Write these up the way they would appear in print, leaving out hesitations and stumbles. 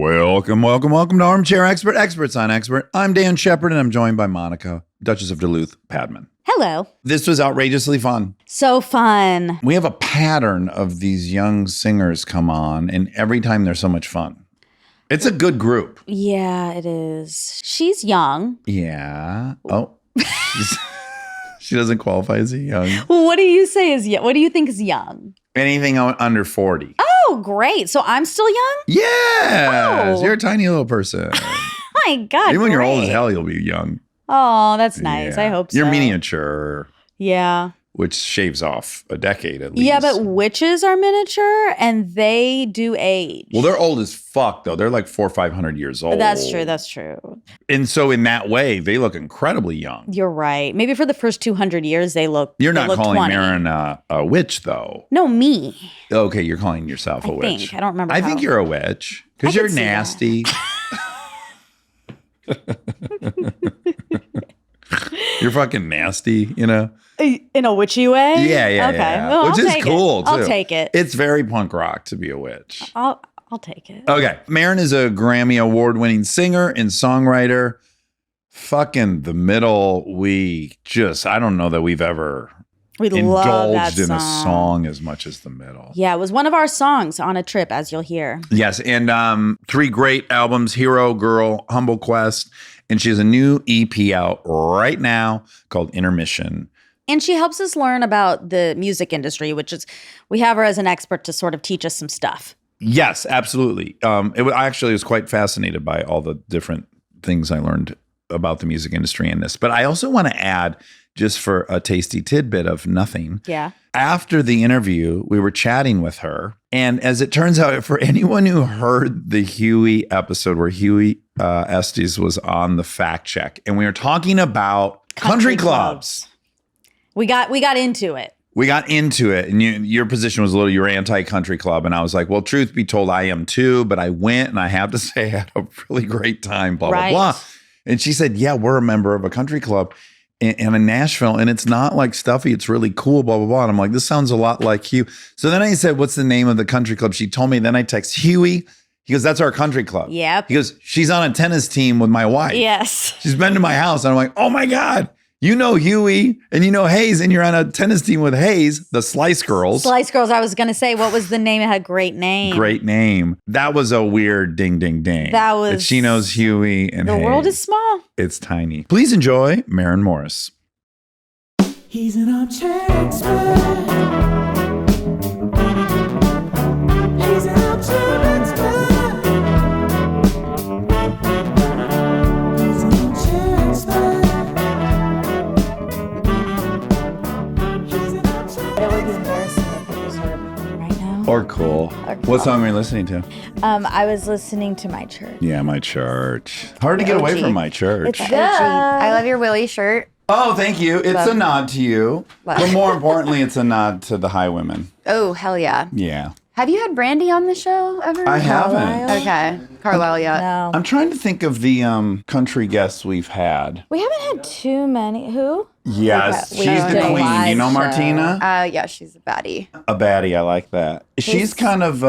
Welcome to Armchair Expert, Experts on Expert. I'm Dan Shepard, and I'm joined by Monica, Duchess of Duluth, Padman. Hello. This was outrageously fun. So fun. We have a pattern of these young singers come on, and every time they're so much fun. It's a good group. Yeah, it is. She's young. Yeah. Oh. She doesn't qualify as a young. Well, what do you say is young? What do you think is young? Anything under 40. Oh, great. So I'm still young? Yes. Oh. You're a tiny little person. My God. Even when you're old as great. hell, you'll be young. Oh, that's nice. Yeah. I hope so. You're miniature. Yeah. Which shaves off a decade at least. Yeah, but witches are miniature and they do age. Well, they're old as fuck, though. They're like 400 or 500 years old. That's true. That's true. And so in that way, they look incredibly young. You're right. Maybe for the first 200 years, they look You're not calling 20. Maren a witch, though. No, me. Okay, you're calling yourself a witch. I don't remember I how. think you're a witch because I you're could see nasty. You're fucking nasty, you know? In a witchy way? Yeah. Okay. Yeah. Well, Which I'll is take cool, it. too. I'll take it. It's very punk rock to be a witch. I'll take it. Okay. Maren is a Grammy award-winning singer and songwriter. Fucking the middle, I don't know that we've ever We love that indulged in song. a song as much as the middle. Yeah, it was one of our songs on a trip, as you'll hear. Yes, and 3 great albums, Hero, Girl, Humble Quest, and she has a new EP out right now called Intermission. And she helps us learn about the music industry, which is, we have her as an expert to sort of teach us some stuff. Yes, absolutely. I actually was quite fascinated by all the different things I learned about the music industry in this. But I also want to add, just for a tasty tidbit of nothing. Yeah. After the interview, we were chatting with her. And as it turns out, for anyone who heard the Huey episode where Huey Estes was on the fact check, and we were talking about country clubs. We got into it. We got into it, and your position was you were anti-country club. And I was like, well, truth be told, I am too. But I went, and I have to say I had a really great time, blah, Right. blah, blah. And she said, yeah, we're a member of a country club in Nashville, and it's not like stuffy. It's really cool, blah, blah, blah. And I'm like, this sounds a lot like Hugh. So then I said, what's the name of the country club? She told me. Then I text Huey. He goes, that's our country club. Yep. He goes, she's on a tennis team with my wife. Yes. She's been to my house. And I'm like, oh my God. You know Huey and you know Hayes, and you're on a tennis team with Hayes, the Slice Girls. Slice Girls, I was going to say, what was the name? It had a great name. Great name. That was a weird ding, ding, ding. That was... That she knows Huey and The Hayes. world is small. It's tiny. Please enjoy Maren Morris. He's an armchair expert. He's an armchair expert. He's an armchair expert. He's an armchair. It would be embarrassing if it was her right now. Or cool. What song are you listening to? I was listening to My Church. Yeah, My Church. Hard to get away from My Church. It's I love your Willie shirt. Oh, thank you. It's a nod to you. But more importantly, it's a nod to the Highwomen. Oh, hell yeah. Yeah. Have you had Brandy on the show ever? I haven't. Okay. Carlisle yet? No. I'm trying to think of the country guests we've had. We haven't had too many. Who? Yes, Okay. she's We the did a queen. live You know show. Martina? Yeah, she's a baddie. A baddie. I like that. She's kind of,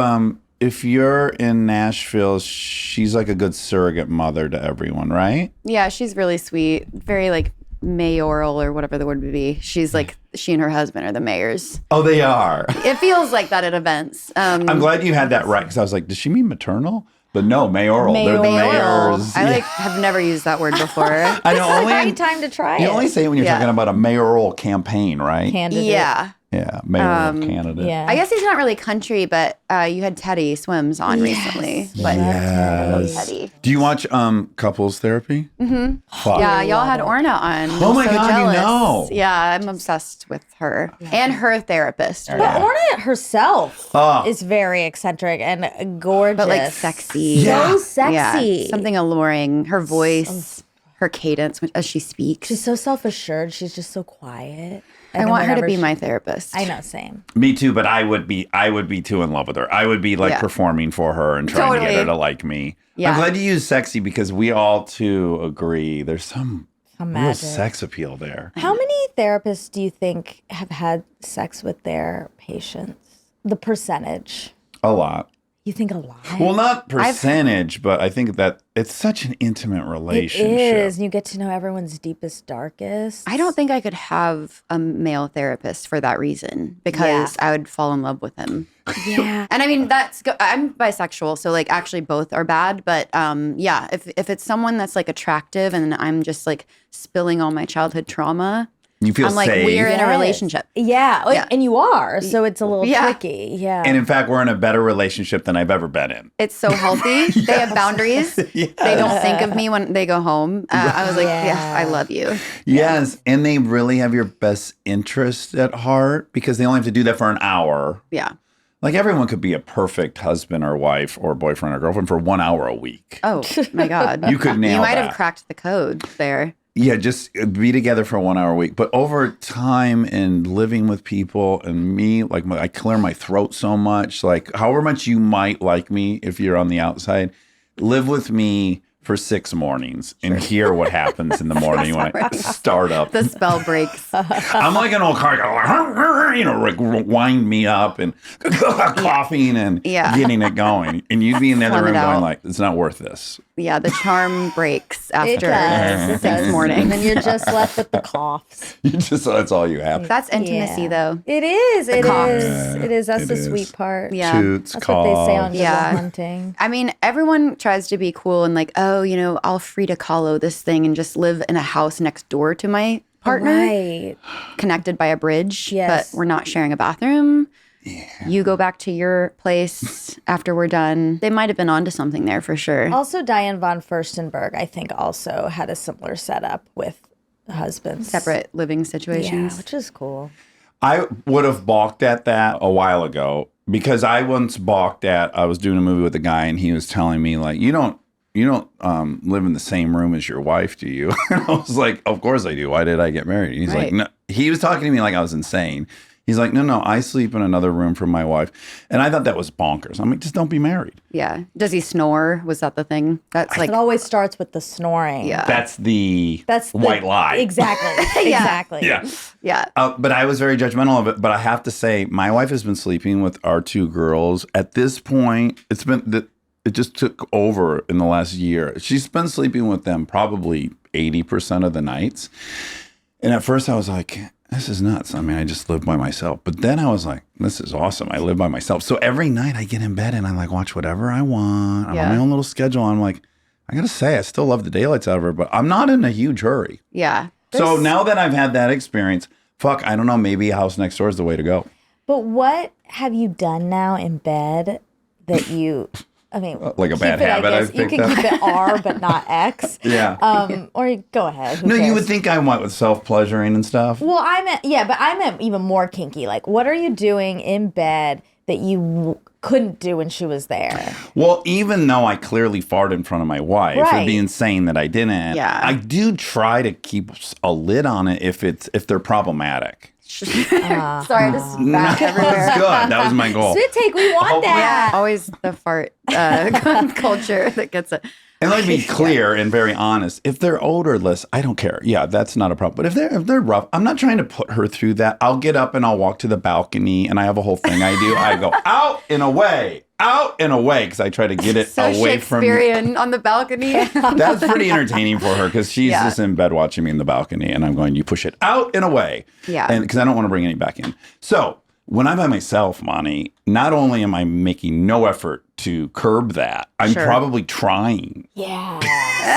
if you're in Nashville, she's like a good surrogate mother to everyone, right? Yeah, she's really sweet. Very like mayoral or whatever the word would be. She's like, she and her husband are the mayors. Oh, they are. It feels like that at events. I'm glad you had that right, because I was like, does she mean maternal? But no, mayoral. They're the Mayoral. mayors. I like have never used that word before. I know. Only Right time to try you it. only say it when you're Yeah. talking about a mayoral campaign, right? Candidate. Yeah. Yeah, mayoral candidate. Yeah. I guess he's not really country, but you had Teddy Swims on recently. But I love Yes. Teddy. Do you watch couples therapy? Mm-hmm. Fuck. Yeah, y'all had Orna on. Oh my I'm so God, you jealous. know. Yeah, I'm obsessed with her and her therapist. But Orna herself Oh. is very eccentric and gorgeous. But like sexy. Yeah. So sexy. Yeah, something alluring. Her voice, her cadence as she speaks. She's so self-assured. She's just so quiet. I want her to be my therapist. I know, same. Me too, but I would be too in love with her. I would be like Yeah. performing for her and trying to get her Totally. to like me. Yeah. I'm glad you use sexy because we all too agree there's some real magic. sex appeal there. How many therapists do you think have had sex with their patients? The percentage. A lot. You You think a lot? Well, not percentage, but I think that it's such an intimate relationship. It is. You get to know everyone's deepest, darkest. I don't think I could have a male therapist for that reason because I would fall in love with him. Yeah. And I mean, I'm bisexual, so like actually both are bad. But yeah, if it's someone that's like attractive and I'm just like spilling all my childhood trauma, You feel I'm like, safe. we're in a relationship. Yeah. Yeah. And you are. So it's a little tricky. Yeah. And in fact, we're in a better relationship than I've ever been in. It's so healthy. They have boundaries. Yes. They don't think of me when they go home. I was like, yeah, I love you. Yes. And they really have your best interest at heart because they only have to do that for an hour. Yeah. Like everyone could be a perfect husband or wife or boyfriend or girlfriend for 1 hour a week. Oh my God. You could nail You might that. have cracked the code there. Yeah, just be together for 1 hour a week. But over time and living with people and me, like I clear my throat so much, like however much you might like me if you're on the outside, live with me for 6 mornings and hear what happens in the morning when I start up. The spell breaks. I'm like an old car guy, you know, like wind me up and coughing and getting it going. And you'd be in the other Phlegm room it going out. like, it's not worth this. Yeah, the charm breaks after It does. It 6 does. mornings. And then you're just left with the coughs. You just, that's all you have. That's intimacy, though. It is. It coughs. is. It is. That's It the is. sweet part. Yeah. Toots, That's what they say on coughs. Good Yeah. Will Hunting. I mean, everyone tries to be cool and like, oh, you know, I'll Frida Kahlo this thing and just live in a house next door to my partner, Right. connected by a bridge, Yes. but we're not sharing a bathroom. You go back to your place after we're done. They might have been onto something there for sure. Also, Diane von Furstenberg, I think, also had a similar setup with husbands. Separate living situations. Yeah, which is cool. I would have balked at that a while ago because I once balked at, I was doing a movie with a guy and he was telling me like, you don't live in the same room as your wife, do you? And I was like, of course I do. Why did I get married? And he's like, Right. no. He was talking to me like I was insane. He's like, no, I sleep in another room from my wife. And I thought that was bonkers. I'm like, just don't be married. Yeah. Does he snore? Was that the thing? That's like, It always starts with the snoring. yeah. That's the That's the white lie. Exactly. Exactly. Yeah. Yeah. But I was very judgmental of it. But I have to say, my wife has been sleeping with our 2 girls. At this point, it just took over in the last year. She's been sleeping with them probably 80% of the nights. And at first I was like, this is nuts. I mean, I just live by myself. But then I was like, this is awesome. I live by myself. So every night I get in bed and I like watch whatever I want. I'm on my own little schedule. I'm like, I got to say, I still love the daylights out of her, but I'm not in a huge hurry. Yeah. So now that I've had that experience, I don't know, maybe a house next door is the way to go. But what have you done now in bed that you, I mean, Like a bad keep it, habit, I guess. You picked can up. keep it R, but not X. Yeah. Or go ahead. Who No, you cares? would think I went with self-pleasuring and stuff. Well, but I meant even more kinky. Like, what are you doing in bed that you couldn't do when she was there? Well, even though I clearly farted in front of my wife, Right. it'd be insane that I didn't. Yeah. I do try to keep a lid on it if they're problematic. Sorry, just No, back everywhere. that's good. That was my goal. Spit take, we want that. Yeah, always the fart culture that gets it. And let me be clear and very honest. If they're odorless, I don't care. Yeah, that's not a problem. But if they're rough, I'm not trying to put her through that. I'll get up and I'll walk to the balcony, and I have a whole thing I do. I go out and away, because I try to get it So away from. Shakespearean on the balcony. That's pretty entertaining for her because she's just in bed watching me in the balcony, and I'm going, you push it out and away. Yeah. And because I don't want to bring any back in. So when I'm by myself, Monty, not only am I making no effort to curb that, I'm Sure. probably trying. Yeah.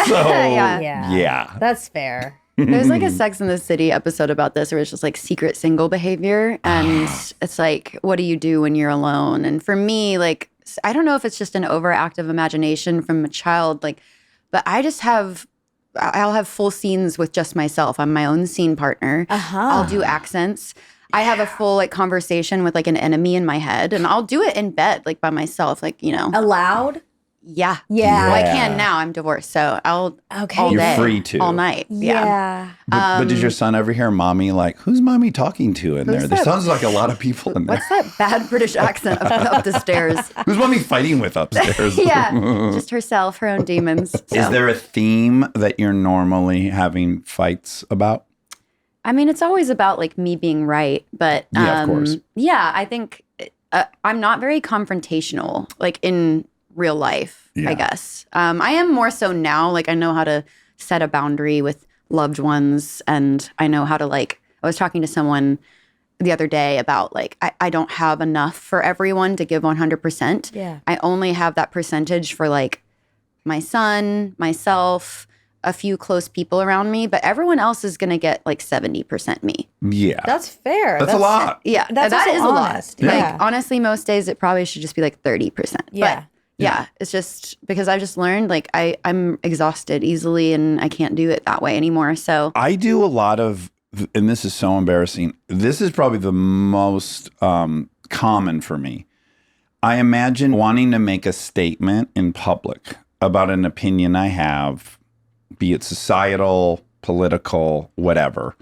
So Yeah. yeah. That's fair. There's like a Sex and the City episode about this where it's just like secret single behavior. And it's like, what do you do when you're alone? And for me, like, I don't know if it's just an overactive imagination from a child, like, but I'll have full scenes with just myself. I'm my own scene partner. I'll do accents. I have a full like conversation with like an enemy in my head, and I'll do it in bed, like by myself, like, you know. Allowed? Yeah. Yeah. Well, I can now. I'm divorced, so I'll Okay. all You're day, free to. all night. Yeah. But did your son ever hear mommy like, who's mommy talking to in there? Who's There that? sounds like a lot of people in there. What's that bad British accent up the stairs? Who's mommy fighting with upstairs? Yeah, just herself, her own demons. Is So. there a theme that you're normally having fights about? I mean, it's always about like me being right, but Yeah, of course. yeah, I think I'm not very confrontational, like in real life, Yeah. I guess. I am more so now. Like I know how to set a boundary with loved ones, and I know how to like. I was talking to someone the other day about like I don't have enough for everyone to give 100%. Yeah. I only have that percentage for like my son, myself, a few close people around me, but everyone else is gonna get like 70% me. Yeah. That's fair. That's a lot. Yeah, That's that also is a lot. honest. Yeah. Like honestly, most days it probably should just be like 30%. Yeah. But yeah, it's just because I've just learned like I'm exhausted easily and I can't do it that way anymore. So I do a lot of, and this is so embarrassing. This is probably the most common for me. I imagine wanting to make a statement in public about an opinion I have, be it societal, political, whatever.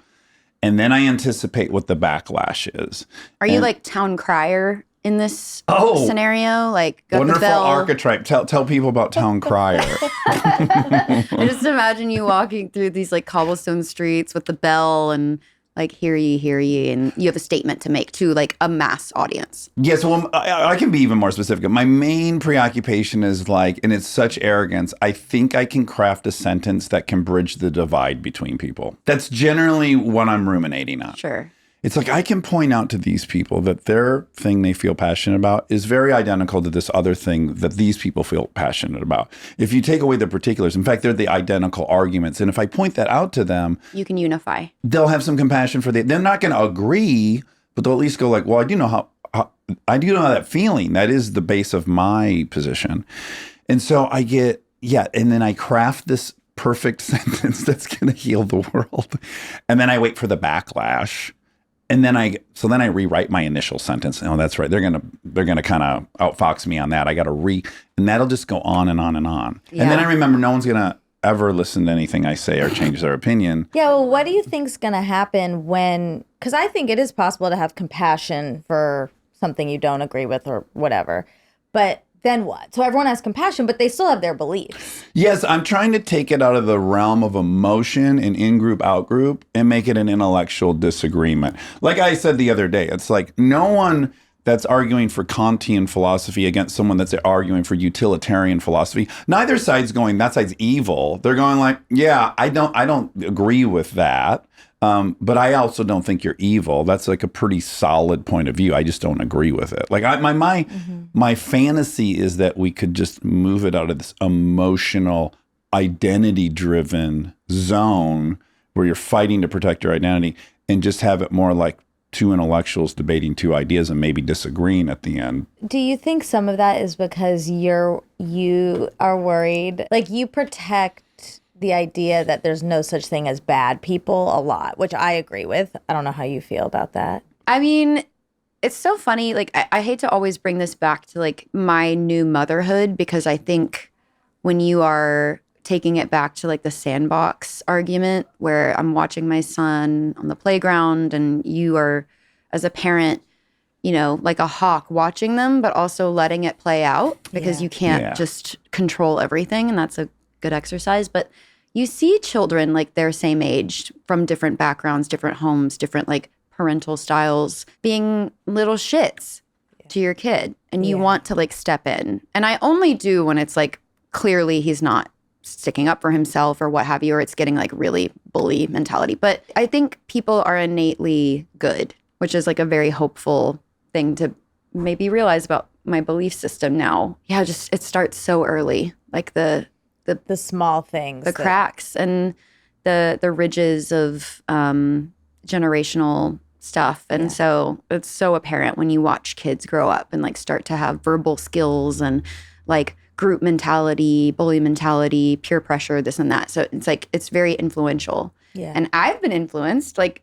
And then I anticipate what the backlash is. are you like town crier in this Oh. scenario? Like got the Wonderful bell. archetype. Tell people about town crier. I just imagine you walking through these like cobblestone streets with the bell and like hear ye, and you have a statement to make to like a mass audience. Yes, well, I can be even more specific. My main preoccupation is like, and it's such arrogance, I think I can craft a sentence that can bridge the divide between people. That's generally what I'm ruminating on. Sure. It's like I can point out to these people that their thing they feel passionate about is very identical to this other thing that these people feel passionate about. If you take away the particulars, in fact, they're the identical arguments. And if I point that out to them, You can unify. they'll have some compassion for they're not going to agree, but they'll at least go like, well, I do know how I do know that feeling. That is the base of my position. And so I get, and then I craft this perfect sentence that's going to heal the world. And then I wait for the backlash. And then I rewrite my initial sentence. Oh, that's right. They're gonna kind of outfox me on that. I got to and that'll just go on and on and on. Yeah. And then I remember no one's gonna ever listen to anything I say or change their opinion. Yeah, well, what do you think's going to happen when, because I think it is possible to have compassion for something you don't agree with or whatever, but then what? So everyone has compassion, but they still have their beliefs. Yes, I'm trying to take it out of the realm of emotion and in-group, out-group and make it an intellectual disagreement. Like I said the other day, it's like no one that's arguing for Kantian philosophy against someone that's arguing for utilitarian philosophy. Neither side's going, that side's evil. They're going like, yeah, I don't agree with that. But I also don't think you're evil. That's like a pretty solid point of view. I just don't agree with it. Like my fantasy is that we could just move it out of this emotional, identity-driven zone where you're fighting to protect your identity and just have it more like two intellectuals debating two ideas and maybe disagreeing at the end. Do you think some of that is because you are worried, like you protect the idea that there's no such thing as bad people a lot, which I agree with. I don't know how you feel about that. I mean, it's so funny. Like, I hate to always bring this back to like my new motherhood, because I think when you are taking it back to like the sandbox argument where I'm watching my son on the playground and you are, as a parent, you know, like a hawk watching them, but also letting it play out because you can't just control everything. And that's a good exercise. But you see children like their same age from different backgrounds, different homes, different like parental styles being little shits to your kid. And you want to like step in. And I only do when it's like clearly he's not sticking up for himself or what have you, or it's getting like really bully mentality. But I think people are innately good, which is like a very hopeful thing to maybe realize about my belief system now. Yeah, just it starts so early. Like the small things, the cracks and the ridges of generational stuff. And so it's so apparent when you watch kids grow up and like start to have verbal skills and like group mentality, bully mentality, peer pressure, this and that. So it's like it's very influential. Yeah. And I've been influenced like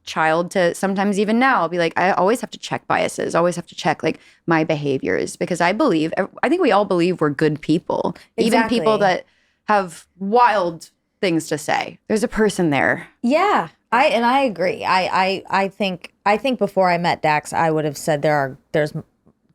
child to sometimes even now I'll be like, I always have to check biases, always have to check like my behaviors, because I think we all believe we're good people. Even Exactly. people that have wild things to say. There's a person there. Yeah. I agree. I think before I met Dax, I would have said there's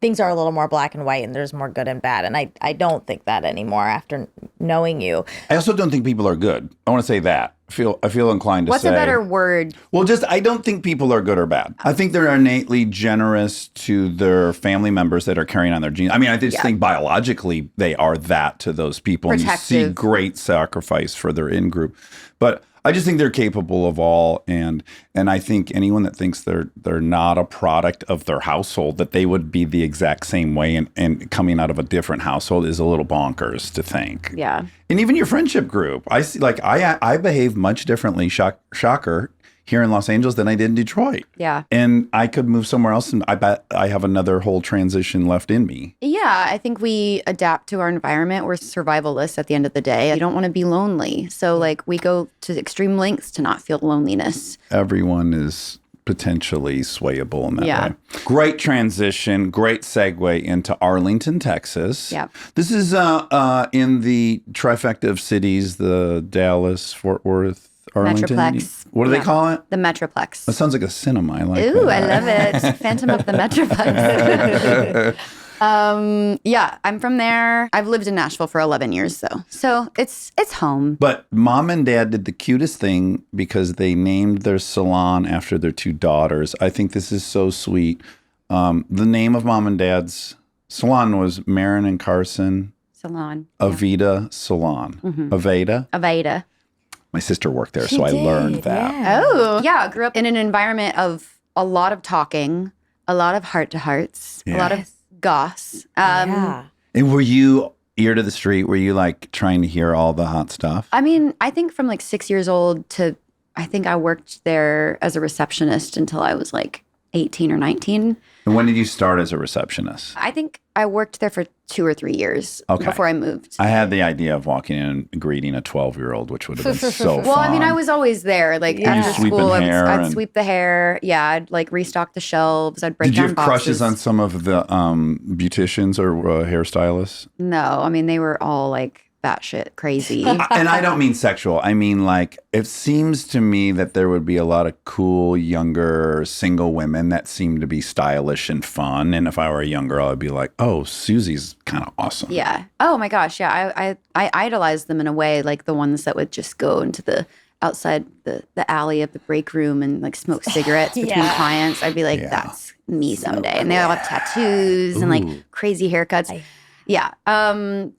things are a little more black and white and there's more good and bad. And I don't think that anymore after knowing you. I also don't think people are good. I want to say that feel inclined to What's say. a better word? Well, just I don't think people are good or bad. I think they're innately generous to their family members that are carrying on their genes. I mean, I just think biologically they are that to those people. And you see Protective. great sacrifice for their in-group. But I just think they're capable of all. And I think anyone that thinks they're not a product of their household, that they would be the exact same way and coming out of a different household is a little bonkers to think. Yeah. And even your friendship group, I see. Like I behave much differently. Shocker, here in Los Angeles than I did in Detroit. Yeah. And I could move somewhere else, and I bet I have another whole transition left in me. Yeah, I think we adapt to our environment. We're survivalists at the end of the day. You don't want to be lonely. So like we go to extreme lengths to not feel loneliness. Everyone is potentially swayable in that Yeah. way. Great transition, great segue into Arlington, Texas. Yeah. This is in the trifecta of cities, the Dallas, Fort Worth, Arlington. Metroplex. What do they call it? The Metroplex. That sounds like a cinema. I like Ooh, I that. love it. Phantom of the Metroplex. Yeah, I'm from there. I've lived in Nashville for 11 years though. So it's home. But mom and dad did the cutest thing because they named their salon after their two daughters. I think this is so sweet. The name of mom and dad's salon was Maren and Carson Salon. Aveda Salon. Aveda. Aveda. My sister worked there, She so I did, learned that. yeah. Oh, yeah. I grew up in an environment of a lot of talking, a lot of heart to hearts, a lot of goss. Yeah. And were you ear to the street? Were you like trying to hear all the hot stuff? I mean, I think from like 6 years old to I think I worked there as a receptionist until I was like 18 or 19. And when did you start as a receptionist? I think I worked there for 2 or 3 years Okay. before I moved. I had the idea of walking in and greeting a 12-year-old, which would have been so fun. Well, I mean, I was always there. Like Yeah. after Sweeping school, hair I'd and- sweep the hair. Yeah, I'd like restock the shelves. I'd break Did you down have boxes. crushes on some of the beauticians or hairstylists? No, I mean they were all like batshit crazy. And I don't mean sexual. I mean, like, it seems to me that there would be a lot of cool, younger, single women that seem to be stylish and fun. And if I were a young girl, I'd be like, oh, Susie's kind of awesome. Yeah. Oh my gosh. Yeah. I idolized them in a way, like the ones that would just go into the outside the alley of the break room and like smoke cigarettes between Yeah. clients. I'd be like, Yeah. that's me someday. And they all have tattoos and like crazy haircuts. Yeah.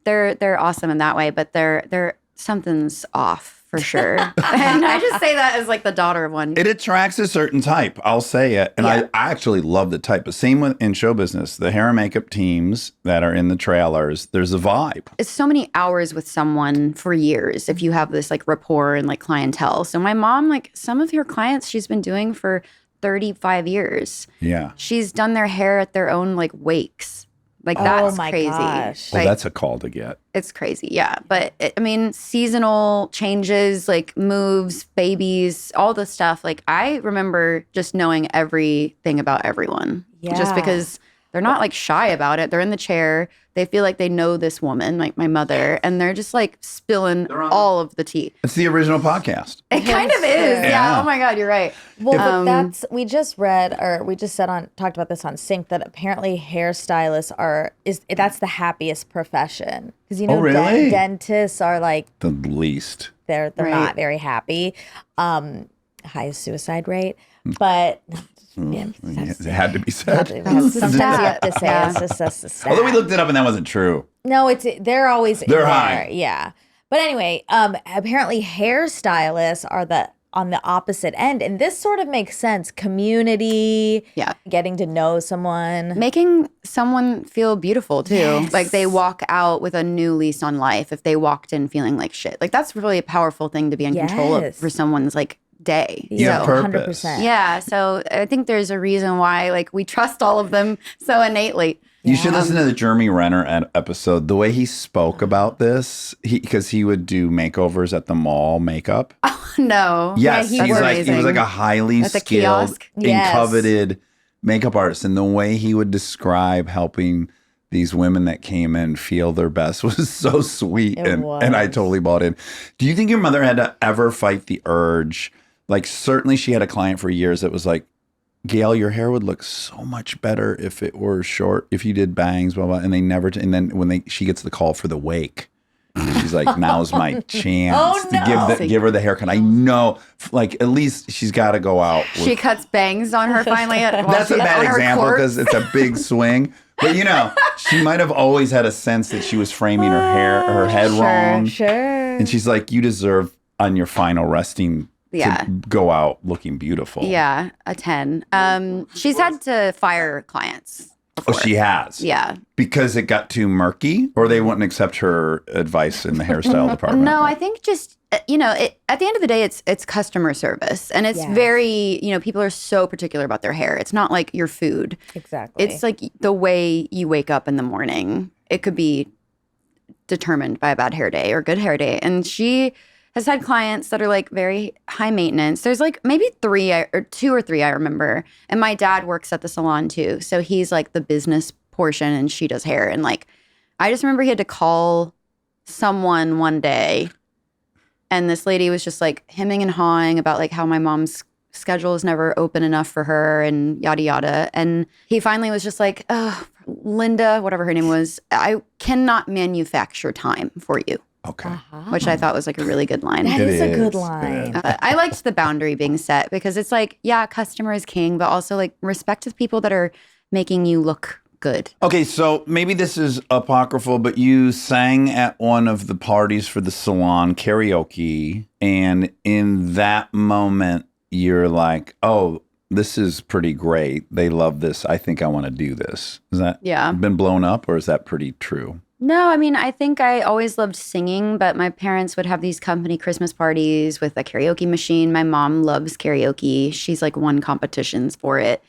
They're awesome in that way, but they're something's off for sure. And I just say that as like the daughter of one. It attracts a certain type. I'll say it. And Yeah. I actually love the type. But same with in show business, the hair and makeup teams that are in the trailers, there's a vibe. It's so many hours with someone for years if you have this like rapport and like clientele. So my mom, like some of her clients she's been doing for 35 years. Yeah. She's done their hair at their own like wakes. Like that's Oh my crazy. gosh. Well, Like, that's a call to get. it's crazy. Yeah. But I mean, seasonal changes, like moves, babies, all the stuff. Like I remember just knowing everything about everyone. Just Yeah. because they're not like shy about it. They're in the chair. They feel like they know this woman, like my mother, and they're just like spilling all of the tea. It's the original podcast. It kind of is. Yeah. Yeah. Oh my God, you're right. Well, but that's we just read or we just talked about this on Sync that apparently hairstylists that's the happiest profession because you know Oh, really? dentists are like The least. they're Right. not very happy, highest suicide rate, but yeah, It had to be sometimes said. you have to say Yeah. it's just that's the stat. Although we looked it up and that wasn't true. No, they're always in They're there. high. Yeah. But anyway, apparently hairstylists are on the opposite end. And this sort of makes sense. Community, Yeah. getting to know someone. Making someone feel beautiful too. Yes. Like they walk out with a new lease on life if they walked in feeling like shit. Like that's really a powerful thing to be in control of Yes. for someone's like day. Yeah, So- purpose. 100%. yeah. So I think there's a reason why like we trust all of them so innately. You should listen to the Jeremy Renner episode. The way he spoke about this, because he would do makeovers at the mall makeup. No. Yes, he he was amazing. like a highly At the skilled kiosk? and Yes. coveted makeup artist, and the way he would describe helping these women that came in feel their best was so sweet, It and I was. totally bought in. Do you think your mother had to ever fight the urge? Like, certainly she had a client for years that was like, Gail, your hair would look so much better if it were short, if you did bangs, blah blah. And they never. And then when she gets the call for the wake, she's like, now's my chance Oh, to give her the haircut. I know, like, at least she's got to go out. She cuts bangs on her finally. That's a bad example because it's a big swing. But she might have always had a sense that she was framing her head wrong. Sure. And she's like, you deserve on your final resting to go out looking beautiful. Yeah, a 10. She's had to fire clients before. Oh, she has? Yeah. Because it got too murky, or they wouldn't accept her advice in the hairstyle department? No, I think just, at the end of the day, it's customer service. And it's very, people are so particular about their hair. It's not like your food. Exactly. It's like the way you wake up in the morning. It could be determined by a bad hair day or good hair day. And she has had clients that are like very high maintenance. There's like maybe two or three I remember. And my dad works at the salon too. So he's like the business portion and she does hair. And like, I just remember he had to call someone one day and this lady was just like hemming and hawing about like how my mom's schedule is never open enough for her and yada yada. And he finally was just like, oh, Linda, whatever her name was, I cannot manufacture time for you. Okay. Which I thought was like a really good line. That is a good It line. is. I liked the boundary being set because it's like, yeah, customer is king, but also like respect the people that are making you look good. Okay, so maybe this is apocryphal, but you sang at one of the parties for the salon karaoke, and in that moment, you're like, oh, this is pretty great. They love this. I think I want to do this. Is that been blown up, or is that pretty true? No, I mean, I think I always loved singing, but my parents would have these company Christmas parties with a karaoke machine. My mom loves karaoke. She's like won competitions for it.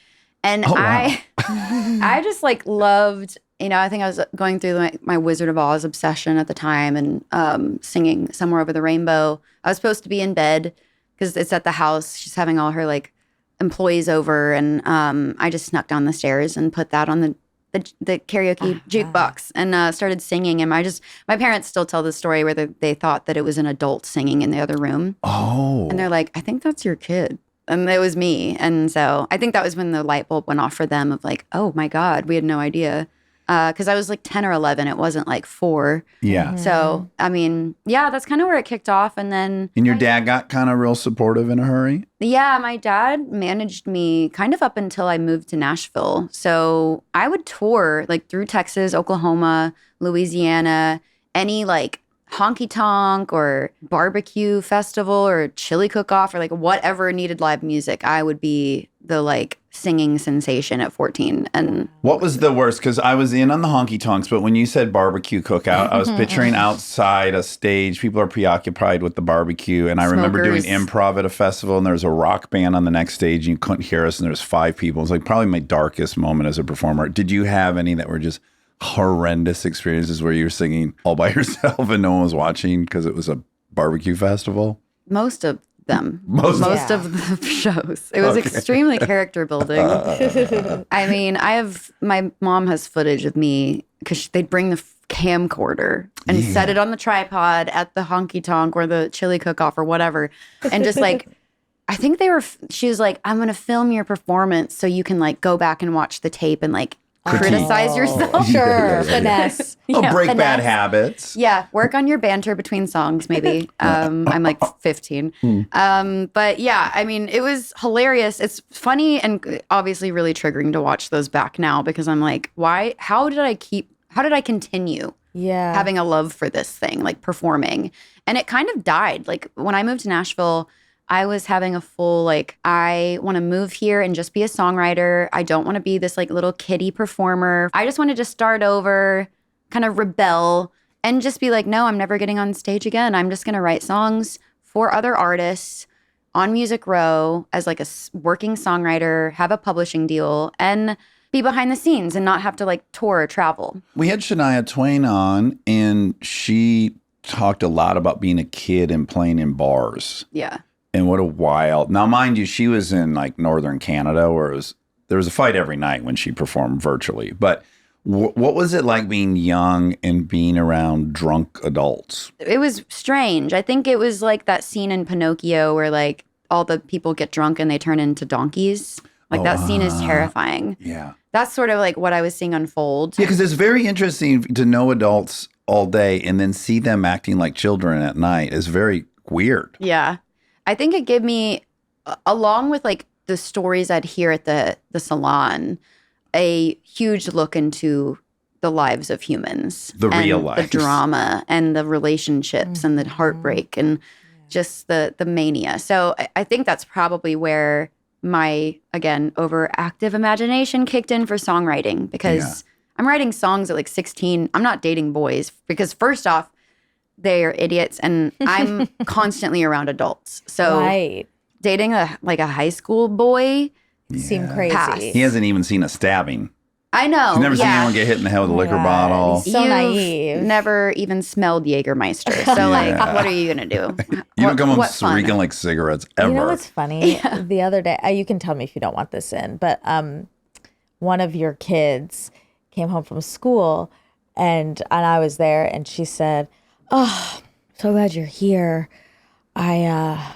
And I just like loved, I think I was going through my Wizard of Oz obsession at the time and singing Somewhere Over the Rainbow. I was supposed to be in bed because it's at the house. She's having all her like employees over. And I just snuck down the stairs and put that on the karaoke jukebox and started singing. And my parents still tell the story where they thought that it was an adult singing in the other room. Oh. And they're like, I think that's your kid. And it was me. And so I think that was when the light bulb went off for them of like, oh my God, we had no idea. Because I was like 10 or 11. It wasn't like 4. Yeah. So, I mean, yeah, that's kind of where it kicked off. And then. And your dad got kind of real supportive in a hurry? Yeah, my dad managed me kind of up until I moved to Nashville. So I would tour like through Texas, Oklahoma, Louisiana, any like honky tonk or barbecue festival or chili cook-off or like whatever needed live music. I would be the like singing sensation at 14. And what was the worst? Because I was in on the honky tonks, but when you said barbecue cookout, I was picturing outside a stage. People are preoccupied with the barbecue. And I remember doing improv at a festival, and there was a rock band on the next stage, and you couldn't hear us, and there was 5 people. It was like probably my darkest moment as a performer. Did you have any that were just horrendous experiences where you were singing all by yourself and no one was watching because it was a barbecue festival? Most of them. Most of the shows. It was extremely character building. I mean, my mom has footage of me because they'd bring the camcorder and set it on the tripod at the honky tonk or the chili cook-off or whatever. And just like, I think she was like, I'm going to film your performance so you can like go back and watch the tape and like criticize yourself. Sure, finesse. Break finesse. bad habits. Yeah, work on your banter between songs, maybe. I'm like 15. But yeah, I mean, it was hilarious. It's funny and obviously really triggering to watch those back now because I'm like, how did I continue having a love for this thing, like performing? And it kind of died. Like when I moved to Nashville, I was having a full, like, I want to move here and just be a songwriter. I don't want to be this, like, little kiddie performer. I just wanted to start over, kind of rebel, and just be like, no, I'm never getting on stage again. I'm just going to write songs for other artists on Music Row as, like, a working songwriter, have a publishing deal, and be behind the scenes and not have to, like, tour or travel. We had Shania Twain on, and she talked a lot about being a kid and playing in bars. Yeah. And what a wild. Now, mind you, she was in like northern Canada where there was a fight every night when she performed virtually. But what was it like being young and being around drunk adults? It was strange. I think it was like that scene in Pinocchio where like all the people get drunk and they turn into donkeys. Like that scene is terrifying. Yeah. That's sort of like what I was seeing unfold. Yeah, because it's very interesting to know adults all day and then see them acting like children at night is very weird. Yeah. I think it gave me, along with like the stories I'd hear at the salon, a huge look into the lives of humans. The and real lives. The drama and the relationships and the heartbreak and just the mania. So I think that's probably where my, again, overactive imagination kicked in for songwriting, because I'm writing songs at like 16. I'm not dating boys because first off, they're idiots and I'm constantly around adults. So Right. dating a high school boy, Seem crazy. Pass. He hasn't even seen a stabbing. I know. He's never seen yeah. anyone get hit in the head with a Oh my liquor God. bottle. He's so You've naive. never even smelled Jägermeister. So like, what are you gonna do? You don't come home what fun? reeking like cigarettes ever. You know what's funny? The other day, you can tell me if you don't want this in, but one of your kids came home from school and I was there and she said, "Oh, so glad you're here. I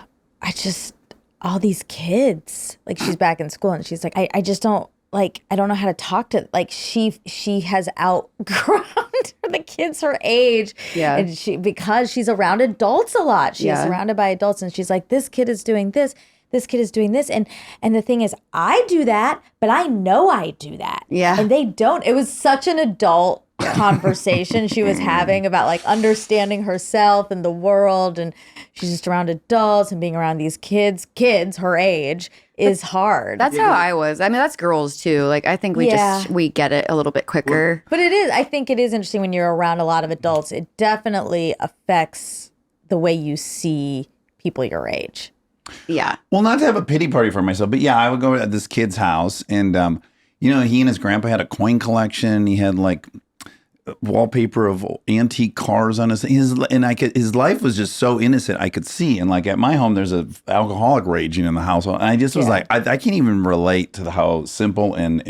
just, all these kids," like she's back in school and she's like, I just don't, like, I don't know how to talk to, like she has outgrown the kids her age. Yeah. And because she's around adults a lot. She's Yeah. surrounded by adults and she's like, this kid is doing this. This kid is doing this. And the thing is, I do that, but I know I do that. Yeah. And they don't. It was such an adult conversation she was having about like understanding herself and the world. And she's just around adults and being around these kids her age is hard. That's how I was. I mean, that's girls too. Like, I think we get it a little bit quicker. But it is, I think it is interesting when you're around a lot of adults. It definitely affects the way you see people your age. Yeah. Well, not to have a pity party for myself, but yeah, I would go to this kid's house and, you know, he and his grandpa had a coin collection. He had like wallpaper of antique cars on his life was just so innocent. I could see. And like at my home, there's a alcoholic raging in the household. And I just was like, I can't even relate to how simple and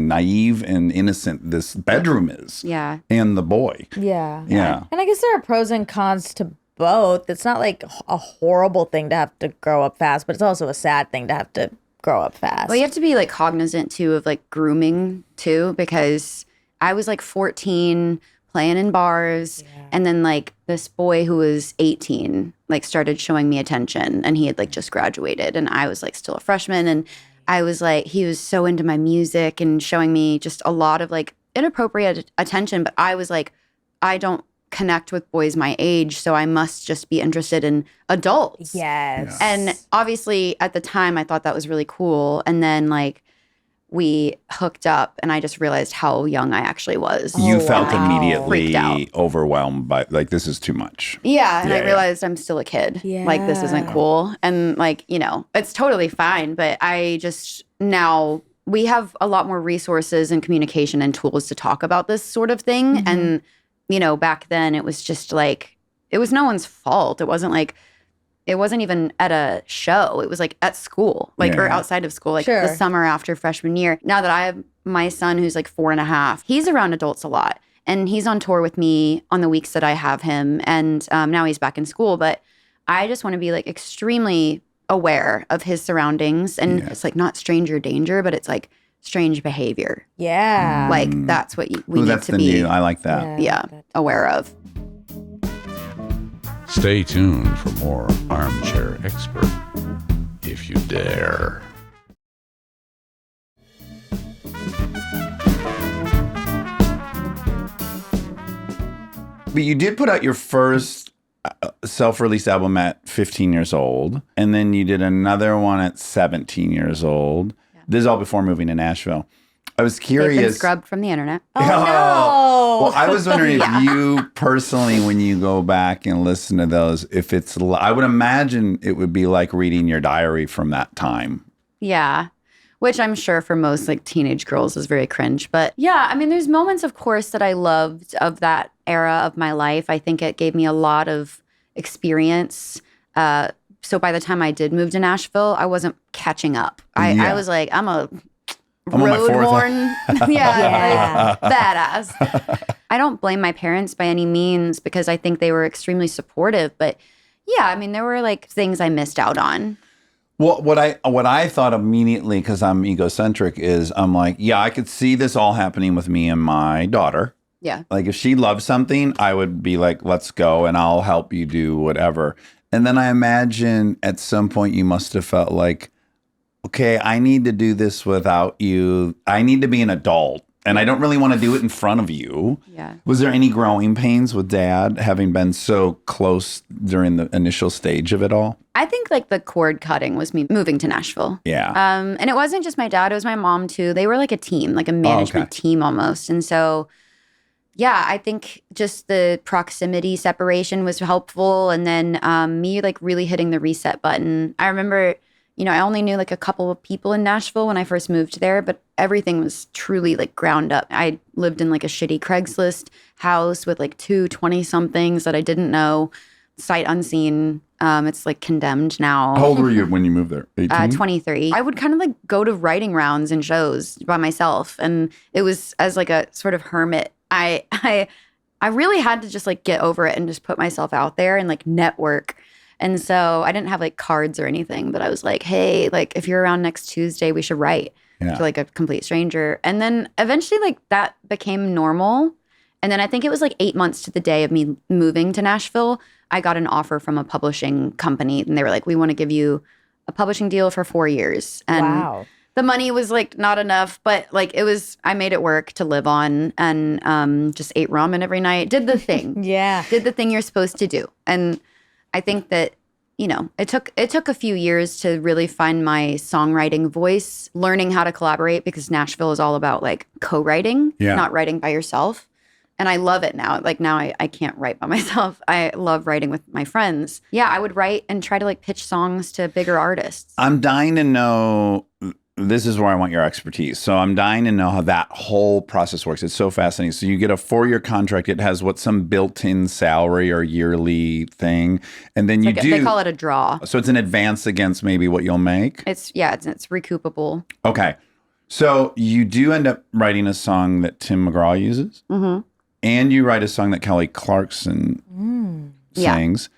naive and innocent this bedroom is. Yeah. And the boy. Yeah. Yeah. And I guess there are pros and cons to both. It's not like a horrible thing to have to grow up fast, but it's also a sad thing to have to grow up fast. Well, you have to be like cognizant too of like grooming too, because I was like 14 playing in bars. And then like this boy who was 18, like started showing me attention and he had like just graduated and I was like still a freshman. And I was like, he was so into my music and showing me just a lot of like inappropriate attention. But I was like, I don't connect with boys my age, so I must just be interested in adults. Yes. And obviously at the time I thought that was really cool. And then like we hooked up and I just realized how young I actually was. You Oh, felt wow. Freaked out. immediately overwhelmed by like, this is too much. Yeah. And I Yeah. realized I'm still a kid. Like this isn't cool. And like, you know, it's totally fine. But I just now we have a lot more resources and communication and tools to talk about this sort of thing. And, you know, back then it was just like, it was no one's fault. It wasn't like, it wasn't even at a show. It was like at school, like, or Yeah. outside of school, like Sure. the summer after freshman year. Now that I have my son who's like 4.5, he's around adults a lot. And he's on tour with me on the weeks that I have him. And now he's back in school. But I just want to be like extremely aware of his surroundings. And it's like not stranger danger, but it's like strange behavior. Yeah. Like that's what we Ooh, need that's to the be new. I like that. aware of. Stay tuned for more Armchair Expert, if you dare. But you did put out your first self-released album at 15 years old, and then you did another one at 17 years old. This is all before moving to Nashville. I was They've been curious. scrubbed from the internet. Oh, no. Well, I was wondering if you personally, when you go back and listen to those, if it's, I would imagine it would be like reading your diary from that time. Yeah. Which I'm sure for most like teenage girls is very cringe. But yeah, I mean, there's moments, of course, that I loved of that era of my life. I think it gave me a lot of experience. So by the time I did move to Nashville, I wasn't catching up. I was like, I'm on my fourth. road horn. Like, badass. I don't blame my parents by any means because I think they were extremely supportive. But yeah, I mean, there were like things I missed out on. Well, what I thought immediately, because I'm egocentric, is I'm like, yeah, I could see this all happening with me and my daughter. Yeah. Like if she loves something, I would be like, let's go and I'll help you do whatever. And then I imagine at some point you must have felt like, okay, I need to do this without you. I need to be an adult. And I don't really want to do it in front of you. Yeah. Was there any growing pains with Dad having been so close during the initial stage of it all? I think like the cord cutting was me moving to Nashville. Yeah. And it wasn't just my dad, it was my mom too. They were like a team, like a management team almost. And so, yeah, I think just the proximity separation was helpful. And then me like really hitting the reset button. I remember, I only knew like a couple of people in Nashville when I first moved there, but everything was truly like ground up. I lived in like a shitty Craigslist house with like 20-somethings that I didn't know, sight unseen. It's like condemned now. How old were you when you moved there? 18? 23. I would kind of like go to writing rounds and shows by myself. And it was as like a sort of hermit. I really had to just like get over it and just put myself out there and like network. And so I didn't have like cards or anything, but I was like, hey, like if you're around next Tuesday, we should write to like a complete stranger. And then eventually like that became normal. And then I think it was like 8 months to the day of me moving to Nashville, I got an offer from a publishing company. And they were like, we want to give you a publishing deal for 4 years. And Wow. the money was like not enough, but like I made it work to live on and just ate ramen every night, did the thing. Yeah. Did the thing you're supposed to do. And I think that, it took a few years to really find my songwriting voice, learning how to collaborate because Nashville is all about like co-writing, not writing by yourself. And I love it now. Like now I can't write by myself. I love writing with my friends. Yeah, I would write and try to like pitch songs to bigger artists. I'm dying to know, this is where I want your expertise. So I'm dying to know how that whole process works. It's so fascinating. So you get a 4-year contract. It has some built-in salary or yearly thing. And then They call it a draw. So it's an advance against maybe what you'll make? It's recoupable. Okay. So you do end up writing a song that Tim McGraw uses. Mm-hmm. And you write a song that Kelly Clarkson sings.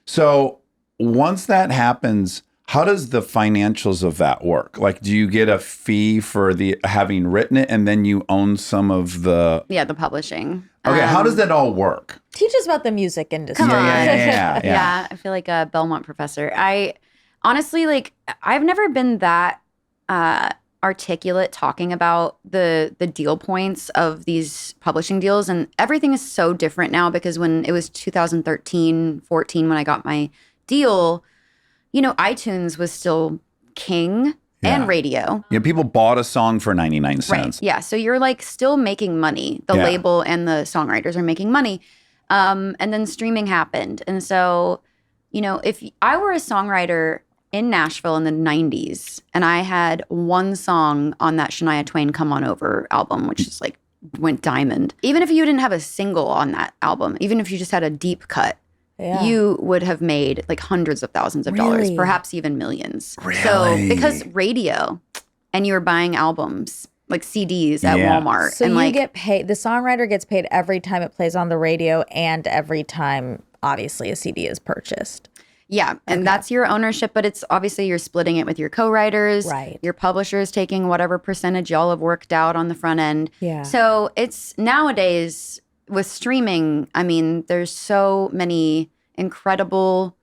So once that happens, how does the financials of that work? Like, do you get a fee for the having written it and then you own some of the... Yeah, the publishing. Okay, how does that all work? Teach us about the music industry. Come on. Yeah. Yeah, I feel like a Belmont professor. I honestly, like, I've never been that articulate talking about the deal points of these publishing deals. And everything is so different now because when it was 2013, 14, when I got my deal, iTunes was still king and radio. Yeah, people bought a song for 99 cents. Right. Yeah. So you're like still making money. The label and the songwriters are making money. And then streaming happened. And so, if I were a songwriter in Nashville in the 90s and I had one song on that Shania Twain Come On Over album, which is like went diamond, even if you didn't have a single on that album, even if you just had a deep cut, you would have made like hundreds of thousands of dollars, perhaps even millions. Really? So because radio and you were buying albums, like CDs at Walmart. So and you get paid, the songwriter gets paid every time it plays on the radio and every time, obviously, a CD is purchased. Yeah, and that's your ownership, but it's obviously you're splitting it with your co-writers. Right. Your publisher is taking whatever percentage y'all have worked out on the front end. Yeah. So it's nowadays with streaming, I mean, there's so many incredible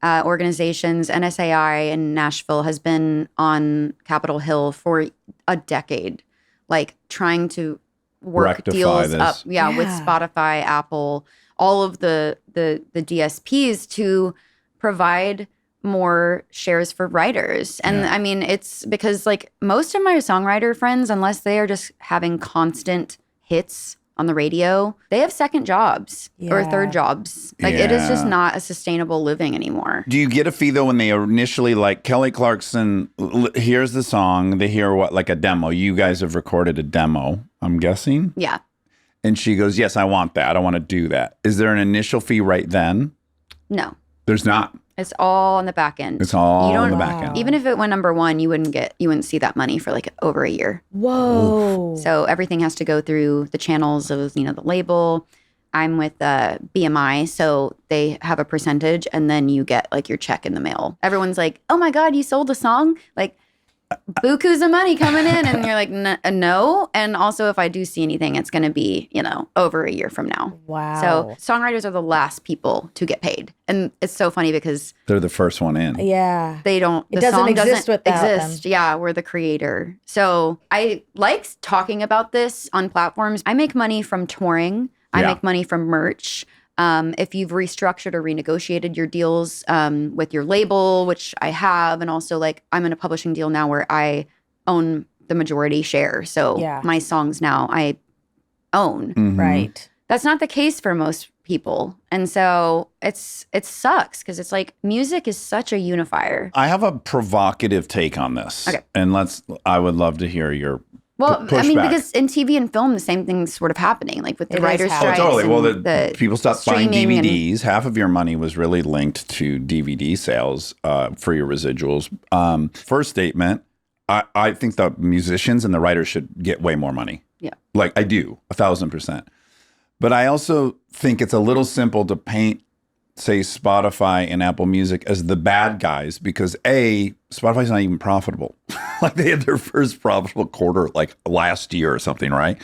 organizations. NSAI in Nashville has been on Capitol Hill for a decade, like trying to work Rectify deals this. up. Yeah, with Spotify, Apple, all of the DSPs to provide more shares for writers. And I mean, it's because like most of my songwriter friends, unless they are just having constant hits on the radio, they have second jobs or third jobs. Like it is just not a sustainable living anymore. Do you get a fee though when they initially like Kelly Clarkson hears the song, they hear like a demo. You guys have recorded a demo, I'm guessing? Yeah. And she goes, yes, I want that. I want to do that. Is there an initial fee right then? No. There's not. It's all on the back end. It's all on the back end. Even if it went number one, you wouldn't see that money for like over a year. Whoa. So everything has to go through the channels of, the label. I'm with BMI, so they have a percentage and then you get like your check in the mail. Everyone's like, oh my God, you sold a song? Like bukus of money coming in, and you're like, no. And also, if I do see anything, it's going to be, over a year from now. Wow. So songwriters are the last people to get paid, and it's so funny because They're the first one in. Yeah. they don't. It The doesn't song exist doesn't without exist. Yeah, we're the creator. So I like talking about this on platforms. I make money from touring. I Yeah. make money from merch. If you've restructured or renegotiated your deals with your label, which I have, and also like I'm in a publishing deal now where I own the majority share. So Yeah. my songs now I own. Mhm. Right. That's not the case for most people. And so it sucks because it's like music is such a unifier. I have a provocative take on this. Okay. And I would love to hear your Well, push I mean, back. because in TV and film, the same thing's sort of happening, like with the It is writer's happening. strikes. totally. Well, and the people stopped buying streaming and- DVDs. Half of your money was really linked to DVD sales for your residuals. First statement, I think the musicians and the writers should get way more money. Yeah. Like I do, 1,000%. But I also think it's a little simple to paint, say, Spotify and Apple Music as the bad guys because Spotify's not even profitable. Like they had their first profitable quarter like last year or something, right?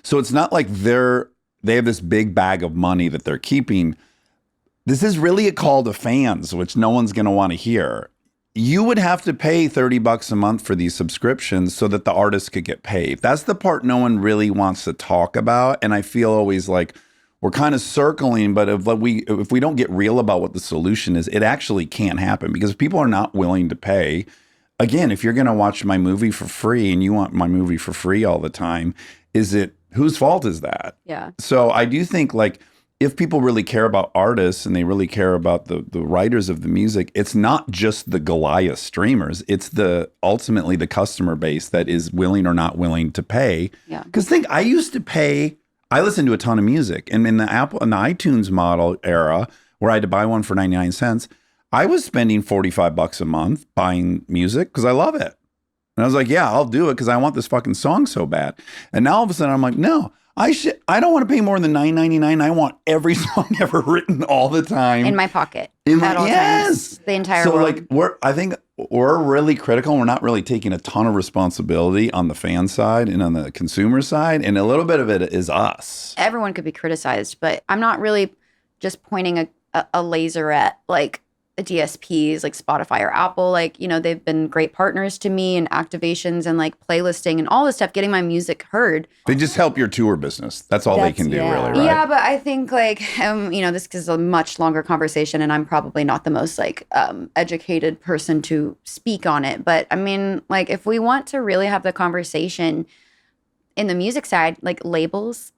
So it's not like they have this big bag of money that they're keeping. This is really a call to fans, which no one's going to want to hear. You would have to pay $30 a month for these subscriptions so that the artist could get paid. That's the part no one really wants to talk about. And I feel always like we're kind of circling, but if we don't get real about what the solution is, it actually can't happen because people are not willing to pay. Again, if you're going to watch my movie for free and you want my movie for free all the time, whose fault is that? Yeah. So I do think like if people really care about artists and they really care about the writers of the music, it's not just the Goliath streamers. It's ultimately the customer base that is willing or not willing to pay. Yeah. Because I used to pay. I listened to a ton of music, and in the iTunes model era, where I had to buy one for 99 cents, I was spending $45 a month buying music because I love it. And I was like, yeah, I'll do it because I want this fucking song so bad. And now all of a sudden I'm like, no, I don't want to pay more than $9.99. I want every song ever written all the time In my pocket. In at all yes. times. The entire so world. like I think we're really critical. We're not really taking a ton of responsibility on the fan side and on the consumer side, and a little bit of it is us. Everyone could be criticized, but I'm not really just pointing a laser at like the DSPs like Spotify or Apple. Like, they've been great partners to me in activations and like playlisting and all this stuff, getting my music heard. They just help your tour business. That's all they can do, yeah. really, right? Yeah, but I think like, this is a much longer conversation and I'm probably not the most like educated person to speak on it. But I mean, like if we want to really have the conversation in the music side, like labels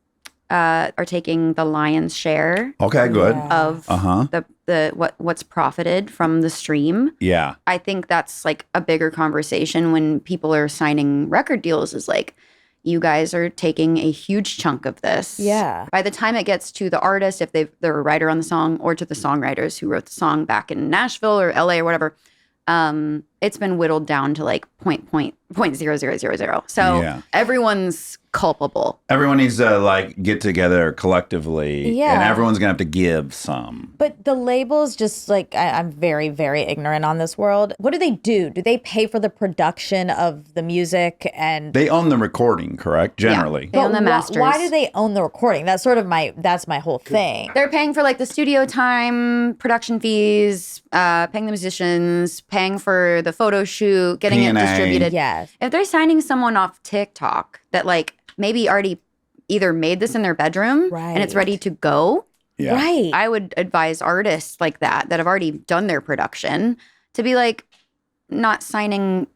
are taking the lion's share Okay, good. of Uh-huh. what's profited from the stream. Yeah. I think that's like a bigger conversation when people are signing record deals is like, you guys are taking a huge chunk of this. Yeah. By the time it gets to the artist, if they're a writer on the song, or to the songwriters who wrote the song back in Nashville or LA or whatever, it's been whittled down to like 0.0000. So Yeah. everyone's culpable. Everyone needs to like get together collectively, Yeah. and everyone's gonna have to give some. But the labels, just like I'm very, very ignorant on this world. What do they do? Do they pay for the production of the music and They own the recording, correct? Generally. They own the But masters. Why do they own the recording? That's sort of that's my whole thing. They're paying for like the studio time, production fees, paying the musicians, paying for the photo shoot, getting it P&A. distributed. Yes. If they're signing someone off TikTok that like maybe already either made this in their bedroom and it's Right. ready to go, Yeah. Right. I would advise artists like that have already done their production to be like not signing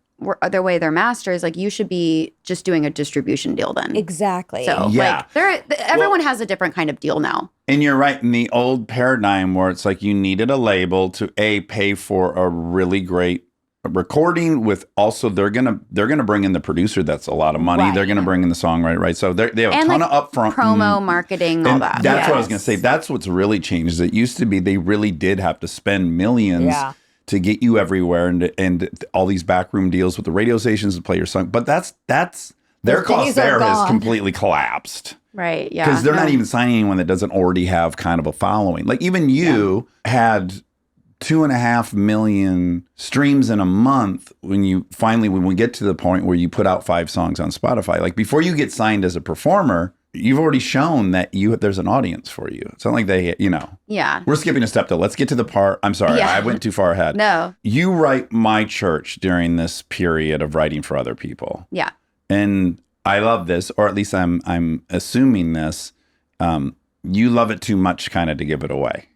their way their masters. Like you should be just doing a distribution deal then. Exactly. So Yeah. like everyone has a different kind of deal now. And you're right, in the old paradigm where it's like you needed a label to pay for a really great recording with also they're gonna bring in the producer. That's a lot of money. Right. They're gonna bring in the songwriter, right? So they have a And ton like of upfront promo, marketing, all and that. That's what I was Yes. gonna say. That's what's really changed. Is it used to be they really did have to spend millions Yeah. to get you everywhere, and all these backroom deals with the radio stations to play your song. But that's their Those cost days are there has gone. completely collapsed. Right. Yeah. Because they're not No. even signing anyone that doesn't already have kind of a following. Like even you had 2.5 million streams in a month when we get to the point where you put out 5 songs on Spotify. Like before you get signed as a performer, you've already shown that there's an audience for you. It's not like Yeah. We're skipping a step though. Let's get to the part. I'm sorry, Yeah. I went too far ahead. No. You write My Church during this period of writing for other people. Yeah. And I love this, or at least I'm assuming this. You love it too much kind of to give it away.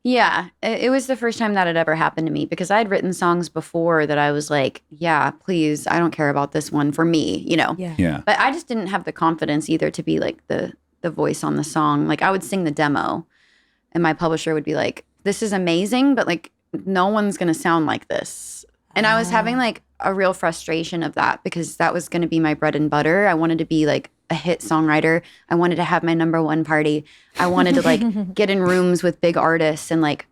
Yeah, it was the first time that had ever happened to me because I'd written songs before that I was like, yeah, please, I don't care about this one for me, Yeah. Yeah. But I just didn't have the confidence either to be like the voice on the song. Like I would sing the demo and my publisher would be like, this is amazing, but like no one's going to sound like this. And I was having like a real frustration of that because that was going to be my bread and butter. I wanted to be like a hit songwriter. I wanted to have my #1 party. I wanted to like get in rooms with big artists and like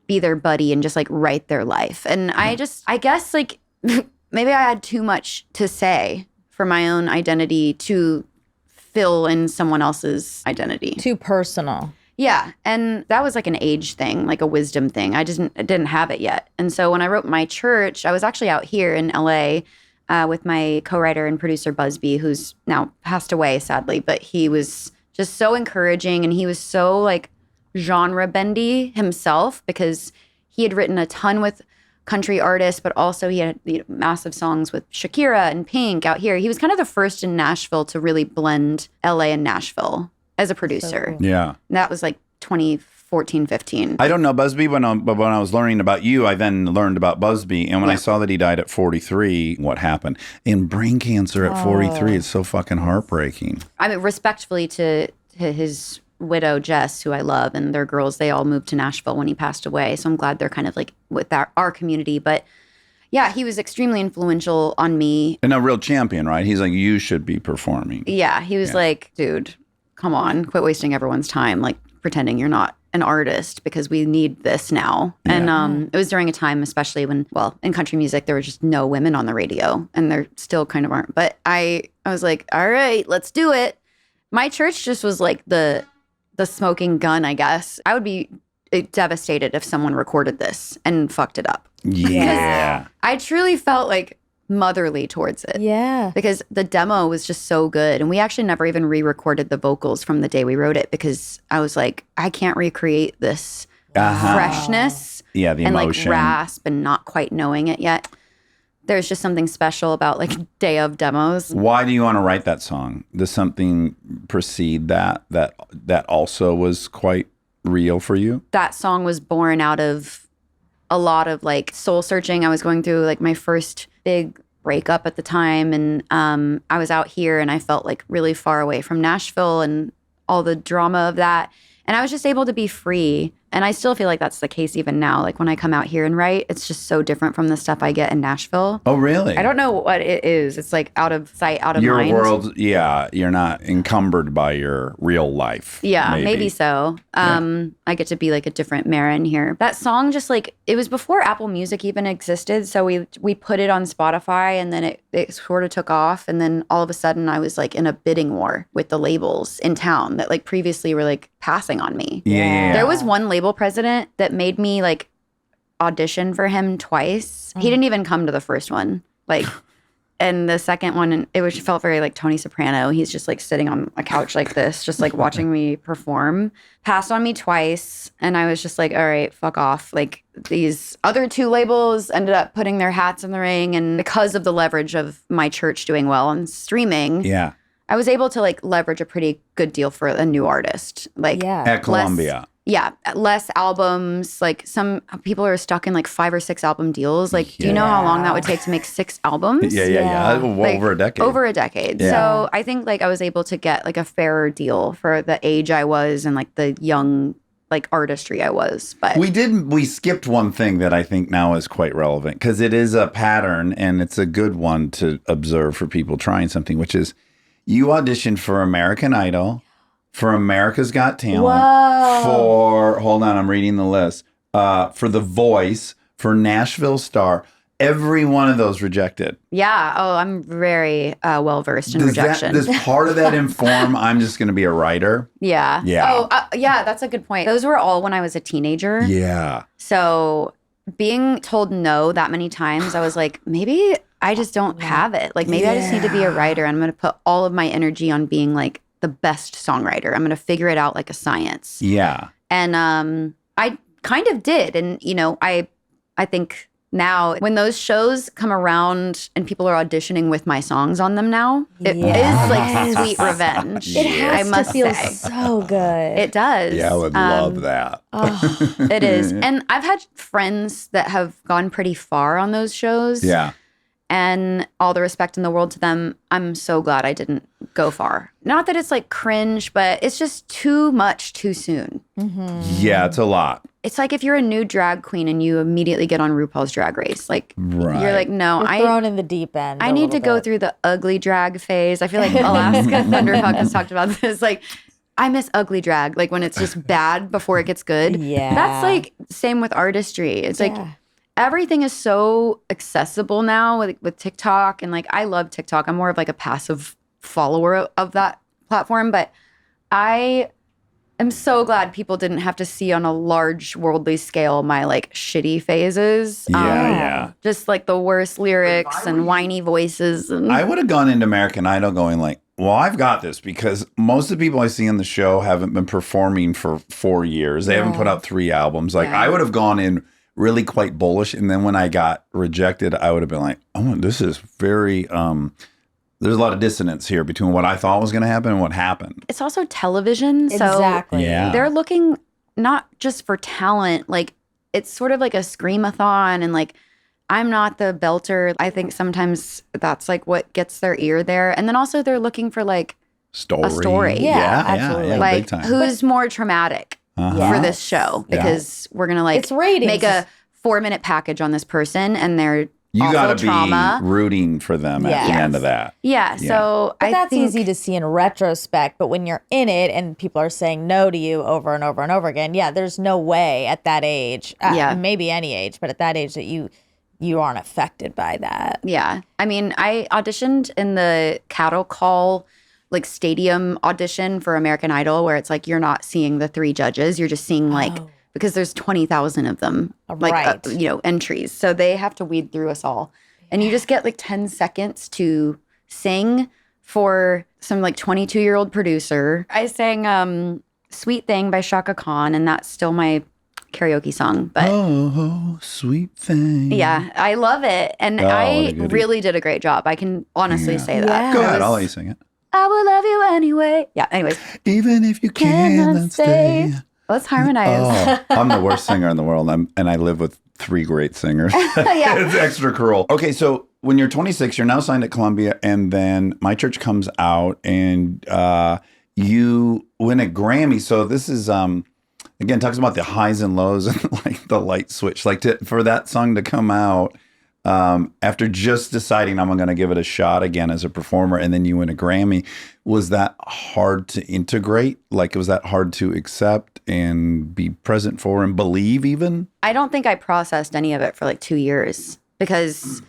be their buddy and just like write their life. And I guess like maybe I had too much to say for my own identity to fill in someone else's identity. Too personal. Yeah, and that was like an age thing, like a wisdom thing. I didn't have it yet. And so when I wrote My Church, I was actually out here in LA with my co-writer and producer Busby, who's now passed away, sadly. But he was just so encouraging and he was so like genre bendy himself because he had written a ton with country artists, but also he had massive songs with Shakira and Pink out here. He was kind of the first in Nashville to really blend LA and Nashville as a producer. Yeah. And that was like 2014, 15. I don't know Busby, but when I was learning about you, I then learned about Busby. And when I saw that he died at 43, what happened? In brain cancer at 43, it's so fucking heartbreaking. I mean, respectfully to his widow, Jess, who I love, and their girls, they all moved to Nashville when he passed away. So I'm glad they're kind of like with our community. But yeah, he was extremely influential on me. And a real champion, right? He's like, you should be performing. Yeah, he was like, dude, come on, quit wasting everyone's time, like pretending you're not an artist because we need this now. And it was during a time, especially when, well, in country music, there were just no women on the radio and there still kind of aren't. But I was like, all right, let's do it. My Church just was like the smoking gun, I guess. I would be devastated if someone recorded this and fucked it up. Yeah. I truly felt like motherly towards it. Yeah. Because the demo was just so good. And we actually never even re-recorded the vocals from the day we wrote it because I was like, I can't recreate this freshness Yeah, the and emotion. like rasp and not quite knowing it yet. There's just something special about like day of demos. Why do you want to write that song? Does something precede that also was quite real for you? That song was born out of a lot of like soul searching. I was going through like my first big breakup at the time. And I was out here and I felt like really far away from Nashville and all the drama of that. And I was just able to be free. And I still feel like that's the case even now. Like when I come out here and write, it's just so different from the stuff I get in Nashville. Oh, really? I don't know what it is. It's like out of sight, out of Your mind. world, yeah, you're not encumbered by your real life. Yeah, maybe so. I get to be like a different Maren here. That song just like, it was before Apple Music even existed. So we put it on Spotify and then it sort of took off. And then all of a sudden I was like in a bidding war with the labels in town that like previously were like passing on me. Yeah. There was one label president that made me like audition for him twice. He didn't even come to the first one. Like, and the second one, felt very like Tony Soprano. He's just like sitting on a couch like this, just like watching me perform. Passed on me twice. And I was just like, all right, fuck off. Like these other 2 labels ended up putting their hats in the ring. And because of the leverage of My Church doing well on streaming, Yeah. I was able to like leverage a pretty good deal for a new artist. Like At Columbia. less albums. Like some people are stuck in like 5 or 6 album deals. Like, do you know how long that would take to make 6 albums? Yeah. Like, Over a decade. Over a decade. Yeah. So I think like I was able to get like a fairer deal for the age I was and like the young like artistry I was. But we skipped one thing that I think now is quite relevant because it is a pattern and it's a good one to observe for people trying something, which is you auditioned for American Idol, for America's Got Talent, for, hold on, I'm reading the list, for The Voice, for Nashville Star. every one of those rejected. Yeah. Oh, I'm very well versed in rejection. Does part of that inform I'm just going to be a writer? Yeah. Yeah. Oh, yeah, that's a good point. Those were all when I was a teenager. Yeah. So being told no that many times, I was like, maybe I just don't have it. Like, maybe I just need to be a writer. I'm going to put all of my energy on being like the best songwriter. I'm going to figure it out like a science. Yeah. And I kind of did. And, you know, I think now when those shows come around and people are auditioning with my songs on them now, it is like sweet revenge. It has I must to feel say. so good. It does. Yeah, I would love that. It is. And I've had friends that have gone pretty far on those shows. Yeah. And all the respect in the world to them. I'm so glad I didn't go far. Not that it's like cringe, but it's just too much too soon. Yeah, it's a lot. It's like if you're a new drag queen and you immediately get on RuPaul's Drag Race. Like, Right. you're like, no, You're thrown in the deep end. I a need to little go bit. through the ugly drag phase. I feel like Alaska Thunderfuck has talked about this. Like, I miss ugly drag. Like when it's just bad before it gets good. Yeah. That's like same with artistry. It's like everything is so accessible now with TikTok. And like, I love TikTok. I'm more of like a passive follower of that platform. But I am so glad people didn't have to see on a large worldly scale my like shitty phases. Yeah. Just like the worst lyrics and whiny voices. And I would have gone into American Idol going like, well, I've got this because most of the people I see on the show haven't been performing for 4 years. They haven't put out 3 albums. Like I would have gone in really quite bullish. And then when I got rejected, I would have been like, oh, this is very, there's a lot of dissonance here between what I thought was going to happen and what happened. it's also television. So Exactly. Yeah. they're looking not just for talent, like it's sort of like a screamathon and like I'm not the belter. I think sometimes that's like what gets their ear there. And then also they're looking for like story. Yeah, absolutely. big like time. who's more traumatic for this show because we're going to like It's ratings. make a 4-minute package on this person and their You awful got to trauma. be rooting for them at the Yes. end of that. Yeah, so But I that's think easy to see in retrospect. But when you're in it and people are saying no to you over and over and over again, there's no way at that age, maybe any age, but at that age that you aren't affected by that. Yeah. I mean, I auditioned in the cattle call like stadium audition for American Idol where it's like you're not seeing the 3 judges, you're just seeing like because there's 20,000 of them like Right. entries. So they have to weed through us all. And you just get like 10 seconds to sing for some like 22-year-old producer. I sang Sweet Thing by Shaka Khan and that's still my karaoke song, but Oh, sweet thing. yeah, I love it. And Oh, what I a goodie. really did a great job. I can honestly say that. Yeah. Go It ahead, was- I'll let you sing it. I will love you anyway. Yeah, anyways. Even if you Cannot cannot stay. Let's harmonize. Oh, I'm the worst singer in the world, and I live with 3 great singers. It's extra cruel. Okay, so when you're 26, you're now signed at Columbia, and then My Church comes out, and you win a Grammy. So this is again talks about the highs and lows and like the light switch. Like for that song to come out after just deciding I'm going to give it a shot again as a performer, and then you win a Grammy. Was that hard to integrate? Like, was that hard to accept and be present for and believe even? I don't think I processed any of it for like 2 years because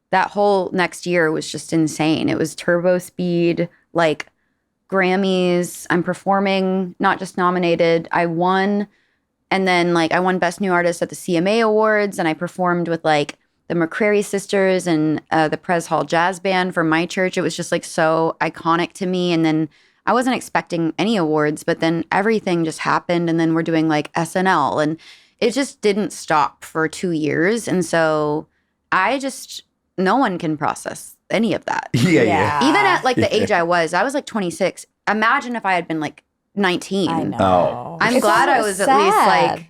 that whole next year was just insane. It was turbo speed, like Grammys. I'm performing, not just nominated. I won. And then like I won Best New Artist at the CMA Awards and I performed with like the McCrary Sisters and the Pres Hall Jazz Band for My Church. It was just like so iconic to me. And then I wasn't expecting any awards, but then everything just happened. And then we're doing like SNL and it just didn't stop for 2 years. And so no one can process any of that. Yeah. Even at like the age I was like 26. Imagine if I had been like 19. I know. Oh. I'm It's glad I almost was at least sad. like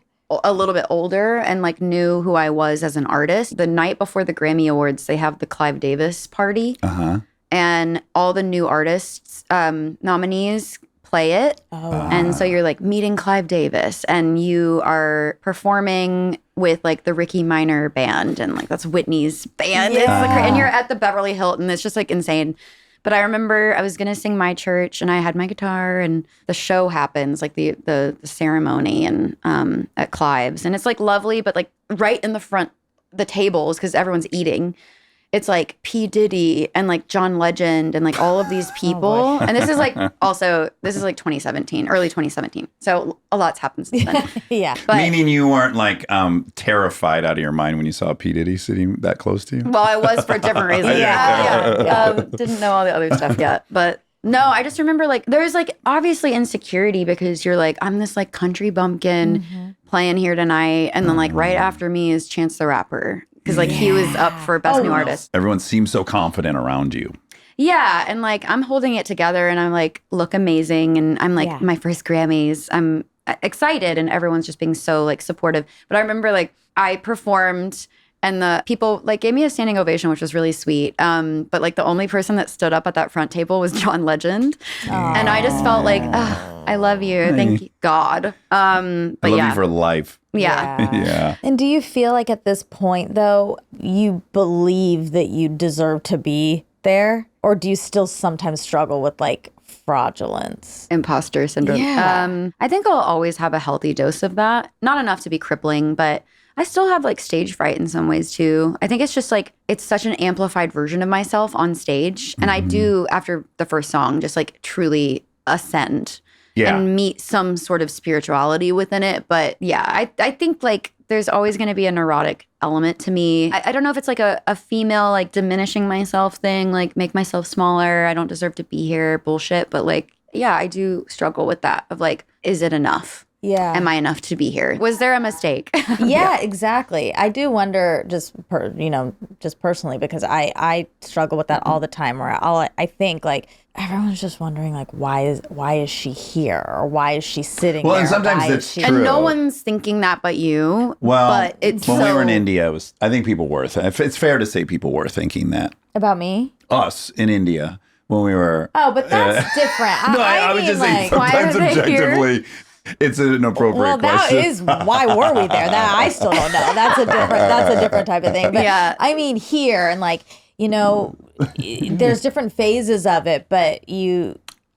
a little bit older and like knew who I was as an artist. The night before the Grammy Awards, they have the Clive Davis party Uh-huh. and all the new artists nominees play it. And so you're like meeting Clive Davis and you are performing with like the Ricky Minor band and like that's Whitney's band. It's like, and you're at the Beverly Hilton. It's just like insane. But I remember I was going to sing My Church and I had my guitar and the show happens, like the ceremony and at Clive's. And it's like lovely, but like right in the front the tables because everyone's eating. It's like P. Diddy and like John Legend and like all of these people. And this is like 2017, early 2017. So a lot's happened since then. Yeah. But, Meaning you weren't like terrified out of your mind when you saw P. Diddy sitting that close to you? well, I was for different reasons. Yeah. Didn't know all the other stuff yet. But no, I just remember like there's like obviously insecurity because you're like, I'm this like country bumpkin playing here tonight. And then like right after me is Chance the Rapper. Because like he was up for Best New Artist. Everyone seems so confident around you. Yeah. And like I'm holding it together and I'm like, look amazing. And I'm like, my first Grammys. I'm excited and everyone's just being so like supportive. But I remember like I performed and the people like gave me a standing ovation, which was really sweet. But like the only person that stood up at that front table was John Legend. And I just felt like, I love you. Thank you, God. But I love you for life. Yeah. Yeah. And do you feel like at this point, though, you believe that you deserve to be there? Or do you still sometimes struggle with like fraudulence? Imposter syndrome. Yeah. I think I'll always have a healthy dose of that. Not enough to be crippling, but I still have like stage fright in some ways too. I think it's just like, it's such an amplified version of myself on stage. And I do, after the first song, just like truly ascend. Yeah. And meet some sort of spirituality within it. But yeah, I think like there's always going to be a neurotic element to me. I don't know if it's like a female like diminishing myself thing, like make myself smaller. I don't deserve to be here bullshit. But like, yeah, I do struggle with that of like, is it enough? Yeah. Am I enough to be here? Was there a mistake? Yeah, exactly. I do wonder just personally, because I struggle with that all the time where I think like everyone's just wondering like why is she here or why is she sitting there? And sometimes Why that's is she- true. And no one's thinking that but you. Well, but it's when we were in so- India, I think people were. It's fair to say people were thinking that. About me? Us in India when we were. Oh, but that's different. No, I was mean, just saying like, sometimes why are they here? objectively. It's an inappropriate well, that question. is why were we there? That I still don't know. That's a different type of thing. But Yeah. I mean here and like, there's different phases of it, but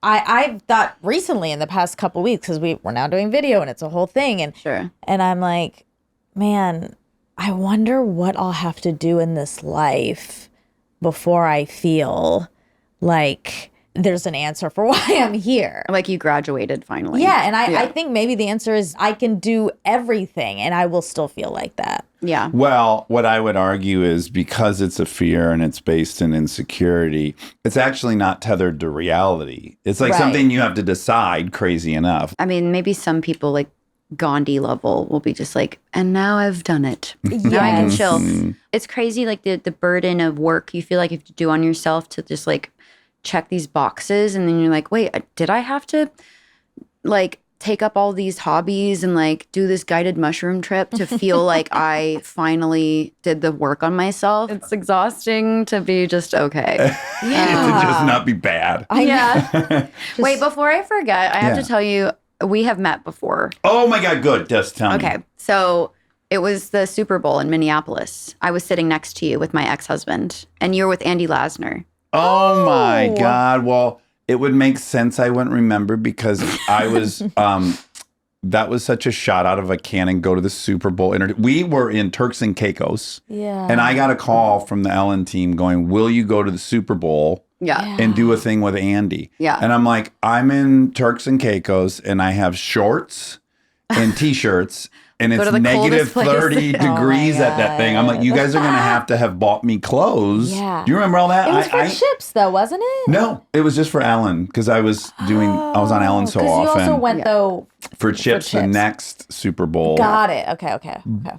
I thought recently in the past couple weeks, because we're now doing video and it's a whole thing. And Sure. And I'm like, man, I wonder what I'll have to do in this life before I feel like there's an answer for why I'm here. Like you graduated finally. Yeah, and I think maybe the answer is I can do everything and I will still feel like that. Yeah. Well, what I would argue is because it's a fear and it's based in insecurity, it's actually not tethered to reality. It's like Right. something you have to decide, crazy enough. I mean, maybe some people like Gandhi level will be just like, and now I've done it. Now I can Yes. chill. It's crazy, like the burden of work you feel like you have to do on yourself to just like check these boxes. And then you're like, wait, did I have to like take up all these hobbies and like do this guided mushroom trip to feel like I finally did the work on myself? It's exhausting to be just okay. To just not be bad. Yeah. Wait, before I forget, I have to tell you, we have met before. Oh my God, good. Just tell me. Okay. So it was the Super Bowl in Minneapolis. I was sitting next to you with my ex-husband, and you were with Andy Lasner. Oh my God. Well, it would make sense I wouldn't remember because I was, that was such a shot out of a cannon, go to the Super Bowl. We were in Turks and Caicos. Yeah. And I got a call from the Ellen team going, will you go to the Super Bowl Yeah. and do a thing with Andy? Yeah. And I'm like, I'm in Turks and Caicos and I have shorts and t-shirts. And Go it's to the negative coldest place. 30 degrees at that thing. I'm like, you guys are going to have bought me clothes. Yeah. Do you remember all that? It was for chips though, wasn't it? No, it was just for Ellen because I was on Ellen so Because you often. also went though. for chips the chips. next Super Bowl. Got it. Okay.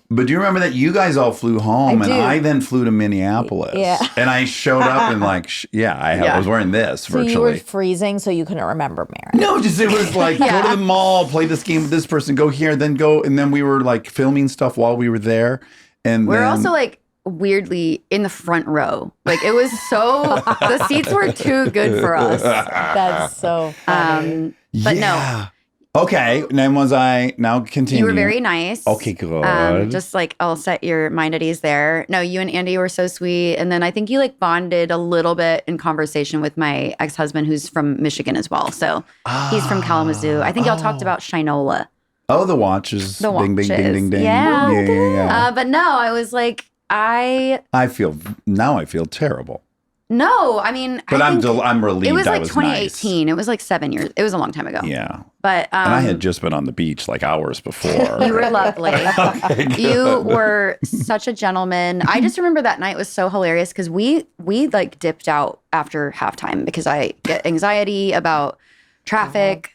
But do you remember that you guys all flew home I and do. I then flew to Minneapolis? Yeah. And I showed up and like, I was wearing this So you were virtually. freezing, so you couldn't remember Maren. No, just it was like go to the mall, play this game with this person, go here, then go, and then we were like filming stuff while we were there. And We're then, also like weirdly in the front row. Like it was so, the seats were too good for us. That's so funny. But no. yeah. Okay, then was I now continue? You were very nice. Okay, good. Just like I'll set your mind at ease there. No, you and Andy were so sweet. And then I think you like bonded a little bit in conversation with my ex-husband who's from Michigan as well. So he's from Kalamazoo. I think y'all talked about Shinola. Oh, the watches. The Ding, ding, ding, watches. ding, ding. Yeah. yeah. But no, I was like, I feel terrible. No, I mean, But I I'm think I'm relieved. it was I like was 2018. It was like 7 years. It was a long time ago. nice. Yeah. But And I had just been on the beach like hours before. you were lovely. Okay, good. You were such a gentleman. I just remember that night was so hilarious because we like dipped out after halftime because I get anxiety about traffic.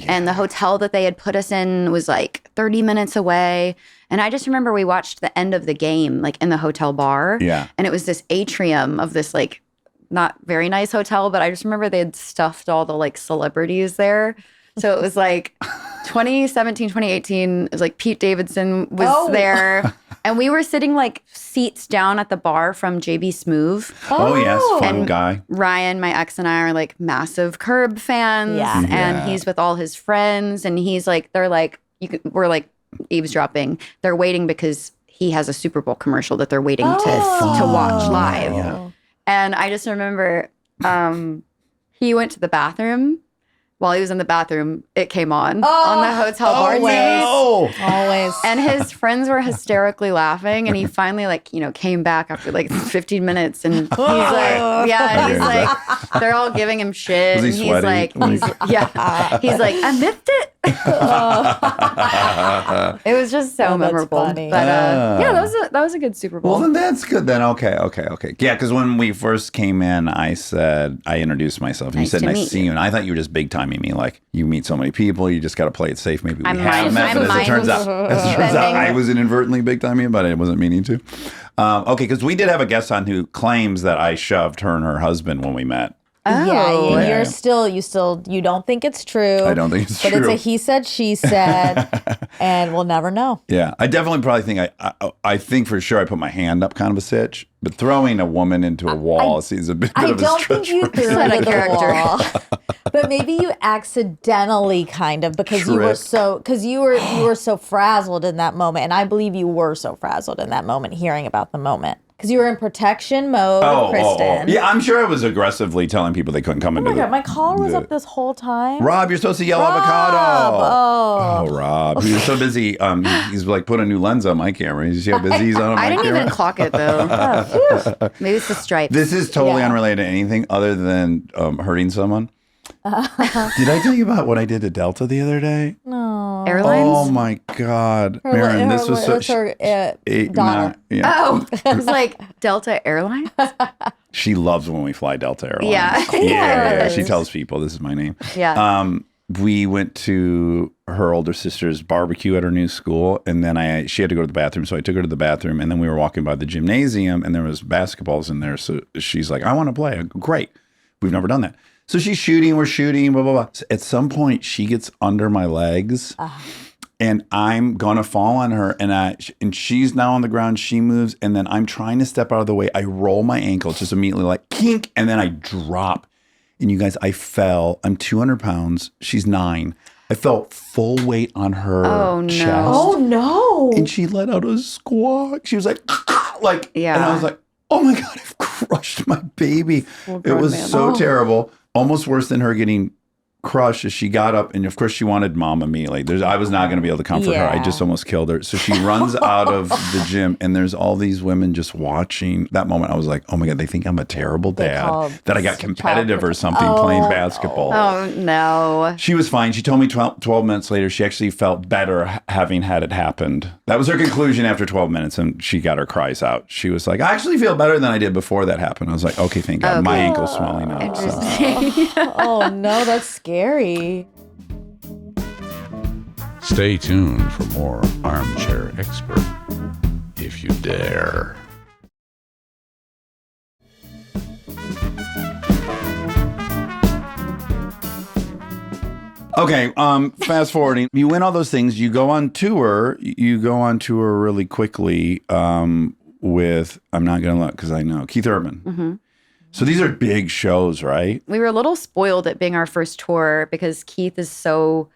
And the hotel that they had put us in was like 30 minutes away. And I just remember we watched the end of the game like in the hotel bar. Yeah. And it was this atrium of this like not very nice hotel, but I just remember they had stuffed all the like celebrities there. So it was like 2017, 2018, it was like Pete Davidson was there. And we were sitting like seats down at the bar from JB Smoove. Oh, yes. Fun And guy. Ryan, my ex, and I are like massive Curb fans. Yeah. Yeah. And he's with all his friends. And he's like, they're like, we're like eavesdropping. They're waiting because he has a Super Bowl commercial that they're waiting to watch live. Yeah. And I just remember he went to the bathroom. While he was in the bathroom, it came on the hotel bar TV. Oh, Always. And his friends were hysterically laughing. And he finally, like, came back after like 15 minutes. And he's like, yeah, and he's like, they're all giving him shit. Was he and he's sweaty? like, he's like, I missed it. It was just so Oh, that's memorable. funny. But yeah, that was a good Super Bowl. Well, then that's good. Then okay. Yeah, because when we first came in, I introduced myself, and you Nice said to nice meet to see you. you, and I thought you were just big timing me, like you meet so many people, you just got to play it safe. Maybe we I'm haven't met, but as it turns out, I was inadvertently big timing you, but I wasn't meaning to. Okay, because we did have a guest on who claims that I shoved her and her husband when we met. Oh. Yeah, you don't think it's true. I don't think it's but true. it's a he said, she said, and we'll never know. Yeah, I definitely probably think I think for sure I put my hand up, kind of a sitch, but throwing a woman into a wall seems a bit I of a don't stretch. think you for me. threw Set her a to the character. wall. But maybe you accidentally kind of because you were so frazzled in that moment. And I believe you were so frazzled in that moment hearing about the moment. Because you were in protection mode, Kristen. Yeah, I'm sure I was aggressively telling people they couldn't come into Oh my the. God, my collar was up this whole time. Rob, you're supposed to yell avocado. Oh, Rob, he was so busy. He's like put a new lens on my camera. You see how busy he's on my I didn't camera? even clock it though. Maybe it's the stripes. This is totally Yeah. unrelated to anything other than hurting someone. Did I tell you about what I did to Delta the other day? No. Airlines? Oh my God, Maren, this was so. her Eight, daughter. nine, yeah. Oh, it was like Delta Airlines? She loves when we fly Delta Airlines. Yeah. Yeah. She tells people this is my name. Yeah. We went to her older sister's barbecue at her new school, and then she had to go to the bathroom, so I took her to the bathroom, and then we were walking by the gymnasium, and there was basketballs in there, so she's like, I want to play. I go, great. We've never done that. So she's shooting, we're shooting, blah, blah, blah. So at some point, she gets under my legs, and I'm going to fall on her, and she's now on the ground, she moves, and then I'm trying to step out of the way. I roll my ankle, just immediately like, kink, and then I drop. And you guys, I fell. I'm 200 pounds. She's 9. I felt full weight on her chest. Oh no. And she let out a squawk. She was like, Yeah. And I was like, oh my God, I've crushed my baby. It grown was man. so terrible. Almost worse than her getting crushed as she got up. And of course, she wanted mom immediately. I was not going to be able to comfort her. I Yeah. just almost killed her. So she runs out of the gym, and there's all these women just watching. That moment, I was like, oh my God, they think I'm a terrible called dad, that I got child competitive or something protection. playing basketball. Oh, no. She was fine. She told me 12 minutes later she actually felt better having had it happened. That was her conclusion after 12 minutes, and she got her cries out. She was like, I actually feel better than I did before that happened. I was like, okay, thank God. My ankle's swelling up. So. Interesting. Oh no, that's scary. Stay tuned for more Armchair Expert, if you dare. Okay, fast forwarding. You win all those things. You go on tour. You go on tour really quickly with, I'm not going to look because I know, Keith Urban. Mm-hmm. So these are big shows, right? We were a little spoiled at being our first tour because Keith is so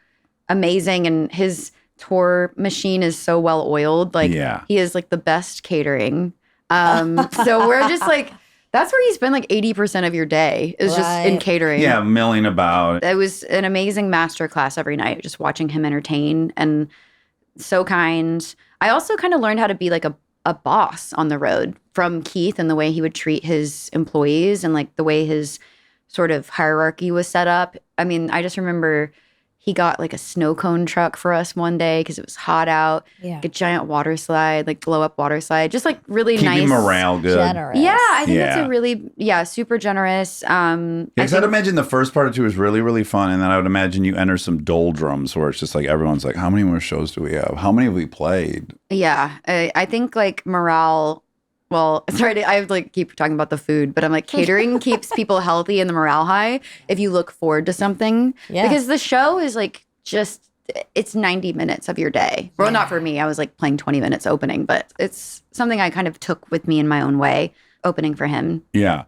amazing and his tour machine is so well oiled. Like Yeah. he is like the best catering. So we're just like, that's where you spend like 80% of your day is just in Right. catering. Yeah, milling about. It was an amazing master class every night, just watching him entertain and so kind. I also kind of learned how to be like a a boss on the road, from Keith and the way he would treat his employees and like the way his sort of hierarchy was set up. I mean, I just remember he got like a snow cone truck for us one day because it was hot out. Yeah. Like a giant water slide, like blow up water slide, just like really Keeping nice. morale good. Generous. Yeah, I think that's Yeah. a really, super generous. Yeah, because I'd imagine the first part of two is really, really fun. And then I would imagine you enter some doldrums where it's just like everyone's like, how many more shows do we have? How many have we played? Yeah, I think like morale. Well, sorry, I like keep talking about the food, but I'm like catering keeps people healthy and the morale high if you look forward to something. Yeah. Because the show is like it's 90 minutes of your day. Well, not for me. I was like playing 20 minutes opening, but it's something I kind of took with me in my own way, opening for him. Yeah.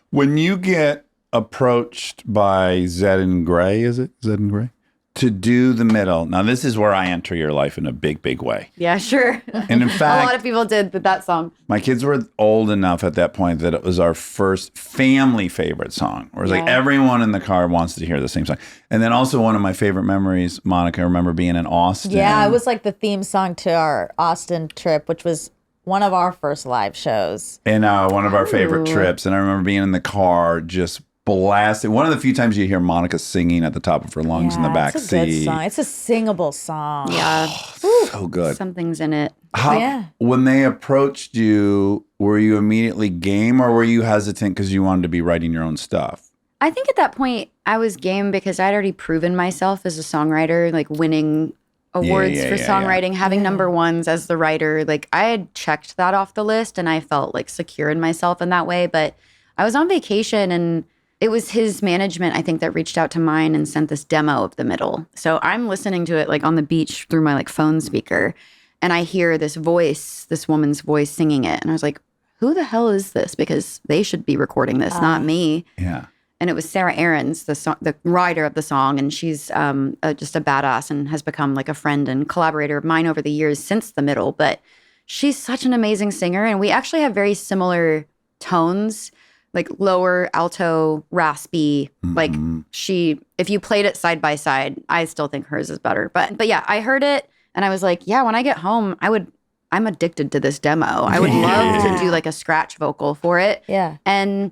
When you get approached by Zed and Gray, is it Zed and Gray? To do the middle. Now, this is where I enter your life in a big, big way. Yeah, sure. And in A fact, lot of people did with that song. my kids were old enough at that point that it was our first family favorite song. Where it's like Yeah. everyone in the car wants to hear the same song. And then also one of my favorite memories, Monica, I remember being in Austin. Yeah, it was like the theme song to our Austin trip, which was one of our first live shows. in one of our favorite trips. And I remember being in the car just blasting. One of the few times you hear Monica singing at the top of her lungs in the back it's a good seat. song. It's a singable song. Yeah, So good. something's in it. How, Yeah. When they approached you, were you immediately game or were you hesitant because you wanted to be writing your own stuff? I think at that point I was game because I'd already proven myself as a songwriter, like winning awards for songwriting, having number ones as the writer. Like I had checked that off the list and I felt like secure in myself in that way. But I was on vacation and it was his management, I think, that reached out to mine and sent this demo of the middle. So I'm listening to it like on the beach through my like phone speaker. And I hear this voice, this woman's voice singing it. And I was like, who the hell is this? Because they should be recording this, not me. Yeah. And it was Sarah Aarons, the writer of the song. And she's just a badass and has become like a friend and collaborator of mine over the years since the middle. But she's such an amazing singer. And we actually have very similar tones, like lower, alto, raspy. Like if you played it side by side, I still think hers is better. But yeah, I heard it and I was like, yeah, when I get home, I'm addicted to this demo. I would love to do like a scratch vocal for it. Yeah. And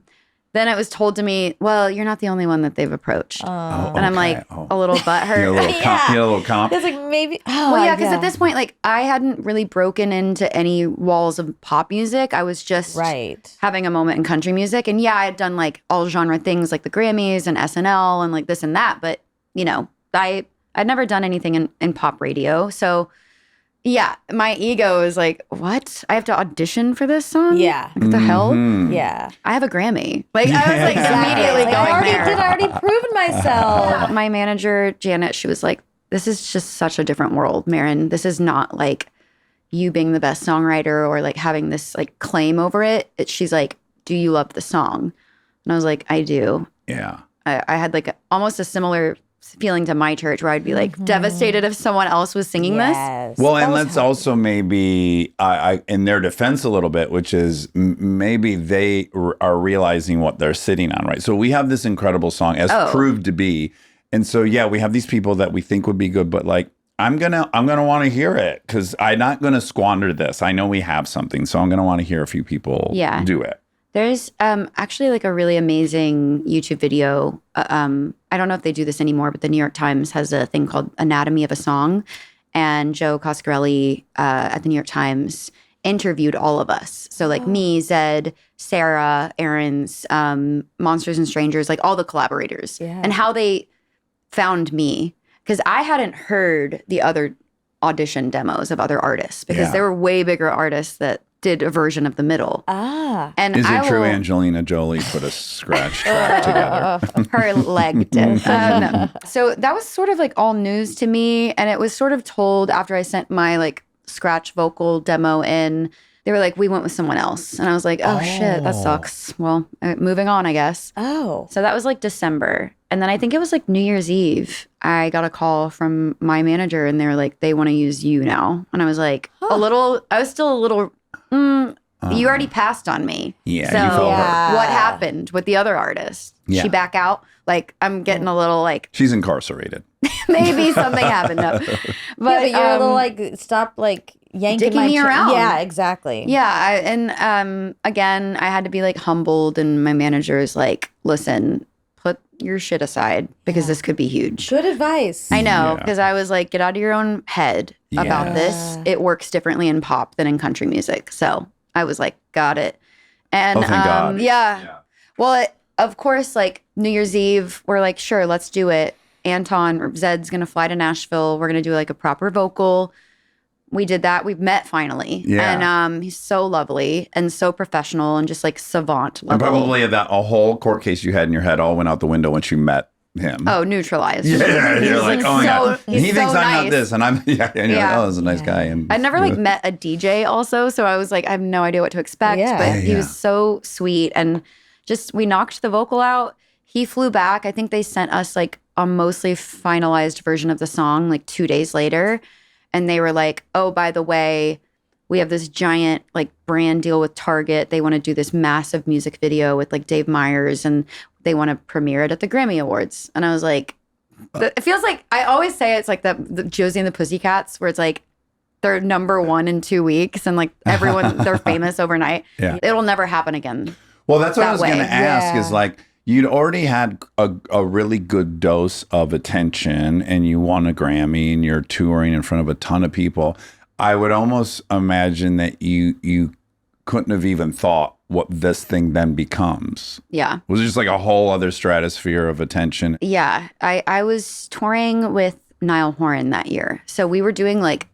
then it was told to me, well, you're not the only one that they've approached. Oh, And I'm okay. like Oh. a little butthurt. You had a little comp. It's like maybe. Oh, Well, yeah, because at this point, like I hadn't really broken into any walls of pop music. I was just Right. having a moment in country music. And yeah, I had done like all genre things like the Grammys and SNL and like this and that. But, you know, I'd never done anything in pop radio. So yeah, my ego is like, what? I have to audition for this song? Yeah. What the hell? Mhm. Yeah. I have a Grammy. Like I was like immediately Like, going there. I already proven myself. My manager, Janet, she was like, this is just such a different world, Maren. This is not like you being the best songwriter or like having this like claim over it. She's like, do you love the song? And I was like, I do. Yeah. I had like almost a similar feeling to my church where I'd be like devastated if someone else was singing this. Yes. Well, That and was let's also maybe, I in their defense a little bit, which is maybe they are realizing what they're sitting on, right? So we have this incredible song as proved to be. And so, yeah, we have these people that we think would be good, but like, I'm gonna want to hear it because I'm not gonna squander this. I know we have something, so I'm gonna want to hear a few people do it. There's actually like a really amazing YouTube video. I don't know if they do this anymore, but the New York Times has a thing called Anatomy of a Song. And Joe Coscarelli at the New York Times interviewed all of us. So like me, Zed, Sarah, Aarons, Monsters and Strangers, like all the collaborators. Yeah. And how they found me. Because I hadn't heard the other audition demos of other artists. Because there were way bigger artists that did a version of the middle. And Is it true will- Angelina Jolie put a scratch track together? Her leg did. No. So that was sort of like all news to me. And it was sort of told after I sent my like scratch vocal demo in. They were like, we went with someone else. And I was like, oh shit, that sucks. Well, moving on, I guess. Oh. So that was like December. And then I think it was like New Year's Eve. I got a call from my manager and they were like, they want to use you now. And I was like, I was still a little, you already passed on me. Yeah, So you felt hurt. what happened with the other artist? Yeah. She back out? Like, I'm getting a little like, She's incarcerated. Maybe something happened. No. But you're a little like, stop like yanking digging me around. Yeah, exactly. Yeah. Again, I had to be like humbled, and my manager is like, listen, put your shit aside because this could be huge. Good advice. I know, Yeah. because I was like, get out of your own head about this. It works differently in pop than in country music. So I was like, got it. And Oh, thank God. Yeah. Well, of course, like New Year's Eve, we're like, sure, let's do it. Anton or Zed's going to fly to Nashville. We're going to do like a proper vocal. We did that. We've met finally. Yeah. And he's so lovely and so professional and just like savant And level. probably a whole court case you had in your head all went out the window once you met him. Oh, neutralized. Yeah, you're like, oh my God. He's He thinks so I'm not nice. this. And I'm, and you're like, Yeah. oh, this is a nice guy. And I never like met a DJ also, so I was like, I have no idea what to expect. Yeah. But Yeah, he was yeah. so sweet, and just we knocked the vocal out. He flew back. I think they sent us like a mostly finalized version of the song like 2 days later, and they were like, oh, by the way, we have this giant like brand deal with Target. They want to do this massive music video with like Dave Meyers, and they want to premiere it at the Grammy Awards. And I was like, it feels like I always say it's like the Josie and the Pussycats, where it's like they're number one in 2 weeks, and like everyone they're famous overnight. Yeah. It'll never happen again. well, that's what I that was going way. to ask Yeah. is like, you'd already had a really good dose of attention and you won a Grammy and you're touring in front of a ton of people. I would almost imagine that you couldn't have even thought what this thing then becomes. Yeah. Was it just like a whole other stratosphere of attention? Yeah. I was touring with Niall Horan that year. So we were doing like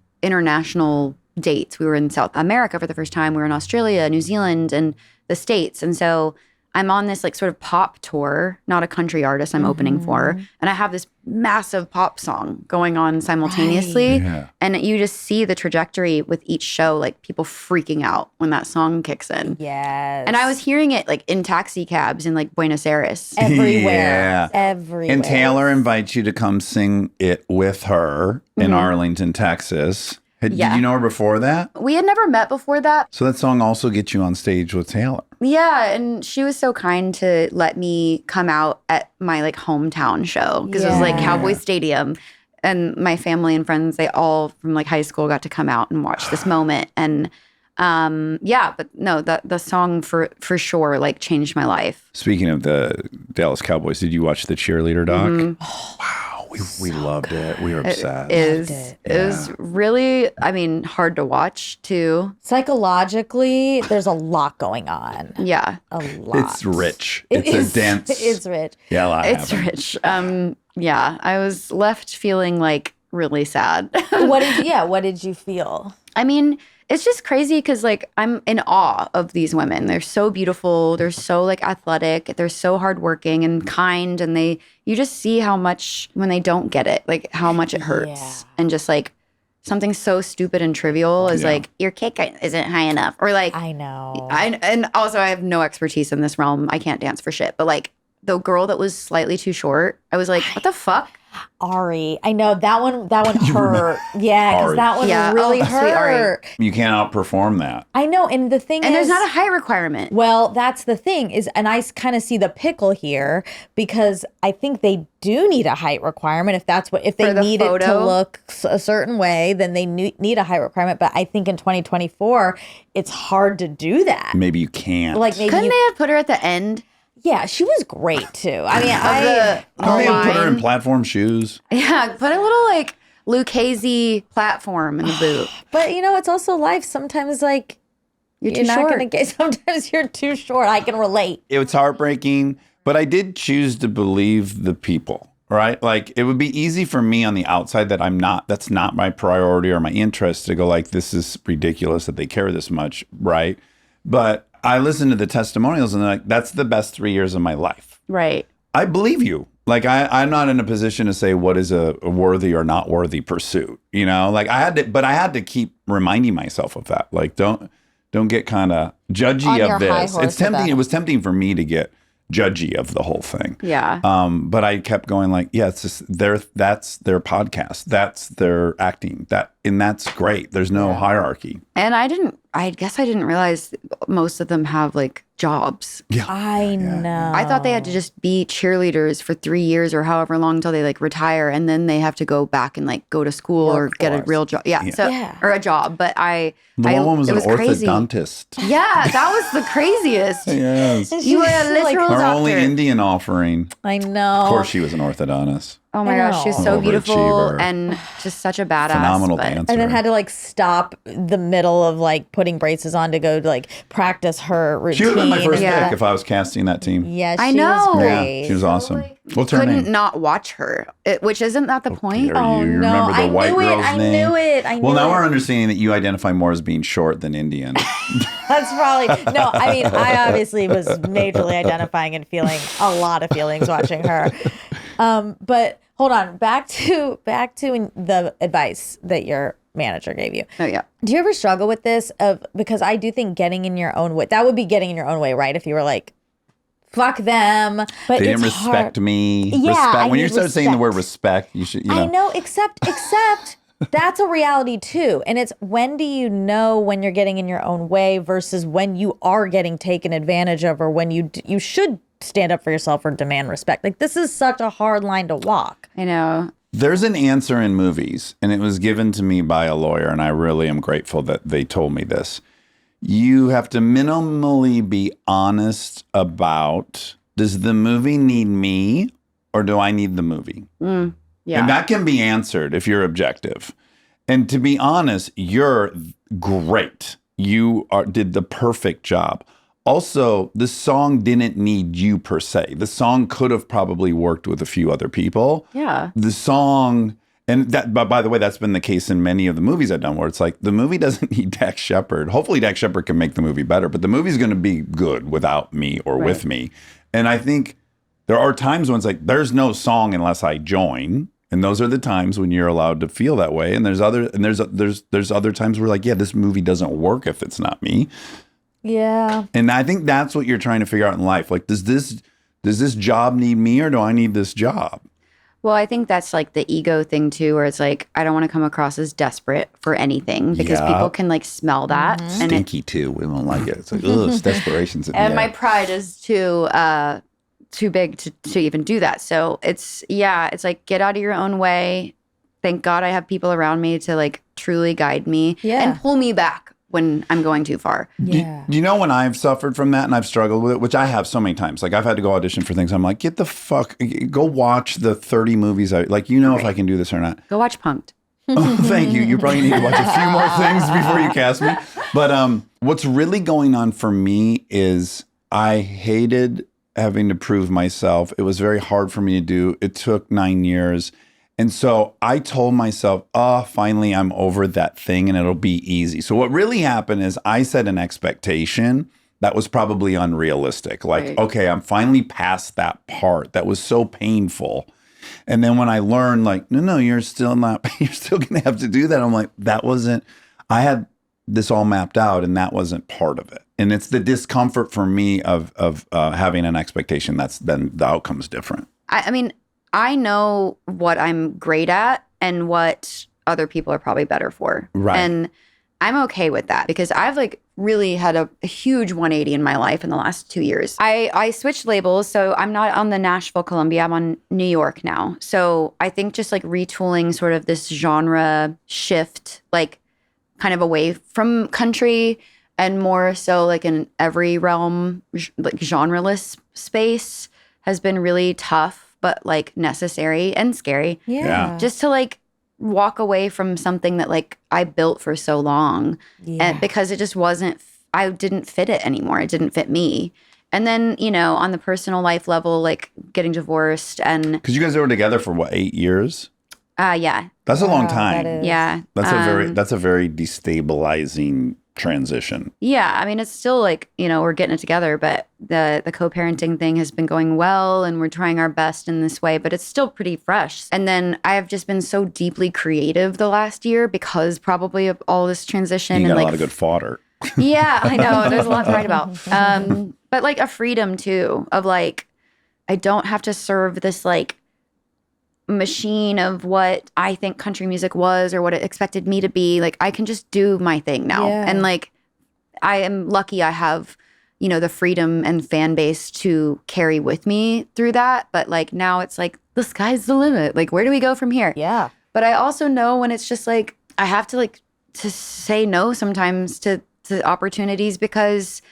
international dates. We were in South America for the first time. We were in Australia, New Zealand, and the States. And so I'm on this like sort of pop tour, not a country artist I'm opening for. And I have this massive pop song going on simultaneously. Yeah. And you just see the trajectory with each show, like people freaking out when that song kicks in. Yes. And I was hearing it like in taxi cabs in like Buenos Aires. everywhere. Yeah. Everywhere. And Taylor invites you to come sing it with her in Arlington, Texas. Did Yeah. you know her before that? We had never met before that. So that song also gets you on stage with Taylor. Yeah, and she was so kind to let me come out at my like hometown show because it was like Yeah. Cowboy Stadium, and my family and friends, they all from like high school got to come out and watch this moment. And yeah, but no, the song for sure like changed my life. Speaking of the Dallas Cowboys, did you watch the cheerleader doc? Mm-hmm. Wow, we loved it. We were obsessed. It was really, I mean, hard to watch too. Psychologically, there's a lot going on. Yeah, A lot. It's rich. It It's is- a dense. It's rich. Yeah, a lot it's happened. rich. Yeah, I was left feeling like really sad. What did you feel? I mean, it's just crazy because like I'm in awe of these women. They're so beautiful. They're so like athletic. They're so hardworking and kind. And you just see how much when they don't get it, like how much it hurts. Yeah. And just like something so stupid and trivial is Yeah. like your kick isn't high enough, or like I know. and also I have no expertise in this realm. I can't dance for shit. But like the girl that was slightly too short, I was like, what the fuck? Ari. I know that one hurt. Yeah, because Ari. that one Yeah. really Oh, sweet Ari. hurt. You can't outperform that. I know. And the thing And is, there's not a height requirement. well, that's the thing is, and I kind of see the pickle here because I think they do need a height requirement. If they For the need it to photo? look a certain way, then they need a height requirement. But I think in 2024, it's hard to do that. Maybe you can't. Like maybe Couldn't they have put her at the end? yeah, she was great too. I mean, Don't they put her in line. platform shoes? Yeah, put a little like Lucchese platform in the boot. but you know, it's also life. Sometimes like You're too you're not short. gonna get. Sometimes you're too short. I can relate. It was heartbreaking, but I did choose to believe the people, right? Like it would be easy for me on the outside that's not my priority or my interest to go like, this is ridiculous that they care this much, right? But I listened to the testimonials and they're like, that's the best 3 years of my life. Right. I believe you. Like I'm not in a position to say what is a worthy or not worthy pursuit, you know? Like I had to keep reminding myself of that. Like don't get kind of judgy On your of high this. horse It's tempting. about it. It was tempting for me to get judgy of the whole thing. Yeah. But I kept going like, yeah, it's just that's their podcast. That's their acting. And that's great. There's no hierarchy. And I I guess I didn't realize most of them have like jobs. I know. I thought they had to just be cheerleaders for 3 years or however long until they like retire, and then they have to go back and like go to school or get a real job. Yeah. So or a job. But The one was it an crazy. orthodontist. Yeah, that was the craziest. Yes. You were a literal Our doctor. only Indian offering. I know. Of course, she was an orthodontist. Oh my gosh, she's so beautiful Overachiever. and just such a badass. Phenomenal but- dancer. And then had to like stop the middle of like putting braces on to go to like practice her routine. She would have been my first Yeah. pick if I was casting that team. Yeah, she I know. was Yeah, great. she was awesome. What's her Couldn't name? not watch her, which isn't that the point? Peter, you no, remember the I white knew it, girl's I name? knew it, I Well, knew now it. we're understanding that you identify more as being short than Indian. That's probably no. I mean, I obviously was majorly identifying and feeling a lot of feelings watching her. But hold on, back to the advice that your manager gave you. Oh yeah. Do you ever struggle with this? Because I do think getting in your own way. That would be getting in your own way, right? If you were like, fuck them. But They didn't it's respect hard. me. Yeah, respect. I When you need start saying the word respect. respect, you should. You know. I know, except that's a reality too. And it's when do you know when you're getting in your own way versus when you are getting taken advantage of, or when you should stand up for yourself or demand respect. Like this is such a hard line to walk. I know. There's an answer in movies, and it was given to me by a lawyer, and I really am grateful that they told me this. You have to minimally be honest about, does the movie need me or do I need the movie? Yeah. And that can be answered if you're objective. And to be honest, you're great. You did the perfect job. Also, the song didn't need you per se. The song could have probably worked with a few other people. Yeah. The song, and that, but by the way, that's been the case in many of the movies I've done where it's like the movie doesn't need Dax Shepard. Hopefully Dax Shepard can make the movie better, but the movie's going to be good without me or with me. And I think there are times when it's like, there's no song unless I join. And those are the times when you're allowed to feel that way. And there's other times where like, yeah, this movie doesn't work if it's not me. Yeah. And I think that's what you're trying to figure out in life. Like, does this job need me or do I need this job? Well, I think that's like the ego thing too, where it's like, I don't want to come across as desperate for anything because Yeah. people can like smell that. Mm-hmm. And Stinky too. We don't like it. It's like, ugh, it's desperation's in the and my air. pride is too big to even do that. So it's like, get out of your own way. Thank God I have people around me to like truly guide me Yeah. and pull me back when I'm going too far. Yeah. Do you know when I've suffered from that and I've struggled with it, which I have so many times? Like I've had to go audition for things. I'm like, get the fuck, go watch the 30 movies. Like, you know, if I can do this or not. Go watch Punked. Oh, thank you. You probably need to watch a few more things before you cast me. But what's really going on for me is I hated having to prove myself. It was very hard for me to do. It took 9 years. And so I told myself, finally, I'm over that thing and it'll be easy. So what really happened is I set an expectation that was probably unrealistic. Like, Right. okay, I'm finally past that part that was so painful. And then when I learned like, no, you're still going to have to do that. I'm like, I had this all mapped out and that wasn't part of it. And it's the discomfort for me of having an expectation then the outcome's different. I mean, I know what I'm great at and what other people are probably better for. Right. And I'm okay with that because I've like really had a huge 180 in my life in the last 2 years. I switched labels. So I'm not on the Nashville, Columbia. I'm on New York now. So I think just like retooling sort of this genre shift, like kind of away from country and more so like in every realm, like genreless space has been really tough, but like necessary and scary. Yeah. Just to like walk away from something that like I built for so long and because it just wasn't, I didn't fit it anymore. It didn't fit me. And then, you know, on the personal life level, like getting divorced and Because you guys were together for what, 8 years? yeah. That's a long Wow, time. that is- Yeah. That's a very destabilizing transition. Yeah, I mean, it's still like, you know, we're getting it together, but the co-parenting thing has been going well and we're trying our best in this way, but it's still pretty fresh. And then I have just been so deeply creative the last year because probably of all this transition. You and got a like, lot of good fodder. yeah, I know. There's a lot to write about. But like a freedom too of like, I don't have to serve this like machine of what I think country music was or what it expected me to be. Like I can just do my thing now Yeah. and like I am lucky I have, the freedom and fan base to carry with me through that. But like now it's like the sky's the limit. Like, where do we go from here? Yeah. But I also know when it's just like I have to say no sometimes to opportunities because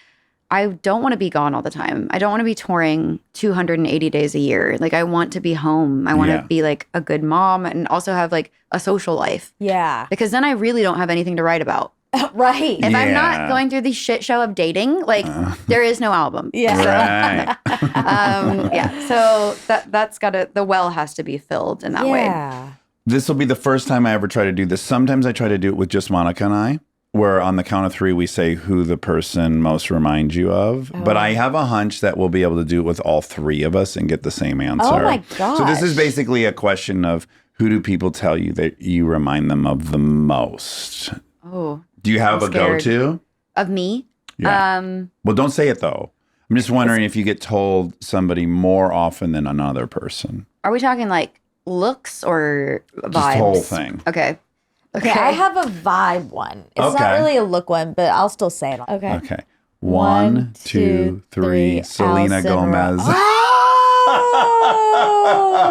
I don't want to be gone all the time. I don't want to be touring 280 days a year. Like I want to be home. I want to be like a good mom and also have like a social life. Yeah. Because then I really don't have anything to write about. Right. If I'm not going through the shit show of dating, like there is no album. Yeah. Right. So that's the well has to be filled in that way. Yeah. This will be the first time I ever try to do this. Sometimes I try to do it with just Monica and I, where on the count of 3, we say who the person most reminds you of. But I have a hunch that we'll be able to do it with all 3 of us and get the same answer. Oh my gosh. So this is basically a question of who do people tell you that you remind them of the most? Oh. Do you have I'm a scared. go-to? Of me? Yeah. Well, don't say it though. I'm just wondering if you get told somebody more often than another person. Are we talking like looks or vibes? Just the whole thing. Okay. Okay, I have a vibe one. It's not Okay. really a look one, but I'll still say it. Okay. Okay. 1, 2, 3. Selena Allison Gomez. Oh!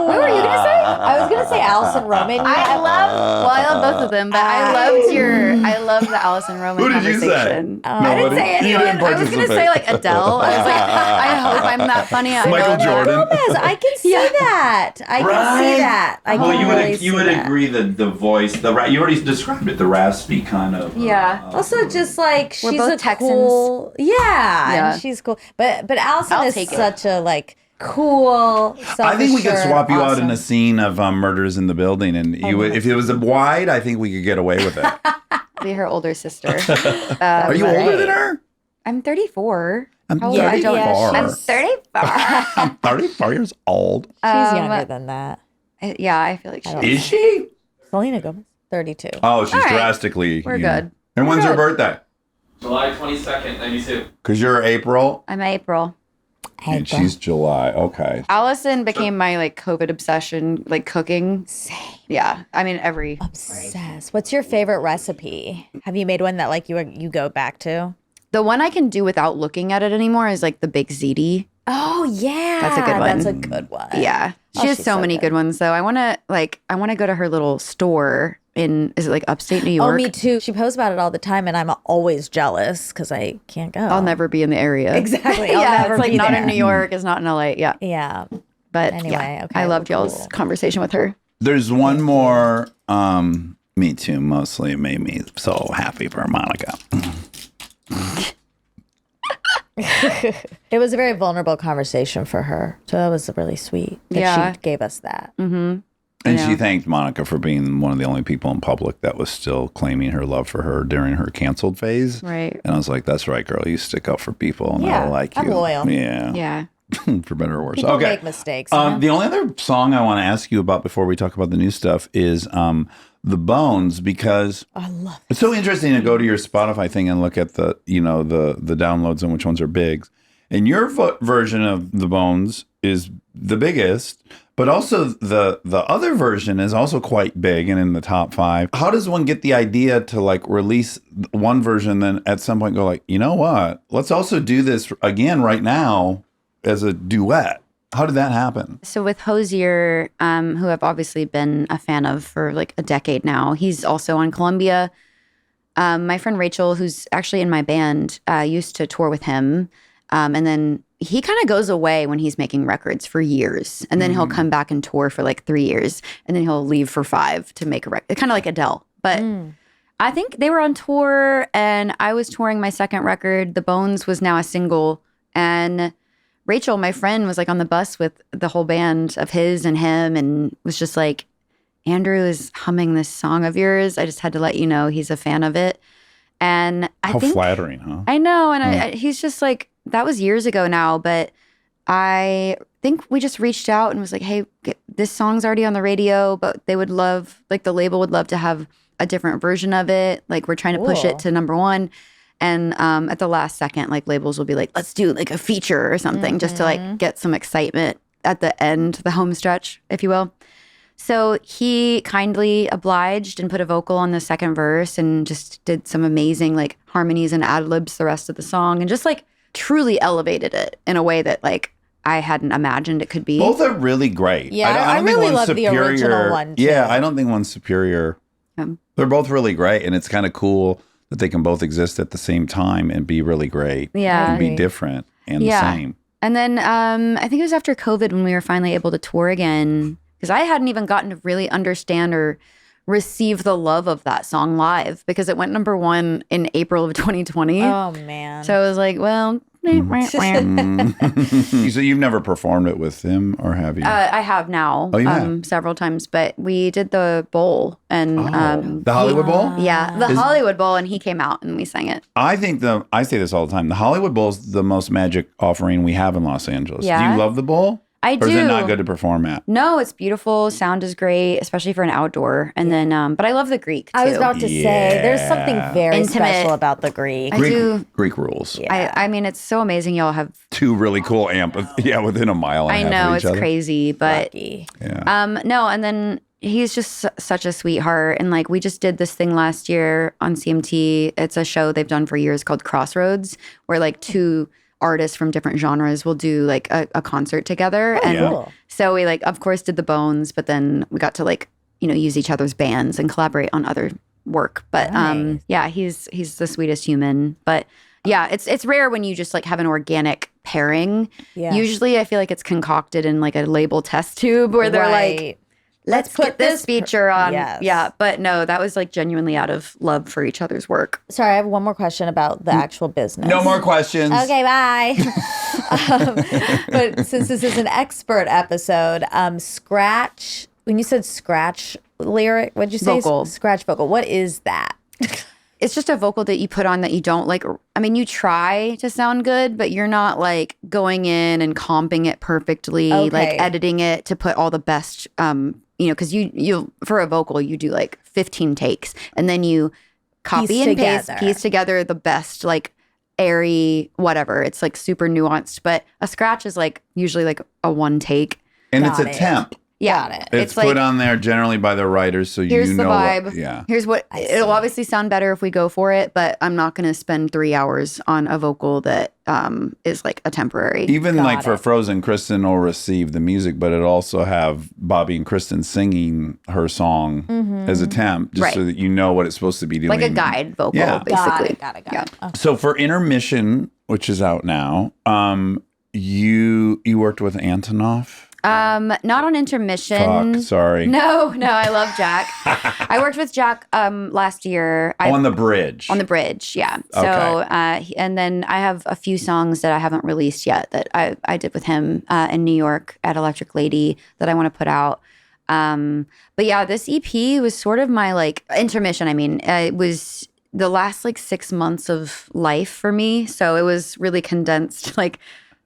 What were you gonna say? I was gonna say Allison Roman. I love both of them, but I love the Allison Roman Who did you say? conversation. No, I didn't say you anyone. didn't I was gonna participate. say like Adele. I was like, I hope I'm that funny. I Michael know that. Jordan. Gomez. I can see that. I can see that. I Well, can you really would see you would that. agree that the voice, you already described it, the raspy kind of. Yeah. Also, just like We're she's both a Texans. cool, Yeah. and she's cool. But Allison I'll is take it. such a like cool. I think we could self-assured, swap you out awesome. in a scene of Murders in the Building, and you would, if it was a wide, I think we could get away with it. Be her older sister. Are you Right. older than her? I'm 34. I'm How old are you? 34. I'm 34. I'm 34 years old. She's younger than that. Yeah, I feel like she I don't is. Is she? Selena Gomez, 32. Oh, she's All right. drastically. We're good. And when's her birthday? July 22nd, 92. Because you're April I'm April. and she's July. Okay. Allison became my like COVID obsession, like cooking. Same. Yeah, I mean every. Obsessed. What's your favorite recipe? Have you made one that like you go back to? The one I can do without looking at it anymore is like the big ziti. Oh yeah, That's a good one. That's a good one. Yeah, Oh, she has she's so so many good. good ones. So I want to go to her little store in, is it like upstate New York? Oh, me too. She posts about it all the time, and I'm always jealous because I can't go. I'll never be in the area. Exactly. I'll yeah, never it's like be not there. in New York. It's not in LA. Yeah, Yeah. but Anyway, yeah, okay, I loved well, y'all's cool. conversation with her. There's one more. Me too. Mostly it made me so happy for Monica. It was a very vulnerable conversation for her, so that was really sweet that Yeah. she gave us that. And Yeah. she thanked Monica for being one of the only people in public that was still claiming her love for her during her canceled phase. Right. And I was like, that's right, girl. You stick up for people and Yeah, I like you. I'm loyal. Yeah. Yeah. For better or worse. People okay. make mistakes. you know? The only other song I want to ask you about before we talk about the new stuff is The Bones, because I love it's so interesting to go to your Spotify thing and look at the, the downloads and which ones are big. And your version of The Bones is the biggest, but also the other version is also quite big and in the top 5. How does one get the idea to like release one version, then at some point go like, you know what? Let's also do this again right now as a duet. How did that happen? So with Hosier, who I've obviously been a fan of for like a decade now, he's also on Columbia. My friend Rachel, who's actually in my band, used to tour with him. And then he kind of goes away when he's making records for years. And then he'll come back and tour for like 3 years. And then he'll leave for 5 to make a record. Kind of like Adele. But I think they were on tour and I was touring my second record. The Bones was now a single. And Rachel, my friend, was like on the bus with the whole band of his and him and was just like, Andrew is humming this song of yours. I just had to let you know he's a fan of it. And I How think flattering, huh? I know. And he's just like, that was years ago now, but I think we just reached out and was like, hey, this song's already on the radio, but they would love, like the label would love to have a different version of it. Like we're trying to push Cool. it to #1. And at the last second, like labels will be like, let's do like a feature or something just to like get some excitement at the end, the home stretch, if you will. So he kindly obliged and put a vocal on the second verse and just did some amazing like harmonies and ad libs the rest of the song and just like truly elevated it in a way that like I hadn't imagined it could be. Both are really great. Yeah, I don't think really one's love the superior. original one, too. Yeah, I don't think one's superior. They're both really great, and it's kind of cool that they can both exist at the same time and be really great. Yeah. And be different and the same. And then I think it was after COVID when we were finally able to tour again, because I hadn't even gotten to really understand or receive the love of that song live because it went number 1 in April of 2020. Oh, man. So I was like, well, So you've never performed it with him, or have you? I have now several times, but we did the bowl and the Hollywood Bowl? Yeah, the Hollywood Bowl, and he came out and we sang it. I think I say this all the time. The Hollywood Bowl is the most magic offering we have in Los Angeles. Yeah. Do you love the bowl? I do. Or is it not good to perform at? No, it's beautiful. Sound is great, especially for an outdoor. And then, but I love the Greek too. I was about to say, there's something very Intimate. special about the Greek. I do. Greek rules. Yeah. I mean, it's so amazing. Y'all have. 2 really cool within a mile and I a half know of it's each other. crazy, but Lucky. Yeah. no, and then he's just such a sweetheart. And like we just did this thing last year on CMT. It's a show they've done for years called Crossroads, where like 2 artists from different genres will do like a concert together. And cool. so we like, of course, did the Bones, but then we got to like, use each other's bands and collaborate on other work. But Nice. yeah, he's the sweetest human. But yeah, it's rare when you just like have an organic pairing. Yeah. Usually I feel like it's concocted in like a label test tube where they're like, Right. let's put this feature on. Yes. Yeah. But no, that was like genuinely out of love for each other's work. Sorry, I have one more question about the actual business. No more questions. Okay, bye. But since this is an expert episode, scratch, when you said scratch lyric, what'd you say? Vocal. Scratch vocal. What is that? It's just a vocal that you put on that you don't like. I mean, you try to sound good, but you're not like going in and comping it perfectly, Okay. like editing it to put all the best, because you for a vocal, you do like 15 takes and then you copy Piece and together. paste, piece together the best, like airy, whatever. It's like super nuanced, but a scratch is like usually like a 1 take. And Got it's a it. temp. Yeah. Got it. It's like, put on there generally by the writers, so here's you the know vibe. what. Yeah. Here's what it'll obviously sound better if we go for it, but I'm not going to spend 3 hours on a vocal that is like a temporary. Even like for it. Frozen, Kristen will receive the music, but it'll also have Bobby and Kristen singing her song as a temp, just so Right. that you know what it's supposed to be doing. like a guide vocal, Yeah. basically. Got it. Yeah. So for Intermission, which is out now, you worked with Antonov. Not on Intermission. Fuck, sorry. No, I love Jack. I worked with Jack last year. On the bridge. On the bridge, yeah. So, and then I have a few songs that I haven't released yet that I did with him in New York at Electric Lady that I want to put out. But yeah, this EP was sort of my like intermission. I mean, it was the last like 6 months of life for me. So it was really condensed, like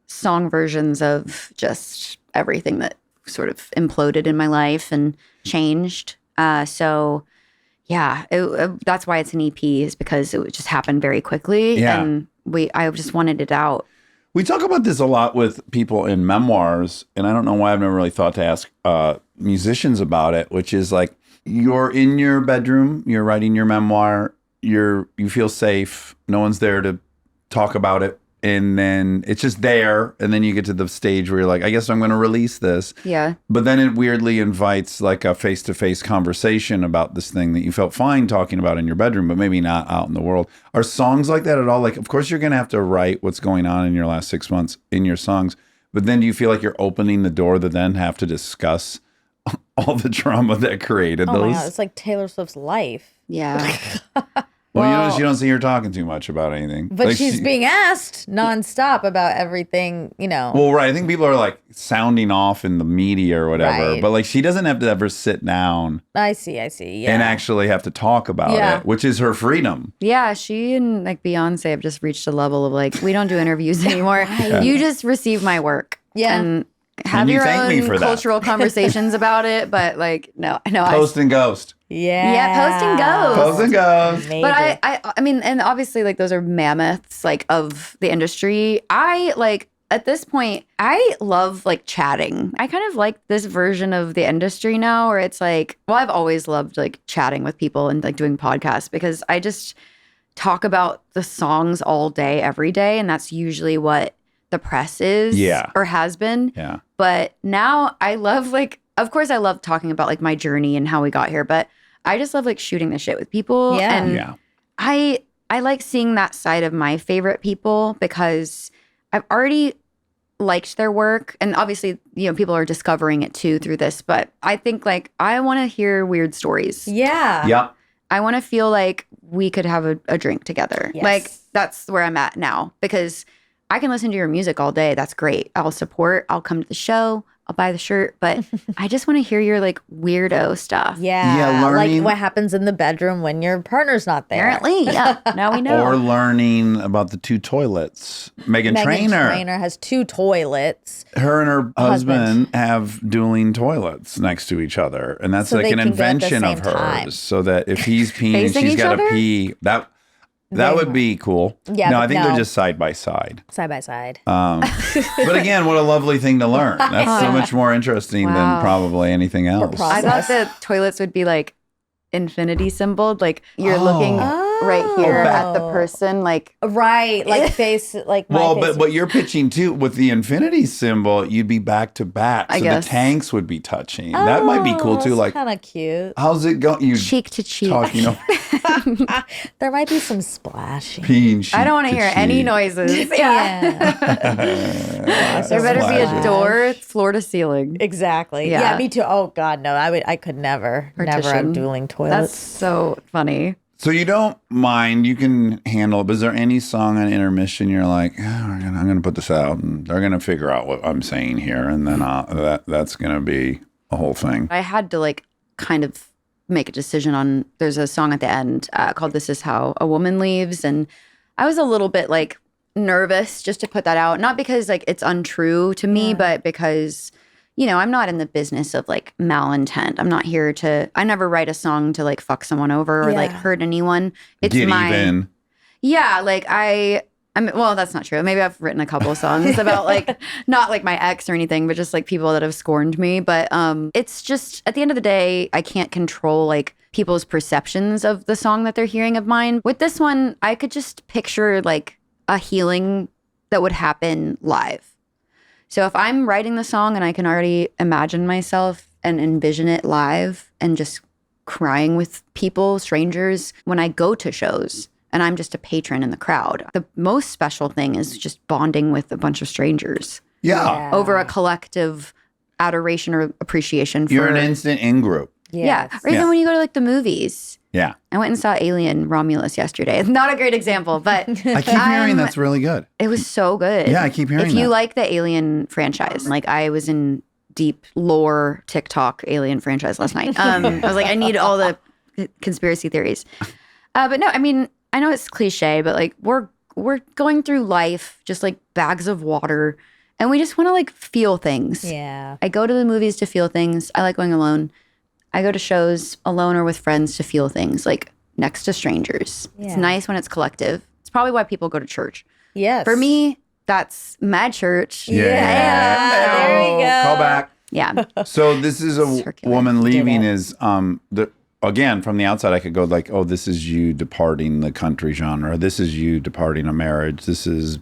song versions of just everything that sort of imploded in my life and changed. So yeah, that's why it's an EP, is because it just happened very quickly. Yeah. And I just wanted it out. We talk about this a lot with people in memoirs, and I don't know why I've never really thought to ask musicians about it, which is like, you're in your bedroom, you're writing your memoir, you feel safe, no one's there to talk about it, and then it's just there, and then you get to the stage where you're like, I guess I'm going to release this. Yeah. But then it weirdly invites like a face-to-face conversation about this thing that you felt fine talking about in your bedroom, but maybe not out in the world. Are songs like that at all? Like, of course, you're going to have to write what's going on in your last 6 months in your songs, but then do you feel like you're opening the door to then have to discuss all the trauma that created Oh those? my God, it's like Taylor Swift's life. Yeah. Well, you don't see her talking too much about anything. But Like, she's being asked nonstop about everything, Well, right. I think people are like sounding off in the media or whatever, Right. but like she doesn't have to ever sit down I see. Yeah. and actually have to talk about Yeah. it, which is her freedom. Yeah, she and like Beyonce have just reached a level of like, we don't do interviews anymore. You just receive my work. Yeah. And have And you your thank me own for that. cultural conversations about it. But like, no. Post and ghost. Yeah. post and ghost. Post and ghost. Major. But I mean, and obviously like those are mammoths like of the industry. I like at this point, I love like chatting. I kind of like this version of the industry now where it's like, well, I've always loved like chatting with people and like doing podcasts because I just talk about the songs all day, every day. And that's usually what the press is or has been. Yeah. But now I love like, of course I love talking about like my journey and how we got here, but I just love like shooting the shit with people. Yeah. And I like seeing that side of my favorite people because I've already liked their work. And obviously, you know, people are discovering it too through this. But I think like I want to hear weird stories. Yeah. Yep. I want to feel like we could have a drink together. Yes. Like that's where I'm at now because I can listen to your music all day. That's great. I'll support. I'll come to the show. I'll buy the shirt, but I just want to hear your like weirdo stuff. Yeah. learning- Like what happens in the bedroom when your partner's not there. Apparently, yeah. Now we know. Or learning about the two toilets. Megan Meghan Trainor. Trainor has 2 toilets. Her and her husband have dueling toilets next to each other. And that's So like they an can go at the invention of same hers. time. So that if he's peeing and Facing she's each got to other? pee, that would be cool. Yeah, No, but I think no. they're just side by side. Side by side. But again, what a lovely thing to learn. That's so much more interesting than Wow. probably anything else. process. I thought the toilets would be like infinity symboled. Like you're looking right here at the person. Like Right. Like face, like my Well, face. but what you're pitching too with the infinity symbol, you'd be back to back, I so guess. the tanks would be touching. That might be cool too. Like, kind of cute. how's it going? You cheek to cheek. talk, you know, There might be some splashing. peeing. I don't want to cheek hear any cheek. noises. Yeah. There better be a Splash. door, floor to ceiling. Exactly. Yeah. Yeah. Me too. Oh God, no. I could never have Partition. dueling That's toilets. so funny. So you don't mind, you can handle it. But is there any song on Intermission you're like, I'm gonna put this out, and they're gonna figure out what I'm saying here, and then that's gonna be a whole thing. I had to like kind of make a decision on, there's a song at the end called This Is How a Woman Leaves. And I was a little bit like nervous just to put that out. Not because like it's untrue to me, but because, you know, I'm not in the business of like malintent. I'm not here to, I never write a song to like fuck someone over or like hurt anyone. It's Get my, even. yeah, like I mean, well, that's not true. Maybe I've written a couple of songs about like, not like my ex or anything, but just like people that have scorned me. But it's just, at the end of the day, I can't control like people's perceptions of the song that they're hearing of mine. With this one, I could just picture like a healing that would happen live. So if I'm writing the song and I can already imagine myself and envision it live and just crying with people, strangers, when I go to shows and I'm just a patron in the crowd, the most special thing is just bonding with a bunch of strangers Yeah. over a collective adoration or appreciation for You're an instant in group. yeah. Or even Yeah. when you go to like the movies. Yeah. I went and saw Alien Romulus yesterday. Not a great example, but I keep hearing that's really good. it was so good. Yeah, I keep hearing If you that. like the Alien franchise, like I was in deep lore TikTok Alien franchise last night. I was like, I need all the conspiracy theories. But no, I mean, I know it's cliche, but like we're going through life just like bags of water, and we just want to like feel things. Yeah. I go to the movies to feel things. I like going alone. I go to shows alone or with friends to feel things, like next to strangers. It's Yeah. nice when it's collective. It's probably why people go to church. Yes. For me, that's mad church. Yeah, there we go. Call back. Yeah. So this is a Circular. woman leaving. it. Is again from the outside I could go like, oh, this is you departing the country genre. This is you departing a marriage.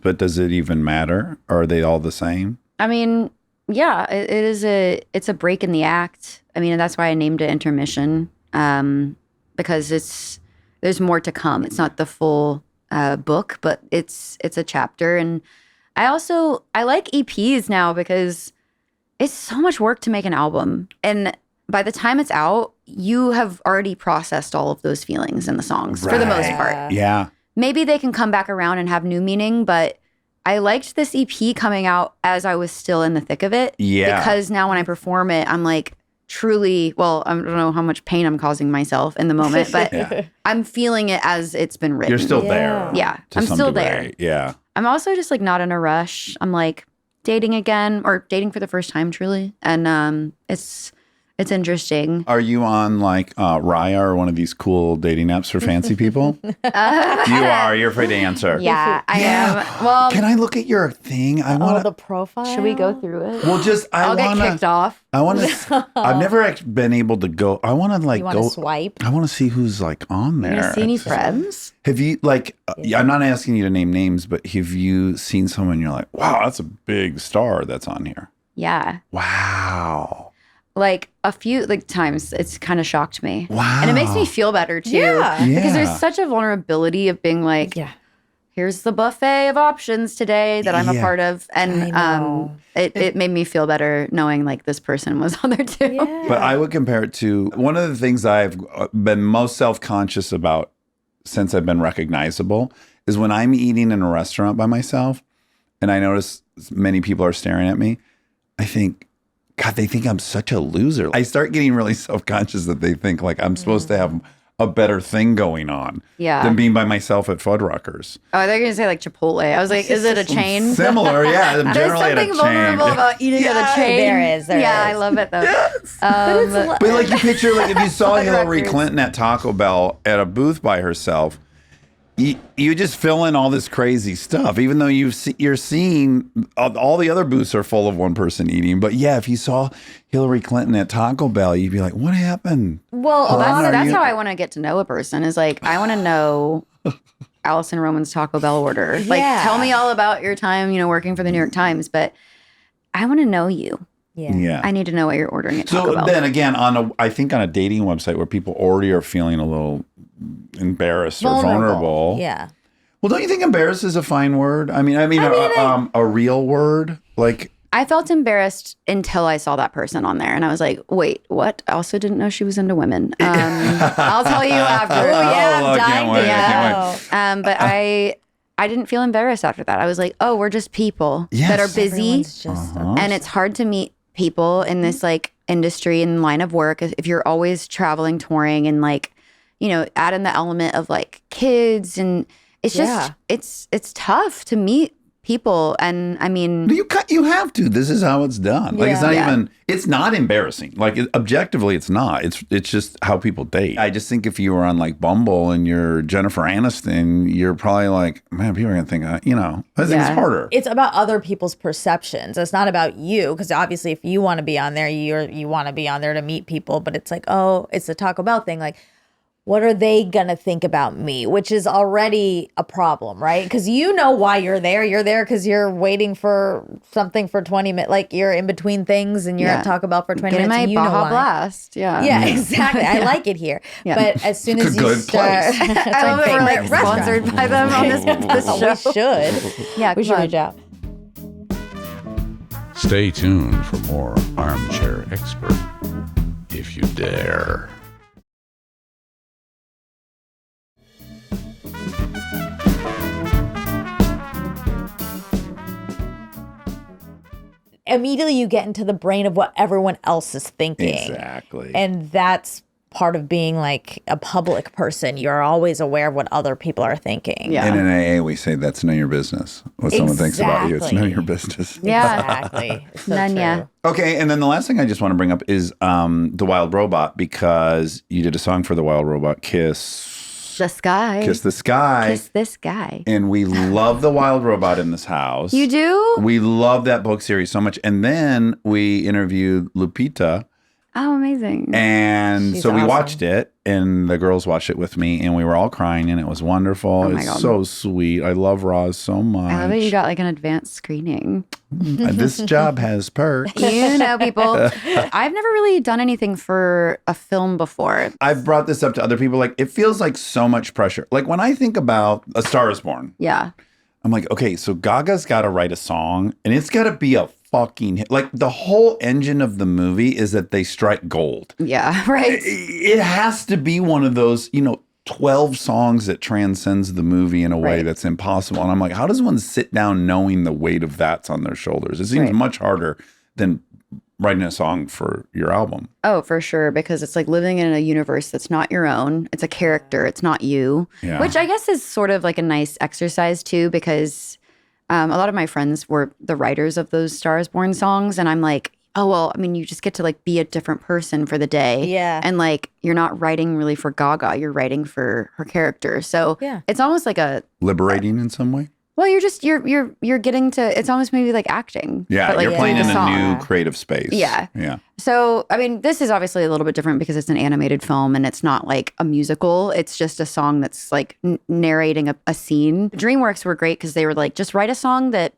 But does it even matter? Are they all the same? I mean, yeah, it's a break in the act. I mean, and that's why I named it Intermission, because there's more to come. It's not the full book, but it's a chapter. And I like EPs now because it's so much work to make an album. And by the time it's out, you have already processed all of those feelings in the songs for the most part. Yeah. Maybe they can come back around and have new meaning, but I liked this EP coming out as I was still in the thick of it. Yeah. Because now when I perform it, I'm like truly, well, I don't know how much pain I'm causing myself in the moment, but Yeah. I'm feeling it as it's been written. You're still there. Yeah, to I'm some still degree. there. Yeah. I'm also just like not in a rush. I'm like dating again or dating for the first time truly. And it's It's interesting. Are you on like Raya or one of these cool dating apps for fancy people? You are. You're afraid to answer. Yeah, I am. Well, Can I look at your thing? I Oh, want the to. profile. should we go through it? Well, just I I'll want get kicked off. I want to. I've never been able to go. I want to like You want go. to swipe? I want to see who's like on You there. gonna see any friends? Have you like? I'm not asking you to name names, but have you seen someone you're like, wow, that's a big star that's on here? Yeah. Wow. Like a few times it's kind of shocked me. Wow. And it makes me feel better too. Yeah. Because Yeah. there's such a vulnerability of being like, Yeah. here's the buffet of options today that I'm a Yeah. part of. And I know. it made me feel better knowing like this person was on there too. Yeah. But I would compare it to one of the things I've been most self-conscious about since I've been recognizable is when I'm eating in a restaurant by myself and I notice many people are staring at me, I think, God, they think I'm such a loser. I start getting really self-conscious that they think like I'm supposed to have a better thing going on Yeah. than being by myself at Fuddruckers. Oh, they're gonna say like Chipotle. I was like, is it a chain? Similar, yeah. I'm There's generally at a something chain. vulnerable about eating at a chain. there is, there yeah, is. I love it though. But like you picture, like if you saw Hillary Fuddruckers. Clinton at Taco Bell at a booth by herself, you just fill in all this crazy stuff, even though you're seeing all the other booths are full of one person eating. But yeah, if you saw Hillary Clinton at Taco Bell, you'd be like, what happened? Well, That's how I want to get to know a person. Is like I want to know Allison Roman's Taco Bell order. Like, Yeah. tell me all about your time, working for the New York Times. But I want to know you. yeah. I need to know what you're ordering at Taco So Bell. then again, I think on a dating website where people already are feeling a little embarrassed or vulnerable. Yeah. Well, don't you think embarrassed is a fine word? I mean, a real word like. I felt embarrassed until I saw that person on there, and I was like, "Wait, what?" I also didn't know she was into women. I'll tell you after. Oh, yeah, I I'm can't dying wait, to I can't know. But I didn't feel embarrassed after that. I was like, "Oh, we're just people that are Yes. busy, Everyone's just and it's hard to meet people in this like industry and line of work if you're always traveling, touring, and like, add in the element of like kids, and it's just it's tough to meet people, and I mean, You have to. This is how it's done. Like it's not Yeah. even. It's not embarrassing. Like objectively, it's not. It's just how people date. I just think if you were on like Bumble and you're Jennifer Aniston, you're probably like, man, people are gonna think, I think it's Yeah. harder. It's about other people's perceptions. It's not about you, because obviously, if you want to be on there, you want to be on there to meet people. But it's like, oh, it's the Taco Bell thing. Like, what are they gonna think about me? Which is already a problem, right? Because you know why you're there. You're there because you're waiting for something for 20 minutes. Like you're in between things, and you're Yeah. at Taco Bell for 20 getting minutes. my and you know Baja why. Blast. Yeah. Yeah, exactly. I like it here. Yeah. But as soon as It's a you good start, place. it's I love my that we're favorite like restaurant. sponsored by them on this Oh, show. we should. Yeah, We should come on. reach out. Stay tuned for more Armchair Expert, if you dare. Immediately you get into the brain of what everyone else is thinking. Exactly. And that's part of being like a public person. You're always aware of what other people are thinking. Yeah. And in AA, we say that's none of your business. What someone thinks about you, it's none of your business. Yeah. Exactly. So None, true. yeah. Okay, and then the last thing I just want to bring up is The Wild Robot, because you did a song for The Wild Robot, Kiss The sky. the Sky. Kiss this guy. And we love The Wild Robot in this house. You do? We love that book series so much. And then we interviewed Lupita. Oh, amazing. And She's so we awesome. watched it, and the girls watched it with me, and we were all crying, and it was wonderful. Oh my it's God. so sweet. I love Roz so much. I love that you got like an advanced screening. This job has perks. You know, people. I've never really done anything for a film before. I've brought this up to other people. Like, it feels like so much pressure. Like, when I think about A Star is Born, Yeah. I'm like, okay, so Gaga's got to write a song, and it's got to be a fucking hit. Like, the whole engine of the movie is that they strike gold. Yeah. Right. It has to be one of those, 12 songs that transcends the movie in a way Right. that's impossible. And I'm like, how does one sit down knowing the weight of that's on their shoulders? It seems Right. much harder than writing a song for your album. Oh, for sure. Because it's like living in a universe that's not your own. It's a character. It's not you. Yeah. Which I guess is sort of like a nice exercise too, because a lot of my friends were the writers of those Stars Born songs. And I'm like, oh, well, I mean, you just get to like be a different person for the day. Yeah. And like, you're not writing really for Gaga, you're writing for her character. So Yeah. it's almost like Liberating in some way. well, you're getting to, it's almost maybe like acting. Yeah, but, like, you're playing through in the a song. new creative space. Yeah. Yeah. So, I mean, this is obviously a little bit different because it's an animated film and it's not like a musical. It's just a song that's like narrating a scene. DreamWorks were great because they were like, just write a song that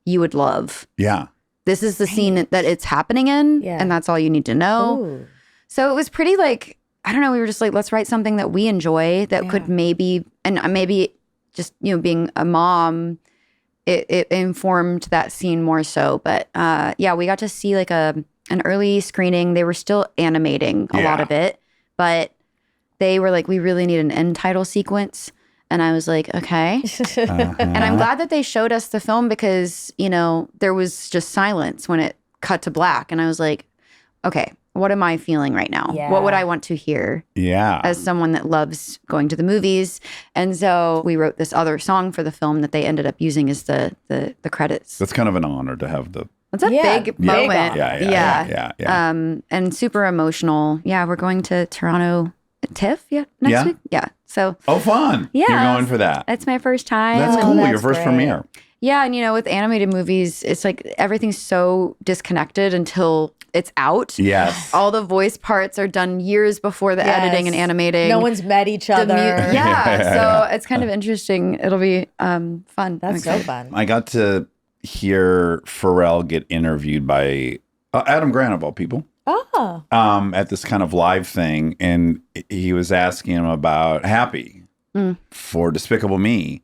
you would love. Yeah. This is the scene that it's happening in, Yeah. and that's all you need to know. Ooh. So it was pretty like, I don't know, we were just like, let's write something that we enjoy that could maybe, and maybe just, being a mom, it informed that scene more so. But yeah, we got to see like an early screening. They were still animating a lot of it, but they were like, we really need an end title sequence. And I was like, okay. And I'm glad that they showed us the film because, there was just silence when it cut to black. And I was like, okay, what am I feeling right now? Yeah. What would I want to hear Yeah. as someone that loves going to the movies? And so we wrote this other song for the film that they ended up using as the credits. That's kind of an honor to have the. It's a Yeah, big big moment. Yeah. And super emotional. Yeah, we're going to Toronto TIFF next Yeah? week. Yeah. So Oh, fun. Yeah. You're going for that. it's my first time. That's Oh, cool. that's Your first great. premiere. Yeah, and with animated movies, it's like everything's so disconnected until it's out. Yes. All the voice parts are done years before the editing and Yes. animating. No one's met each The other. yeah, so it's kind of interesting. It'll be fun. I'm That's so excited. fun. I got to hear Pharrell get interviewed by Adam Grant, of all people. Oh. At this kind of live thing, and he was asking him about Happy for Despicable Me,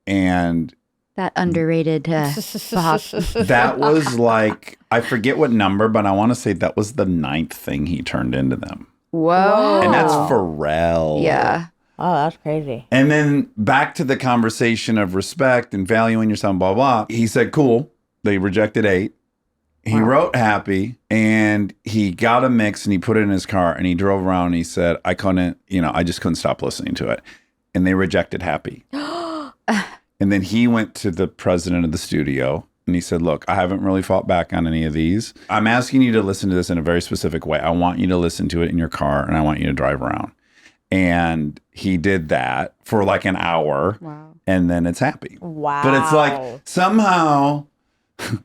and That underrated pop. that was like, I forget what number, but I want to say that was the 9th thing he turned into them, Whoa. and that's Pharrell. Yeah. Oh, that's crazy. And then back to the conversation of respect and valuing yourself, blah blah. He said, "Cool." They rejected 8. He wrote Happy, and he got a mix and he put it in his car and he drove around and he said, I just couldn't stop listening to it. And they rejected Happy. And then he went to the president of the studio and he said, look, I haven't really fought back on any of these. I'm asking you to listen to this in a very specific way. I want you to listen to it in your car and I want you to drive around. And he did that for like an hour. Wow. And then it's Happy. Wow. But it's like somehow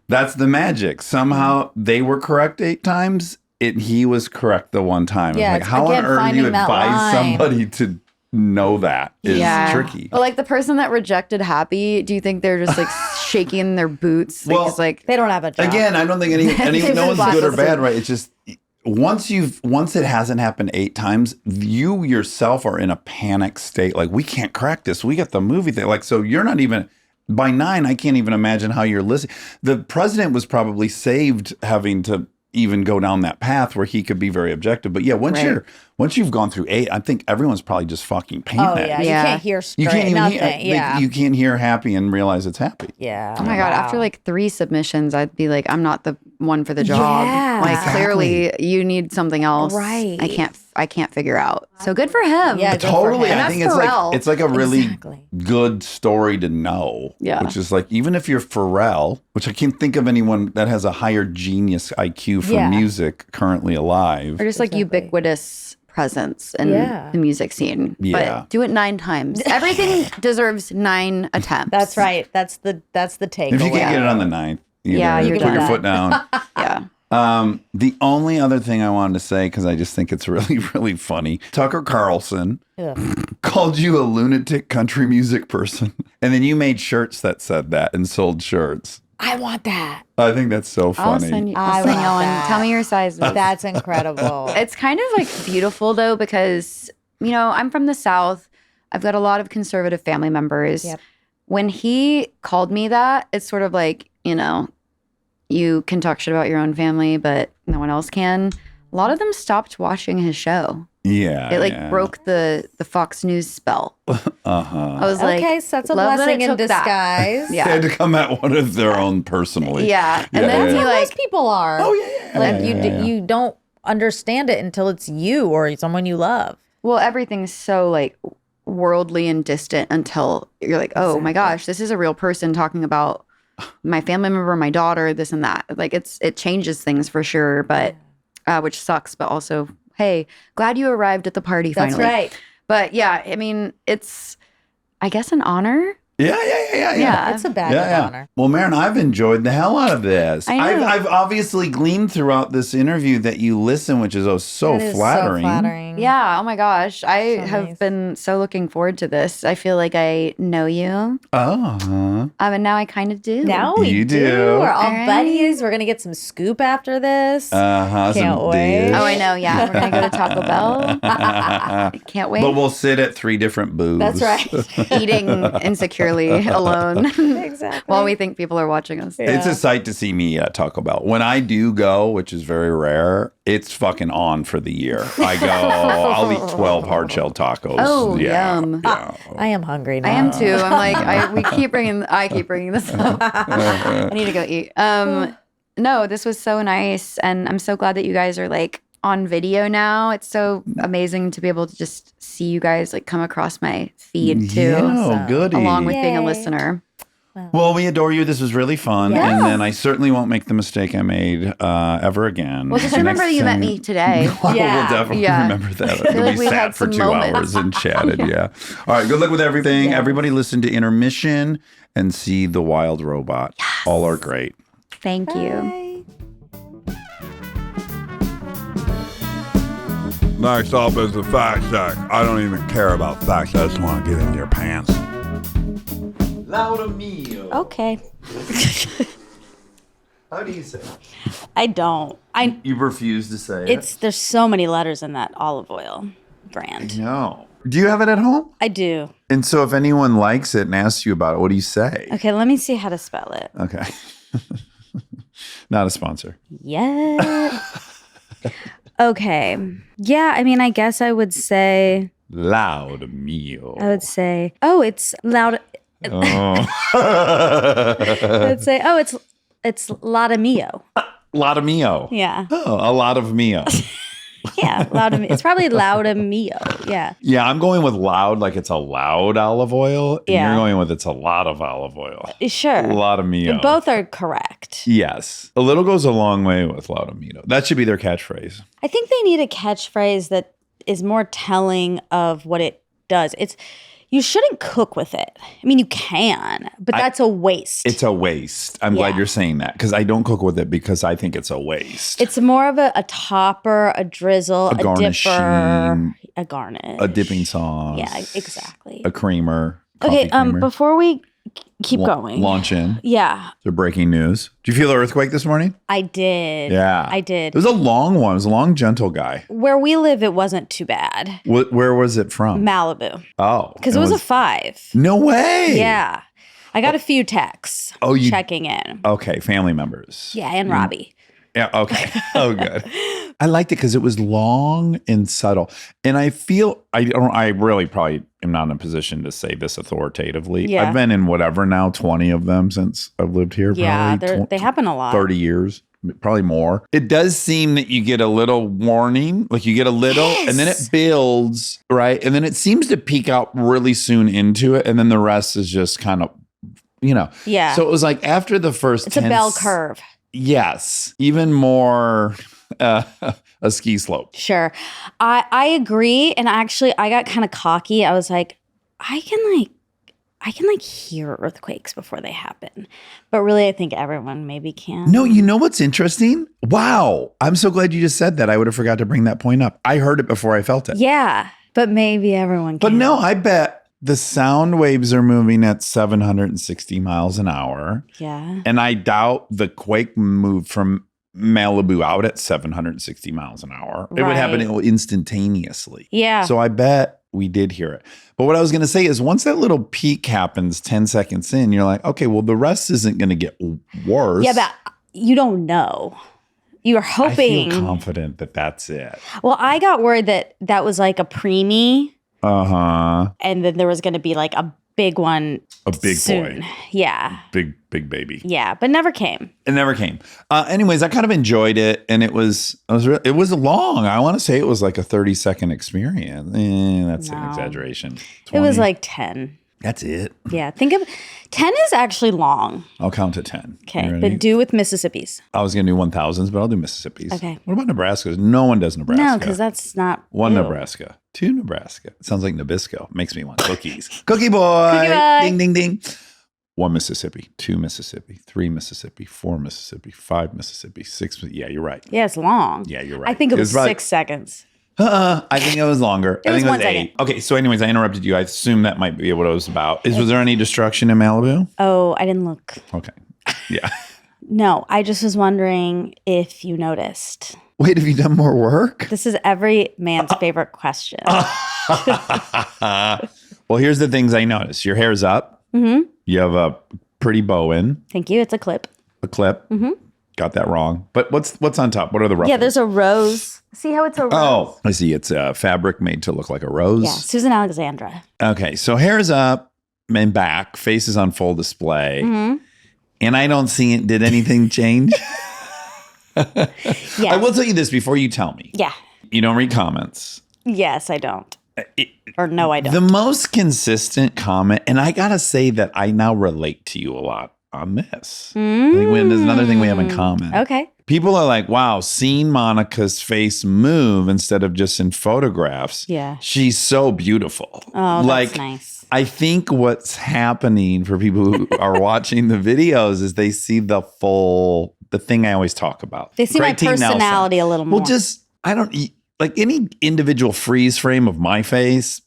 that's the magic. Somehow they were correct 8 times. He was correct the one time. Yeah, It's like, it's, how again, on earth do you finding that advise line. somebody to know that is tricky. Well, like the person that rejected Happy, do you think they're just like shaking their boots? Like, Well, it's like, They don't have a job. Again, I don't think no one's good or Listen. bad, right? It's just once it hasn't happened 8 times, you yourself are in a panic state. Like, we can't crack this. We got the movie thing. Like, so you're not even. By 9, I can't even imagine how you're listening. The president was probably saved having to even go down that path where he could be very objective. But yeah, once you've gone through 8, I think everyone's probably just fucking Oh, panicked. yeah. Yeah. You can't hear straight. You can't even Nothing. hear. You can't hear Happy and realize it's Happy. Yeah. oh my God, after like 3 submissions, I'd be like, I'm not the one for the job. Yeah. Like Exactly. clearly you need something else. Right. I can't figure out. So good for him. Yeah, good for Totally. him. I And think that's Pharrell. it's like a really Exactly. good story to know. Yeah. Which is like, even if you're Pharrell, which I can't think of anyone that has a higher genius IQ for Yeah. music currently alive. Or just like ubiquitous presence in Yeah. the music scene. Yeah. But do it 9 times. Everything deserves 9 attempts. That's right. That's the takeaway. If you can't get it on the 9th, Yeah, you you're put your done. foot down. Yeah. The only other thing I wanted to say, because I just think it's really, really funny, Tucker Carlson called you a lunatic country music person. And then you made shirts that said that and sold shirts. I want that. I think that's so I'll funny. send you I I'll send want you one. that. Tell me your sizes. That's incredible. It's kind of like beautiful though, because, I'm from the South. I've got a lot of conservative family members. Yep. When he called me that, it's sort of like, you can talk shit about your own family, but no one else can. A lot of them stopped watching his show. Yeah. It broke the Fox News spell. Uh-huh. I was like, okay, so that's a love that blessing it in took that. disguise. They Yeah. had to come at one of their own personally. Yeah. And Yeah, then yeah, he yeah. like, Most people are. Oh, yeah. Like yeah. you don't understand it until it's you or someone you love. well, everything's so like worldly and distant until you're like, oh my gosh, this is a real person talking about my family member, my daughter, this and that. Like it changes things for sure, but which sucks. But also, hey, glad you arrived at the party That's finally. right. But yeah, I mean, it's, I guess, an honor. Yeah, it's a badge of honor. Well, Maren, I've enjoyed the hell out of this. I know. I've obviously gleaned throughout this interview that you listen, which is so It is flattering. So flattering. Yeah. Oh my gosh. I So have nice. been so looking forward to this. I feel like I know you. Oh, And now I kind of do. Now we You do. do. We're all All right. buddies. We're gonna get some scoop after this. some Can't wait. dish. Oh, I know. Yeah. We're going to go to Taco Bell. I can't wait. But we'll sit at 3 different booths. That's right. Eating insecurely alone Exactly. while we think people are watching us. It's a sight to see me at Taco Bell. When I do go, which is very rare, it's fucking on for the year. I go, I'll eat 12 hard shell tacos. Oh, yum. Yeah. I am hungry now. I am too. I'm like, I keep bringing this up. I need to go eat. No, this was so nice. And I'm so glad that you guys are like on video now. It's so amazing to be able to just see you guys like come across my feed too. Yeah, goody. Along with being a Yay. listener. Well, we adore you. This was really fun. Yeah. And then I certainly won't make the mistake I made ever again. Well, just The remember next you met time- me today. We'll Yeah. definitely Yeah. remember that. feel like We we sat had for some 2 moments. hours and chatted. Yeah. All right. Good luck with everything. Yeah. Everybody listen to Intermission and see The Wild Robot. All are great. Thank you. Bye. Next up is the fact check. I don't even care about facts. I just want to get in your pants. Lauda mio. Okay. How do you say it? I don't. You refuse to say it? There's so many letters in that olive oil brand. No. Do you have it at home? I do. And so if anyone likes it and asks you about it, what do you say? Okay, let me see how to spell it. Okay. Not a sponsor. Yeah. Okay. Yeah, I mean, I guess I would say, Lauda mio. it's loud. Oh. I would say, it's Lotta Mio. Lot of mio. Yeah. Oh, a lot of mio. Yeah, Lotta Mio. It's probably Lotta Mio. Yeah. Yeah, I'm going with loud, like it's a loud olive oil. And Yeah. you're going with it's a lot of olive oil. Sure. A lot of mio. Both are correct. Yes. A little goes a long way with loud of mio. That should be their catchphrase. I think they need a catchphrase that is more telling of what it does. You shouldn't cook with it. I mean, you can, but that's a waste. It's a waste. I'm glad Yeah. you're saying that because I don't cook with it because I think it's a waste. It's more of a topper, a drizzle, a garnishing, dipper, a garnish. a dipping sauce. Yeah, exactly. A creamer. Okay, coffee creamer. before we keep going. Launch in. Yeah, So breaking news. Did you feel the earthquake this morning? I did. Yeah. I did. It was a long one. It was a long, gentle guy. Where we live, it wasn't too bad. Where was it from? Malibu. Oh. Because it was a 5. No way. Yeah. I got a few texts Oh, you- checking in. Okay, family members. Yeah, and Robbie. Yeah, okay. Oh, good. I liked it because it was long and subtle. And I feel I really probably am not in a position to say this authoritatively. Yeah. I've been in whatever now, 20 of them since I've lived here. Yeah, probably they happen a lot. 30 years, probably more. It does seem that you get a little warning, like you get a little, and then it builds, right? And then it seems to peak out really soon into it. And then the rest is just kind of, Yeah. So it was like after the first It's a 10 bell curve. Yes, even more a ski slope. Sure. I agree. And actually I got kind of cocky. I was like, I can hear earthquakes before they happen. But really I think everyone maybe can. No, you know what's interesting? Wow, I'm so glad you just said that. I would have forgot to bring that point up. I heard it before I felt it. Yeah. But maybe everyone can. But no, I bet the sound waves are moving at 760 miles an hour. Yeah. And I doubt the quake moved from Malibu out at 760 miles an hour. It would happen instantaneously. Yeah. So I bet we did hear it. But what I was going to say is once that little peak happens 10 seconds in, you're like, okay, well, the rest isn't going to get worse. Yeah, but you don't know. You were hoping. I feel confident that that's it. Well, I got worried that was like a preemie. Uh-huh. And then there was going to be like a big one. A big soon. boy. Yeah. Big baby. Yeah. But never came. It never came. Anyways, I kind of enjoyed it. And it was long. I want to say it was like a 30-second experience. That's an No. exaggeration. It was 20? like 10. That's it. Yeah, think of 10 is actually long. I'll count to 10. Okay, You ready? but do with Mississippi's. I was going to do 1000s, but I'll do Mississippi's. Okay. What about Nebraska's? No one does Nebraska. No, because that's not One ew. Nebraska. 2 Nebraska. It sounds like Nabisco. Makes me want cookies. Cookie boy. Cookie boy. Ding, ding, ding. 1 Mississippi, 2 Mississippi, 3 Mississippi, 4 Mississippi, 5 Mississippi, 6. Yeah, you're right. Yeah, it's long. Yeah, you're right. I think it was probably- 6 seconds. I think it was longer. It I was think it 1 was 8. second. Okay, so anyways, I interrupted you. I assume that might be what it was about. Was there any destruction in Malibu? Oh, I didn't look. Okay. Yeah. No, I just was wondering if you noticed. Wait, have you done more work? This is every man's favorite question. Well, here's the things I noticed. Your hair's up. Mm-hmm. You have a pretty bow in, Thank you. It's a clip. a clip. Mm-hmm. Got that wrong. But what's on top? What are the ruffles? Yeah, there's a rose. See how it's a rose? Oh, I see. It's a fabric made to look like a rose. Yeah, Susan Alexandra. Okay, so hair's up and back, face is on full display. Mm-hmm. And I don't see it. Did anything change? Yeah. I will tell you this before you tell me. Yeah. You don't read comments. Yes, I don't. Or no, I don't. The most consistent comment, and I gotta say that I now relate to you a lot on this. I think there's another thing we have in common. Okay. People are like, wow, seeing Monica's face move instead of just in photographs. Yeah. She's so beautiful. Oh, like, that's nice. I think what's happening for people who are watching the videos is they see the thing I always talk about. They see my Great T. Nelson. personality a little more. Well, I don't like any individual freeze frame of my face,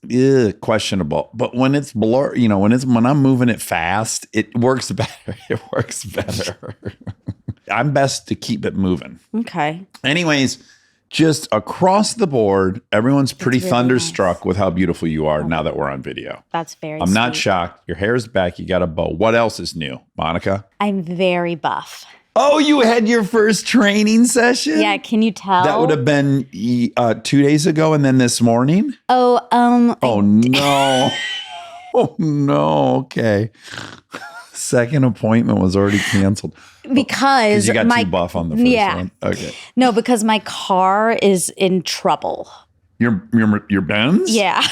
questionable. But when it's blur, when I'm moving it fast, it works better. It works better. I'm best to keep it moving. Okay. Anyways, just across the board, everyone's pretty really thunderstruck with how beautiful you are now that we're on video. That's very I'm not sweet. shocked. Your hair's back. You got a bow. What else is new, Monica? I'm very buff. Oh, you had your first training session? Yeah, can you tell? That would have been 2 days ago and then this morning? Oh, Oh, no. Oh, no. Okay. Second appointment was already canceled. because You got my too buff on the first one. Okay. No, because my car is in trouble. Your Benz? Yeah.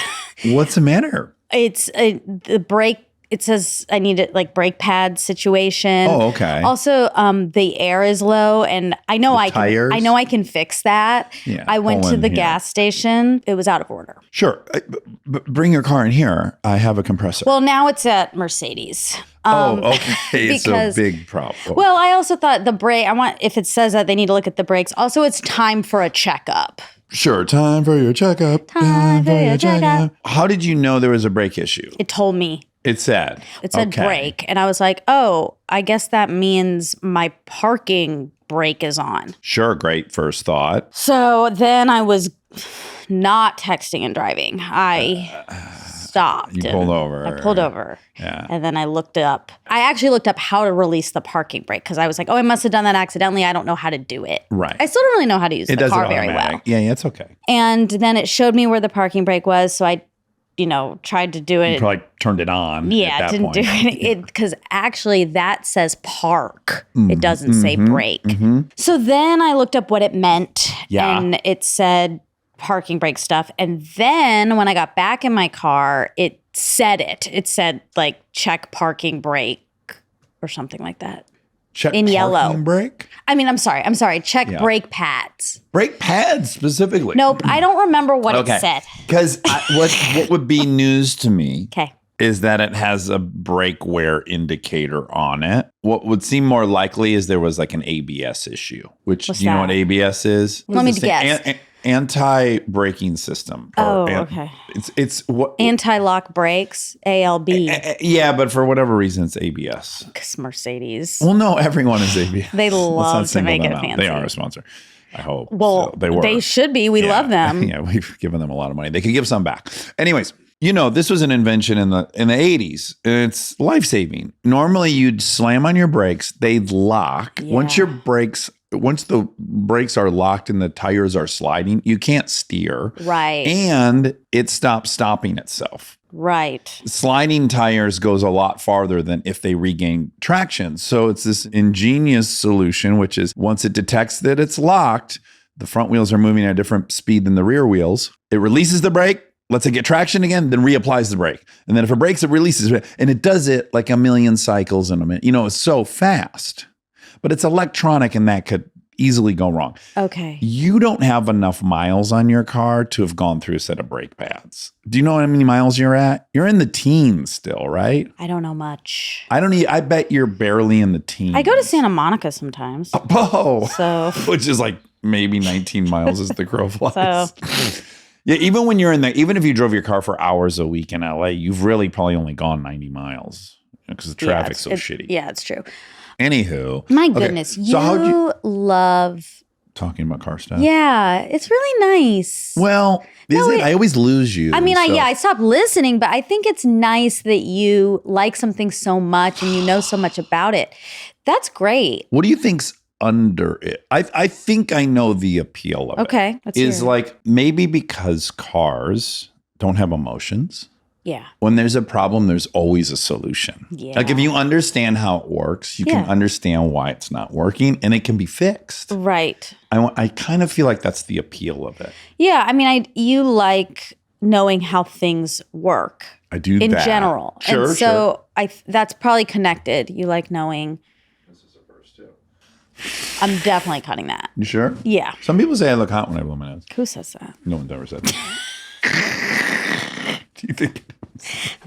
What's the matter? It's the brake. It says I need it like brake pad situation. Oh, okay. Also, the air is low, and I know tires? I know I can fix that. Yeah, I went pull to in the here. gas station. It was out of order. Sure. But bring your car in here. I have a compressor. Well, now it's at Mercedes. Okay. It's a because- big problem. Well, I also thought the brake. If it says that they need to look at the brakes. Also, it's time for a checkup. Sure. Time for your checkup. Time for your checkup. How did you know there was a brake issue? It told me. It said. It said Okay. brake, and I was like, "Oh, I guess that means my parking brake is on." Sure. Great first thought. So then I was not texting and driving. I stopped. You and pulled over. I pulled over. Yeah. And then I looked up. I actually looked up how to release the parking brake because I was like, "Oh, I must have done that accidentally. I don't know how to do it." Right. I still don't really know how to use It the does car it very automatic. well. Yeah, it's okay. And then it showed me where the parking brake was, so I, tried to do You it. probably turned it on. Yeah, at that didn't point. do it because actually that says park. Mm-hmm. It doesn't say brake. So then I looked up what it meant, Yeah. and it said parking brake stuff. And then when I got back in my car, it said it. It said like check parking brake or something like that. Check in parking yellow. brake. I mean, I'm sorry. Check Yeah. brake pads. Brake pads specifically. Nope, I don't remember what Okay. it said. Because what would be news to me Okay. is that it has a brake wear indicator on it. What would seem more likely is there was like an ABS issue, which What's do you know that? what ABS is? What Let does me it say? guess. Anti-braking system. Oh, okay. It's what. Anti-lock brakes, ALB, Yeah, but for whatever reason, it's ABS. because Mercedes. Well, no, everyone is ABS. They Let's not love to single make them it out. fancy. They are a sponsor. I hope. Well, So they were. should be. We Yeah. love them. Yeah, we've given them a lot of money. They could give some back. Anyways, this was an invention in the 80s. It's life-saving. Normally you'd slam on your brakes, they'd lock. Once Yeah. once the brakes are locked and the tires are sliding, you can't steer. Right. And it stops stopping itself. Right. Sliding tires goes a lot farther than if they regain traction. So it's this ingenious solution, which is once it detects that it's locked, the front wheels are moving at a different speed than the rear wheels. It releases the brake, lets it get traction again, then reapplies the brake. And then if it breaks, it releases it. And it does it like a million cycles in a minute. It's so fast. But it's electronic and that could easily go wrong. Okay. You don't have enough miles on your car to have gone through a set of brake pads. Do you know how many miles you're at? You're in the teens still, right? I don't know much. I bet you're barely in the teens. I go to Santa Monica sometimes. Oh, So which is like maybe 19 miles as the crow flies. So- Yeah, even when you're in there, even if you drove your car for hours a week in LA, you've really probably only gone 90 miles because the traffic's so shitty. Yeah, it's true. Anywho. My okay, goodness, so how'd you love. talking about car stuff? Yeah, it's really nice. Well, I always lose you. I mean, so- I stopped listening, but I think it's nice that you like something so much and you know so much about it. That's great. What do you think's under it? I think I know the appeal of it. Okay, let's hear Is it. like maybe because cars don't have emotions. Yeah. When there's a problem, there's always a solution. Yeah. Like if you understand how it works, you can Yeah. understand why it's not working and it can be fixed. Right. I kind of feel like that's the appeal of it. Yeah. I mean, you like knowing how things work I do in that. general. Sure, and so that's probably connected. You like knowing. I'm definitely cutting that. You sure? Yeah. Some people say I look hot when I blow my nose. Who says that? No one's ever said that. Do you think?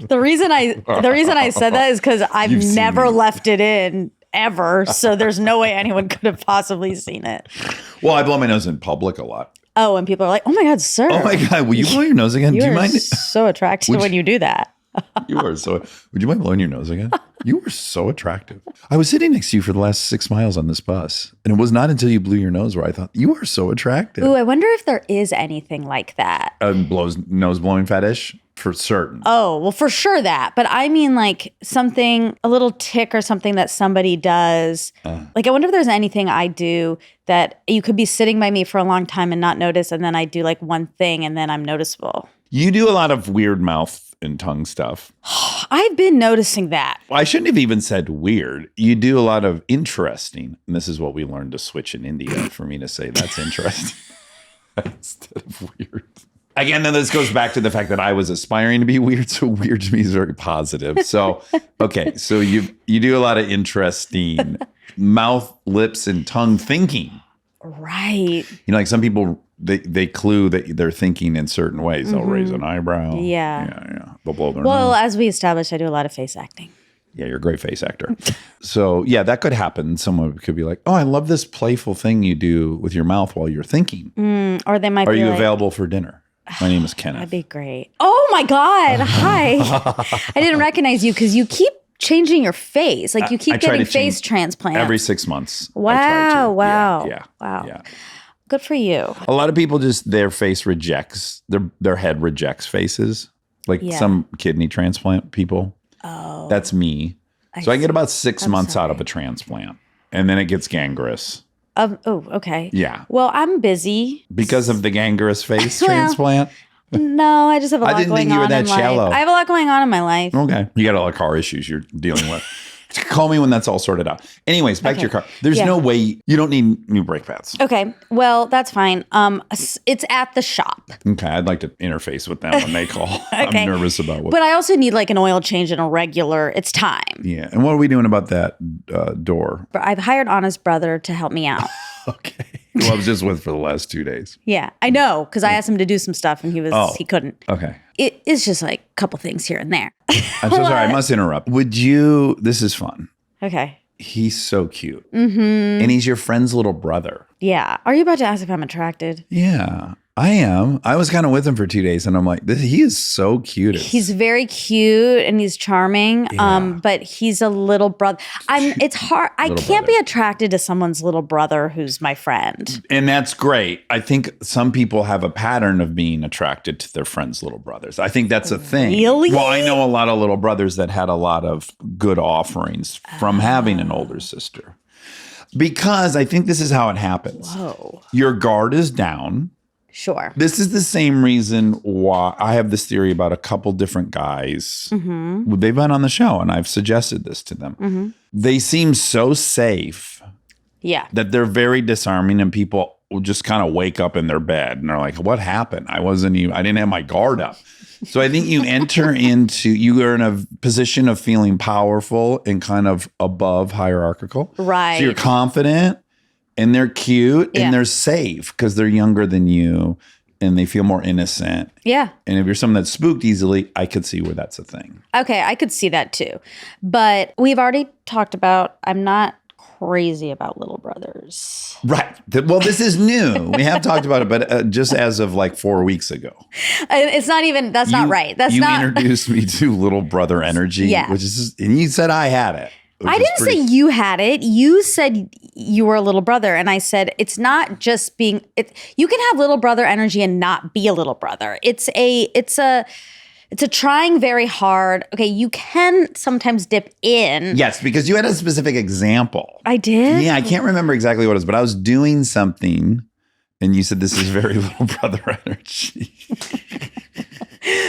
The reason I said that is because I've You've seen never me. left it in ever. So there's no way anyone could have possibly seen it. Well, I blow my nose in public a lot. Oh, and people are like, "Oh my God, sir! Oh my God, will you blow your nose again? You Do you are mind? so attractive Would when you do that." You are so. Would you mind blowing your nose again? You were so attractive. I was sitting next to you for the last 6 miles on this bus, and it was not until you blew your nose where I thought you are so attractive. Ooh, I wonder if there is anything like that. Nose blowing fetish for certain. Oh, well, for sure that. But I mean, like something, a little tick or something that somebody does. Like, I wonder if there's anything I do that you could be sitting by me for a long time and not notice. And then I do like one thing and then I'm noticeable. You do a lot of weird mouth and tongue stuff. I've been noticing that. Well, I shouldn't have even said weird. You do a lot of interesting. And this is what we learned to switch in India for me to say that's interesting instead of weird. Again, then this goes back to the fact that I was aspiring to be weird. So weird to me is very positive. So, okay. So you do a lot of interesting mouth, lips, and tongue thinking. Right. Like some people, they clue that they're thinking in certain ways. They'll raise an eyebrow. Yeah. Yeah. They'll blow their Well, nose. as we established, I do a lot of face acting. Yeah, you're a great face actor. So yeah, that could happen. Someone could be like, "Oh, I love this playful thing you do with your mouth while you're thinking. Or they might Are be you like, available for dinner? My name is that'd Kenneth." be great. Oh my God. Hi. I didn't recognize you because you keep changing your face. Like you keep I try getting to change face transplants. Every 6 months. I Wow. try to. Wow. Yeah. Wow. Yeah. Good for you. A lot of people just their face rejects their head rejects faces. Like Yeah. some kidney transplant people. Oh. That's me. So I get about 6 I'm months out sorry. of a transplant, and then it gets gangrenous. Oh, okay. Yeah, Well, I'm busy. because of the gangrenous face Well, transplant. No, I just have a I lot didn't going think you were on that in shallow. life. I have a lot going on in my life. Okay, you got a lot of car issues you're dealing with. Call me when that's all sorted out. Anyways, back to your car. There's Yeah. no way you don't need new brake pads. Okay. Well, that's fine. It's at the shop. Okay, I'd like to interface with them when they call. Okay. I'm nervous about what. But I also need like an oil change and a regular. It's time. Yeah, and what are we doing about that door? But I've hired Anna's brother to help me out. Okay, who I was just with for the last 2 days. Yeah, I know because I asked him to do some stuff and he couldn't. Okay. It's just like a couple things here and there. I'm so sorry. I must interrupt. Would you? This is fun. Okay. He's so cute. And he's your friend's little brother. Yeah. Are you about to ask if I'm attracted? Yeah, I am. I was kind of with him for 2 days and I'm like, he is so cute. He's very cute and he's charming. Yeah. But he's a little brother. It's hard. I Little can't brother. be attracted to someone's little brother who's my friend. And that's great. I think some people have a pattern of being attracted to their friends' little brothers. I think that's a thing. Really? Well, I know a lot of little brothers that had a lot of good offerings from having an older sister. Because I think this is how it happens. Whoa. Your guard is down. Sure. This is the same reason why I have this theory about a couple different guys. They've been on the show and I've suggested this to them. They seem so safe Yeah. that they're very disarming and people will just kind of wake up in their bed and they're like, what happened? I didn't have my guard up. So I think you you are in a position of feeling powerful and kind of above hierarchical. Right. So you're confident and they're cute and they're safe because they're younger than you and they feel more innocent. Yeah. And if you're someone that's spooked easily, I could see where that's a thing. Okay, I could see that too. But we've already talked about, I'm not crazy about little brothers. Right. Well, this is new. We have talked about it, but just as of like 4 weeks ago. It's not even, that's not right. That's you not. You introduced me to little brother energy, which is, and you said I had it. I didn't say you had it. You said you were a little brother. And I said, it's not just being, you can have little brother energy and not be a little brother. It's a trying very hard. Okay, you can sometimes dip in. Yes, because you had a specific example. I did? Yeah, I can't remember exactly what it was, but I was doing something and you said this is very little brother energy.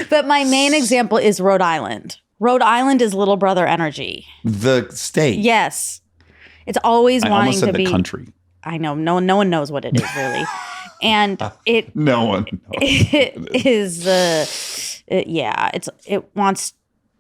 But my main example is Rhode Island. Rhode Island is little brother energy. The state. Yes. It's always I wanting almost said to the be. country. I know. No one knows what it is really. And it No one knows. It is it wants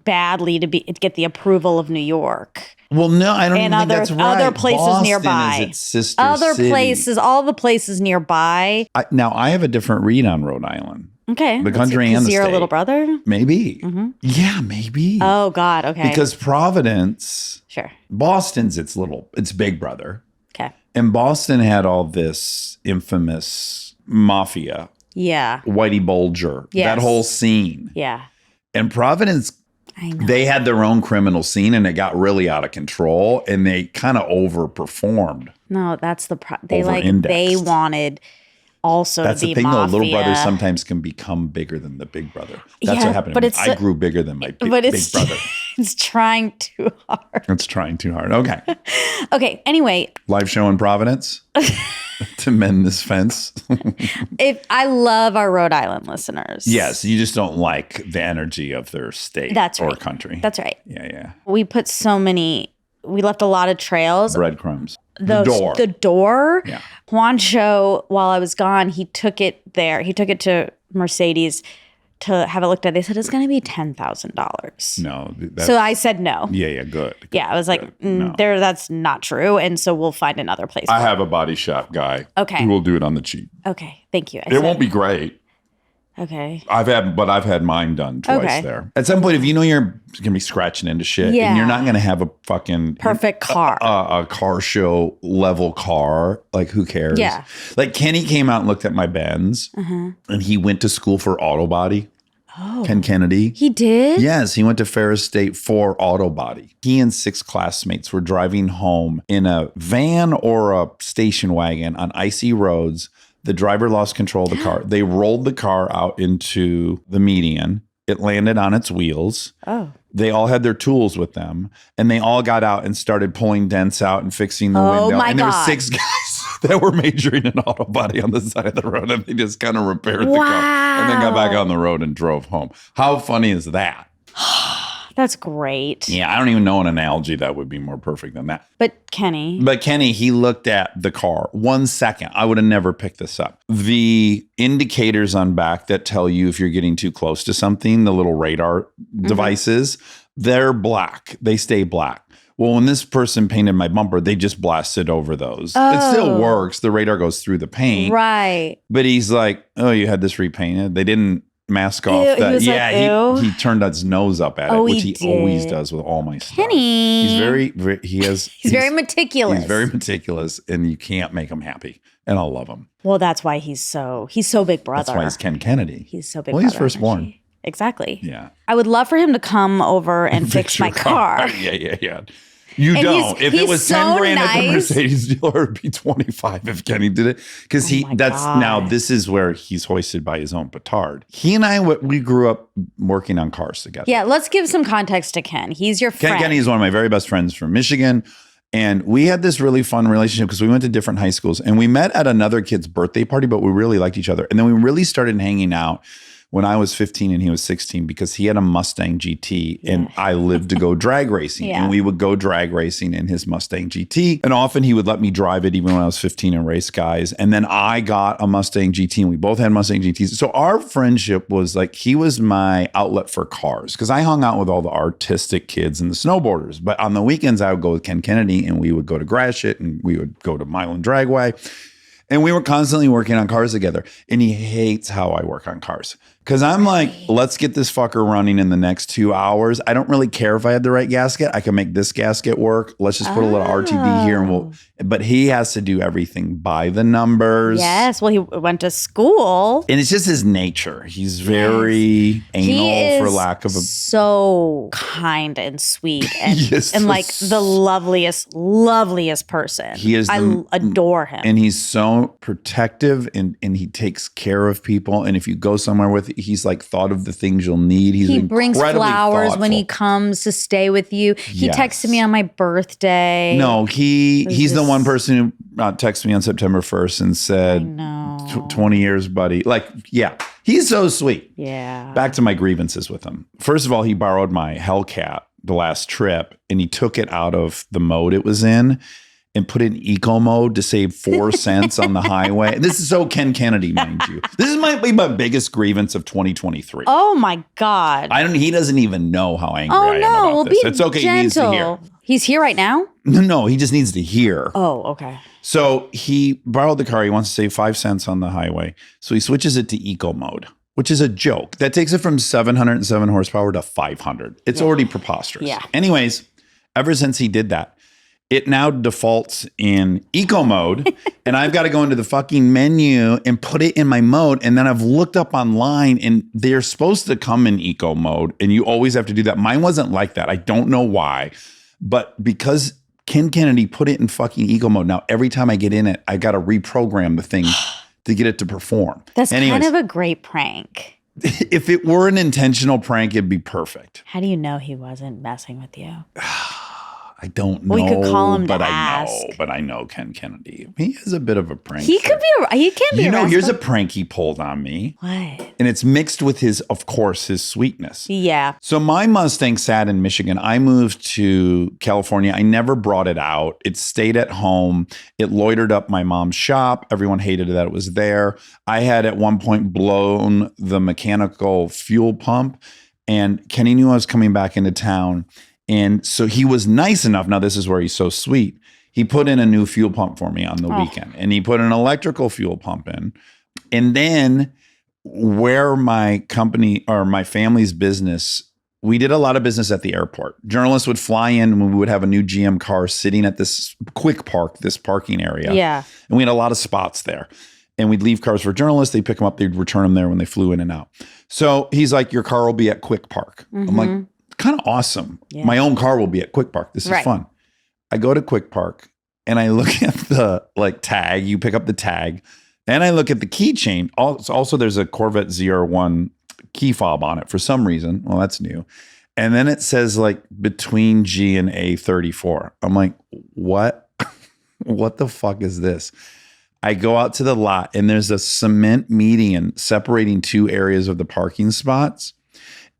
badly to get the approval of New York. Well, no, I don't And even think that's right. other places Boston nearby. Is its sister Other city. places, all the places nearby. Now, I have a different read on Rhode Island. Okay. The country and the you're state. a little brother? Maybe. Yeah, maybe. Oh, God. Okay. Because Providence, Sure. Boston's its big brother. Okay. And Boston had all this infamous mafia, Yeah. Whitey Bulger, Yes. that whole scene. Yeah. And Providence, I know. they had their own criminal scene and it got really out of control and they kind of overperformed. No, that's the they Over-indexed. wanted also That's to the be thing, mafia. though. Little brother sometimes can become bigger than the big brother. That's Yeah, what happened but to me. it's I grew bigger than my big brother. It's trying too hard. It's trying too hard. Okay. Okay. Anyway, Live show in Providence to mend this fence. if I love our Rhode Island listeners. Yes, you just don't like the energy of their state That's or right. country. That's right. Yeah. We left a lot of trails. Breadcrumbs. The door. The door. Yeah. Juancho, while I was gone, he took it there. He took it to Mercedes to have it looked at. They said it's going to be $10,000. No. So I said no. Yeah, good. Yeah, I was like, No. that's not true. And so we'll find another place. I have a body shop guy. Okay. Who will do it on the cheap. Okay. Thank you. It won't be great. Okay. I've had mine done twice Okay. there. At some point, if you know you're going to be scratching into shit Yeah. and you're not going to have a fucking Perfect car. a car show level car, like who cares? Yeah. Like Kenny came out and looked at my Benz and he went to school for auto body. Oh. Ken Kennedy. He did? Yes, he went to Ferris State for auto body. He and 6 classmates were driving home in a van or a station wagon on icy roads. The driver lost control of the car. They rolled the car out into the median. It landed on its wheels. Oh. They all had their tools with them, and they all got out and started pulling dents out and fixing the window. my and there were God. 6 guys that were majoring in auto body on the side of the road, and they just kind of repaired the car and then got back on the road and drove home. How funny is that? That's great. Yeah, I don't even know an analogy that would be more perfect than that. But Kenny. But Kenny, he looked at the car 1 second. I would have never picked this up. The indicators on back that tell you if you're getting too close to something, the little radar devices, they're black. They stay black. Well, when this person painted my bumper, they just blasted over those. It still works. The radar goes through the paint. Right. But he's like, oh, you had this repainted? They didn't mask off Ew, he that. was like, Yeah, ew. he turned his nose up at it, Oh, which he he always did. does with all my stuff. Kenny. He's he's very meticulous. He's very meticulous, and you can't make him happy. And I love him. Well, that's why he's so big brother. That's why he's Ken Kennedy. He's so big Well, he's brother firstborn. energy. Exactly. Yeah. I would love for him to come over and fix my your car. Yeah. You And don't. If it he's was so 10 grand at the nice. Mercedes dealer, it'd be 25 if Kenny did it. Because my God. this is where he's hoisted by his own petard. He and I, we grew up working on cars together. Yeah, let's give some context to Ken. He's your Ken friend. Kenny is one of my very best friends from Michigan. And we had this really fun relationship because we went to different high schools and we met at another kid's birthday party, but we really liked each other. And then we really started hanging out when I was 15 and he was 16 because he had a Mustang GT and I lived to go drag racing. Yeah. And we would go drag racing in his Mustang GT. And often he would let me drive it even when I was 15 and race guys. And then I got a Mustang GT and we both had Mustang GTs. So our friendship was like, he was my outlet for cars because I hung out with all the artistic kids and the snowboarders. But on the weekends, I would go with Ken Kennedy and we would go to Gratiot and we would go to Milan Dragway. And we were constantly working on cars together. And he hates how I work on cars. Because I'm like, let's get this fucker running in the next 2 hours. I don't really care if I had the right gasket. I can make this gasket work. Let's just put a little RTD here and we'll. But he has to do everything by the numbers. Yes. Well, he went to school. And it's just his nature. He's very anal, for lack of a. So kind and sweet and, Yes. and like the loveliest person. He is. I adore him. And he's so protective and he takes care of people. And if you go somewhere with, he's like thought of the things you'll need. He brings incredibly flowers when he thoughtful. comes to stay with you. He Yes. texted me on my birthday. No, he's the just- one person who texted me on September 1st and said, No. 20 years, buddy. Like, yeah, he's so sweet. Yeah. Back to my grievances with him. First of all, he borrowed my Hellcat the last trip and he took it out of the mode it was in and put it in eco mode to save 4 cents on the highway. This is so Ken Kennedy, mind you. This might be my biggest grievance of 2023. Oh my God. He doesn't even know how angry I Oh am no. about Well, this. be It's okay. gentle. He needs to hear. He's here right now? No, he just needs to hear. Oh, okay. So he borrowed the car. He wants to save 5 cents on the highway. So he switches it to eco mode, which is a joke. That takes it from 707 horsepower to 500. It's already preposterous. Yeah. Anyways, ever since he did that, it now defaults in eco mode. And I've got to go into the fucking menu and put it in my mode. And then I've looked up online and they're supposed to come in eco mode. And you always have to do that. Mine wasn't like that. I don't know why. But because Ken Kennedy put it in fucking eco mode, now every time I get in it, I got to reprogram the thing to get it to perform. That's Anyways, kind of a great prank. if it were an intentional prank, it'd be perfect. How do you know he wasn't messing with you? I don't know. We could call him to but ask. I know Ken Kennedy. He is a bit of a prank. He can be You know, here's a rascal. prank he pulled on me. What? And it's mixed with his sweetness. Yeah. So my Mustang sat in Michigan. I moved to California. I never brought it out. It stayed at home. It loitered up my mom's shop. Everyone hated that it was there. I had at one point blown the mechanical fuel pump, and Kenny knew I was coming back into town. And so he was nice enough. Now, this is where he's so sweet. He put in a new fuel pump for me on the weekend, and he put an electrical fuel pump in. And then where my company or my family's business, we did a lot of business at the airport. Journalists would fly in when we would have a new GM car sitting at this quick park, this parking area. Yeah. And we had a lot of spots there. And we'd leave cars for journalists. They'd pick them up. They'd return them there when they flew in and out. So he's like, your car will be at Quick Park. I'm like, kind of awesome. Yeah. My own car will be at Quick Park. This is Right. fun. I go to Quick Park and I look at the tag. You pick up the tag. And I look at the keychain. Also, there's a Corvette ZR1 key fob on it for some reason. Well, that's new. And then it says between G and A34. I'm like, what? What the fuck is this? I go out to the lot and there's a cement median separating 2 areas of the parking spots.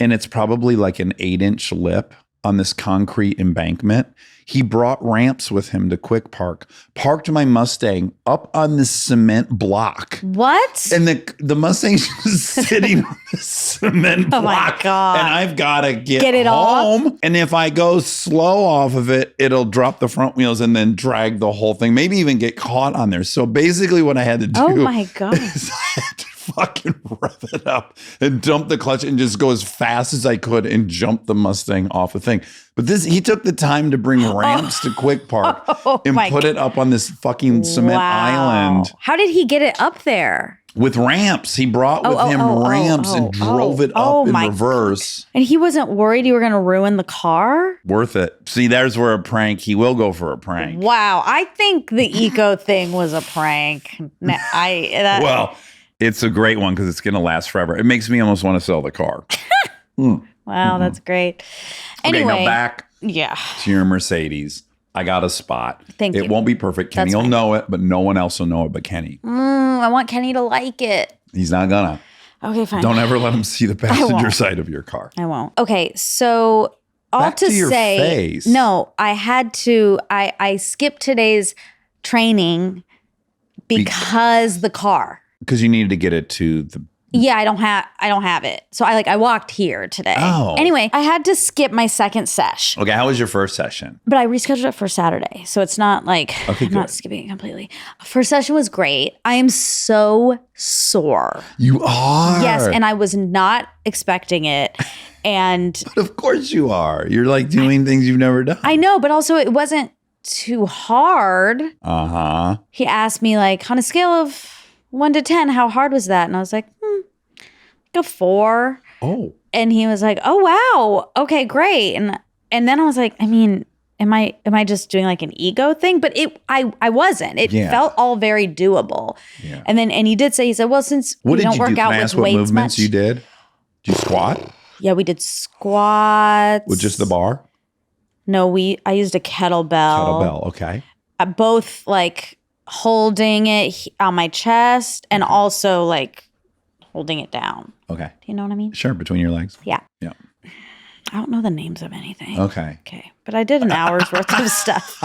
And it's probably like an 8-inch lip on this concrete embankment. He brought ramps with him to Quick Park, parked my Mustang up on this cement block. What? And the Mustang's just sitting on this cement Oh my block. God. And I've got to get Get it home. off? And if I go slow off of it, it'll drop the front wheels and then drag the whole thing, maybe even get caught on there. So basically what I had to do Oh my God. is I had to fucking rev it up and dump the clutch and just go as fast as I could and jump the Mustang off the thing. But he took the time to bring ramps to Quick Park and my put it up on this fucking cement island How did he get it up there? with ramps. He brought with him ramps and drove it up in reverse. And he wasn't worried you were going to ruin the car? Worth it. See, there's where a prank, he will go for a prank. Wow. I think the eco thing was a prank. Well, it's a great one because it's going to last forever. It makes me almost want to sell the car. Wow, that's great. Anyway, Okay, now back yeah. to your Mercedes. I got a spot. Thank you. It won't be perfect. Kenny That's will fine. know it, but no one else will know it but Kenny. I want Kenny to like it. He's not gonna. Okay, fine. Don't ever let him see the passenger won't. side of your car. I won't. Okay, so all Back to to your say, face. no, I had to. I skipped today's training because the car. Because you needed to get it to the. Yeah, I don't have it. So I walked here today. Oh. Anyway, I had to skip my second sesh. Okay, how was your first session? But I rescheduled it for Saturday. So it's not like Okay, I'm not good. skipping it completely. First session was great. I am so sore. You are. Yes, and I was not expecting it. And But of course you are. You're like doing things you've never done. I know, but also it wasn't too hard. Uh-huh. He asked me like on a scale of 1 to 10, how hard was that? And I was like, like a 4. Oh. And he was like, "Oh wow, okay, great." And then I was like, I mean, am I just doing like an ego thing? But I wasn't. It Yeah. felt all very doable. Yeah. And he did say, he said, "Well, since What we did don't you work do? Can out I with ask what weights movements much." you did? Did you squat Yeah, we did squats. with just the bar? No, I used a kettlebell. Kettlebell. Okay. Both like holding it on my chest and also like holding it down. Okay. Do you know what I mean? Sure. Between your legs. Yeah. Yeah. I don't know the names of anything. Okay. Okay. But I did an hour's worth of stuff.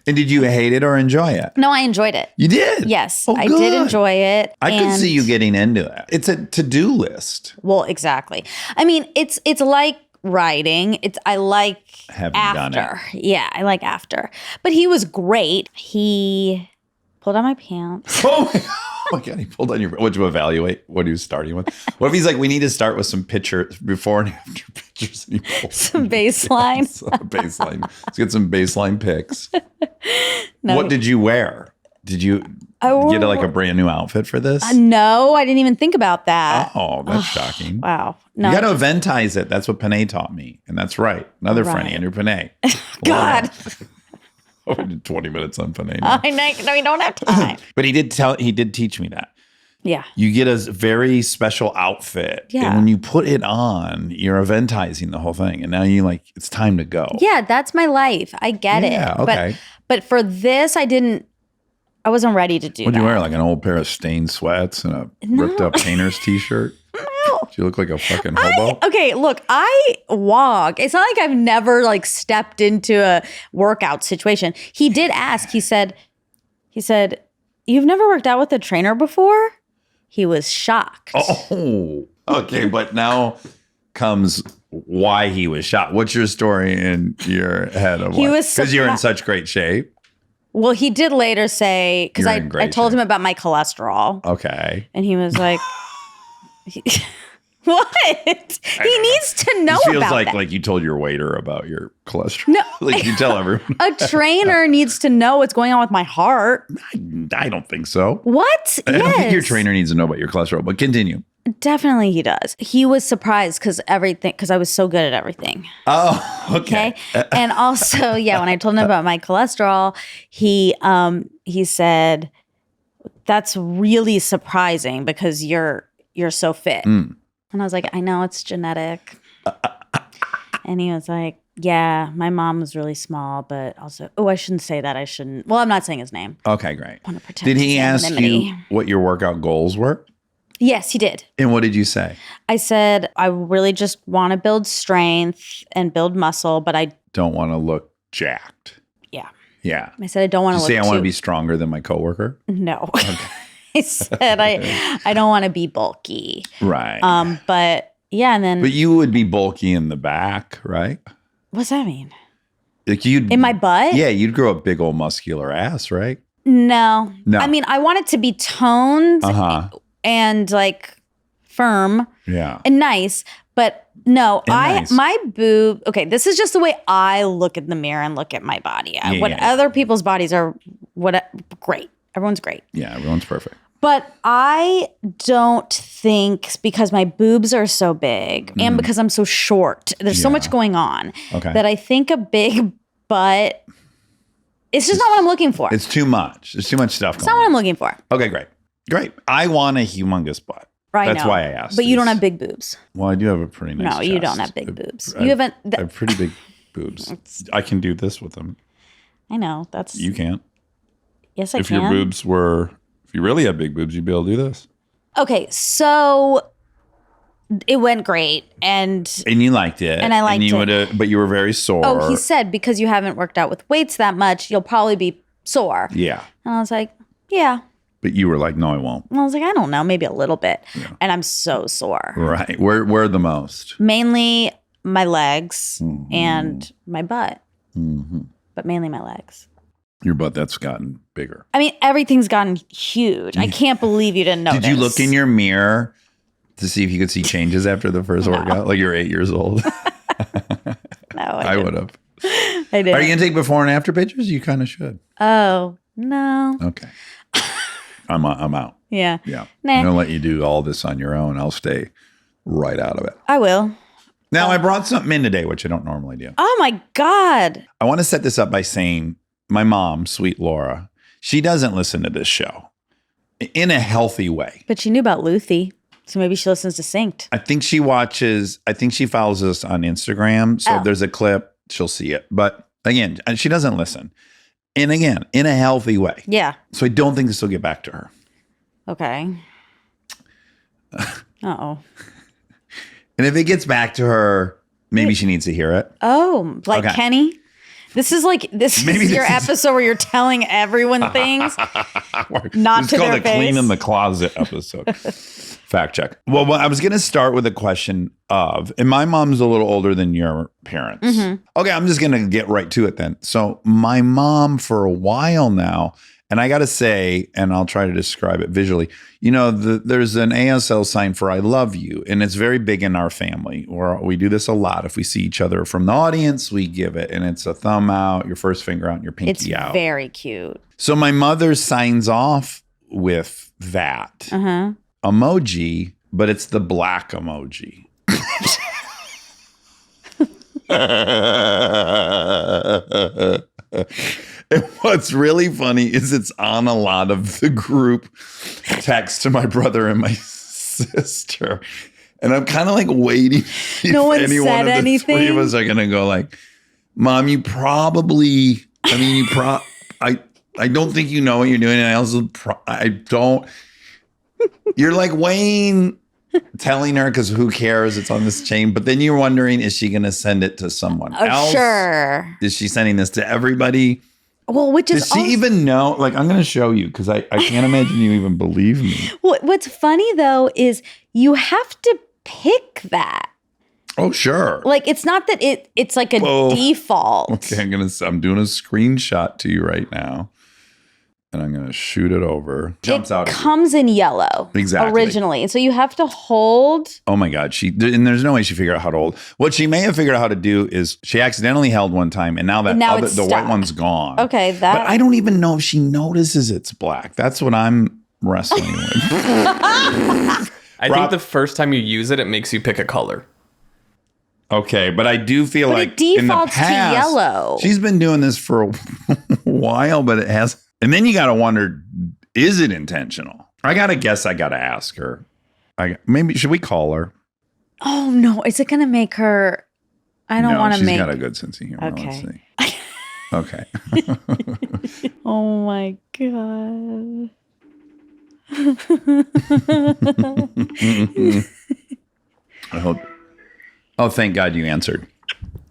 And did you hate it or enjoy it? No, I enjoyed it. You did? Yes, Oh, I good. did enjoy it. I could and- see you getting into it. It's a to-do list. Well, exactly. I mean, it's like writing. I like Having after. done Yeah, I like after. But he was great. He pulled on my pants. Oh my God, he pulled on your. Would you evaluate what he was starting with? What if he's like, we need to start with some pictures before and after pictures? And he pulls Some baseline. baseline. Let's get some baseline pics. No. What did you wear? Did you I get like a brand new outfit for this? No, I didn't even think about that. Oh, that's shocking. Wow. No. You got to eventize it. That's what Panay taught me. And that's right. Another friend, Right. Andrew Panay. God. Oh, we did 20 minutes on Panay now. I know. No, you don't have time. But he did teach me that. Yeah. You get a very special outfit. Yeah. And when you put it on, you're eventizing the whole thing. And now you like, it's time to go. Yeah, that's my life. I get Yeah, it. okay. But for this, I wasn't ready to do What'd that. you wear? Like an old pair of stained sweats and a ripped up painter's t-shirt? No. Do you look like a fucking hobo? Okay, look, I walk. It's not like I've never like stepped into a workout situation. He did ask, he said, "You've never worked out with a trainer before?" He was shocked. Oh, okay. But now comes why he was shot. What's your story in your head of He why? was Because you're in surpri- such great shape. Well, he did later say, because You're I in great told shape. him about my cholesterol, Okay. and he was like, "What? He needs to know This feels about that." like you told your waiter about your cholesterol. No. Like you tell everyone. A trainer needs to know what's going on with my heart. I don't think so. What? I don't think your Yes. trainer needs to know about your cholesterol, but continue. Definitely he does. He was surprised because I was so good at everything. Oh, okay. Okay. And also, yeah, when I told him about my cholesterol, he said, "That's really surprising because you're so fit." Mm. And I was like, "I know it's genetic." And he was like, "Yeah, my mom was really small, but also, I shouldn't say that. I shouldn't. Well, I'm not saying his name. Okay, great. I want to protect Did he his ask anonymity. you what your workout goals were? Yes, he did. And what did you say? I said, I really just want to build strength and build muscle, but I Don't want to look jacked. Yeah. Yeah. I said I don't want Did to you look say I want to too- be stronger than my coworker? No. I said I don't want to be bulky. Right. But yeah, and then but you would be bulky in the back, right? what's that mean? Like you'd In my butt? Yeah, you'd grow a big old muscular ass, right? No. No. I mean, I want it to be toned Uh-huh. and like firm Yeah. and nice, but no, And nice. my boob. Okay, this is just the way I look in the mirror and look at my body. Yeah, What yeah. other people's bodies are, great. Everyone's great. Yeah, everyone's perfect. But I don't think because my boobs are so big and because I'm so short, there's so Mm. Yeah. much going on Okay. that I think a big butt, it's just not what I'm looking for. It's It's too much. There's too much stuff not going what on. I'm looking for. Okay, great. Great. I want a humongous butt. Right That's now. why I asked. But you don't these. have big boobs. Well, I do have a pretty nice No, you chest. don't have big boobs. I You haven't. I have pretty big boobs. I can do this with them. I know. That's. You can't. Yes, I If can. your boobs were, if you really had big boobs, you'd be able to do this. Okay, so it went great, and you liked it. And I liked you it. But you were very sore. he said because you haven't worked out with weights that much, you'll probably be sore. Yeah. And I was like, yeah. But you were like, no, I won't. And I was like, I don't know, maybe a little bit. Yeah. And I'm so sore. Right. Where the most? Mainly my legs and my butt. But mainly my legs. Your butt, that's gotten bigger. I mean, everything's gotten huge. I can't believe you didn't notice. Did you look in your mirror to see if you could see changes after the first workout? Like you're 8 years old. No, I would have. I did. Are you going to take before and after pictures? You kind of should. Oh, no. Okay. I'm out. Yeah. Yeah. Nah. I'm going to let you do all this on your own. I'll stay right out of it. I will. Now, I brought something in today, which I don't normally do. Oh, my God. I want to set this up by saying my mom, sweet Laura, she doesn't listen to this show in a healthy way. But she knew about Luthi, so maybe she listens to Synced. I think she follows us on Instagram. So if there's a clip, she'll see it. But again, she doesn't listen. And again, in a healthy way. Yeah. So I don't think this will get back to her. Okay. Uh-oh. And if it gets back to her, maybe she needs to hear it. Oh, like Okay. Kenny? This is your episode where you're telling everyone things, not It's to called their a clean face. in the closet episode. Fact check. Well, I was going to start with a question of, and my mom's a little older than your parents. Okay, I'm just going to get right to it then. So my mom for a while now, and I got to say, and I'll try to describe it visually, there's an ASL sign for I love you, and it's very big in our family. We do this a lot. If we see each other from the audience, we give it, and it's a thumb out, your first finger out, and your pinky out. It's very cute. So my mother signs off with that emoji, but it's the black emoji. And what's really funny is it's on a lot of the group text to my brother and my sister. And I'm kind of like waiting if No one any said one of the anything? three of us are going to go like, Mom, you probably, I don't think you know what you're doing. And I also, I don't, you're like Wayne telling her because who cares? It's on this chain. But then you're wondering, is she going to send it to someone else? Sure. Is she sending this to everybody? Well, which is Does she even know? Like, I'm going to show you because I can't imagine you even believe me. What's funny though is you have to pick that. Oh, sure. Like, it's not that it's like a default. Okay, I'm doing a screenshot to you right now. And I'm going to shoot it over. Jumps out. It comes in yellow. Exactly. Originally. And so you have to hold. Oh my God. And there's no way she figured out how to hold. What she may have figured out how to do is she accidentally held one time and now it's the white stuck. one's gone. Okay. But I don't even know if she notices it's black. That's what I'm wrestling with. I think the first time you use it, it makes you pick a color. Okay, but I do feel But like it defaults in the past, to yellow. She's been doing this for a while, but it has. And then you got to wonder, is it intentional? I got to guess. I got to ask her. Maybe should we call her? Oh no! Is it going to make her? I don't want to make. She's got a good sense of humor. Okay. Let's see. Okay. Oh my God. I hope. Oh, thank God you answered.